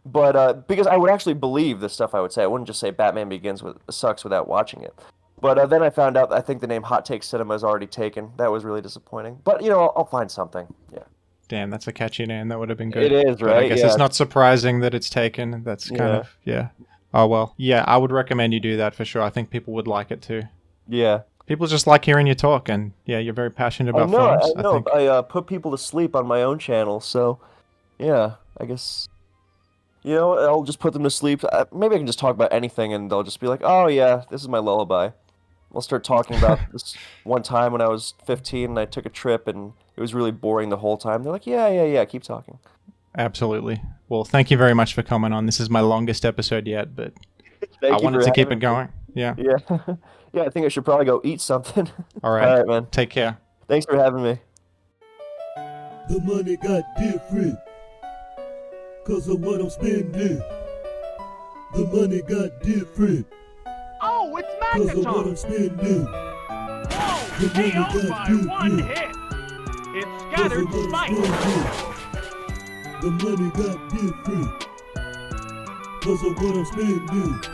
But, because I would actually believe the stuff I would say. I wouldn't just say Batman Begins sucks without watching it. But then I found out I think the name Hot Take Cinema is already taken. That was really disappointing. But, you know, I'll find something. Yeah. Damn, that's a catchy name. That would have been good. It is, But I right? guess Yeah. it's not surprising that it's taken. That's kind of, yeah. Oh, well. Yeah, I would recommend you do that for sure. I think people would like it too. Yeah. People just like hearing you talk, and yeah, you're very passionate about films. I know. think. I put people to sleep on my own channel, so yeah, I guess, you know, I'll just put them to sleep. Maybe I can just talk about anything, and they'll just be like, "Oh yeah, this is my lullaby." I'll start talking about this one time when I was 15 and I took a trip, and it was really boring the whole time. They're like, "Yeah, keep talking." Absolutely. Well, thank you very much for coming on. This is my longest episode yet, but I wanted to keep it going. Yeah. Yeah. Yeah, I think I should probably go eat something. All right. All right, man. Take care. Thanks for having me. The money got different, 'cause of what I'm spending. The money got different, Oh, it's 'cause of what I'm Magneton! spending. Whoa! The money KO got by one different, hit! It 'cause scattered of what I'm spikes! spending. The money got different, 'cause of what I'm spending.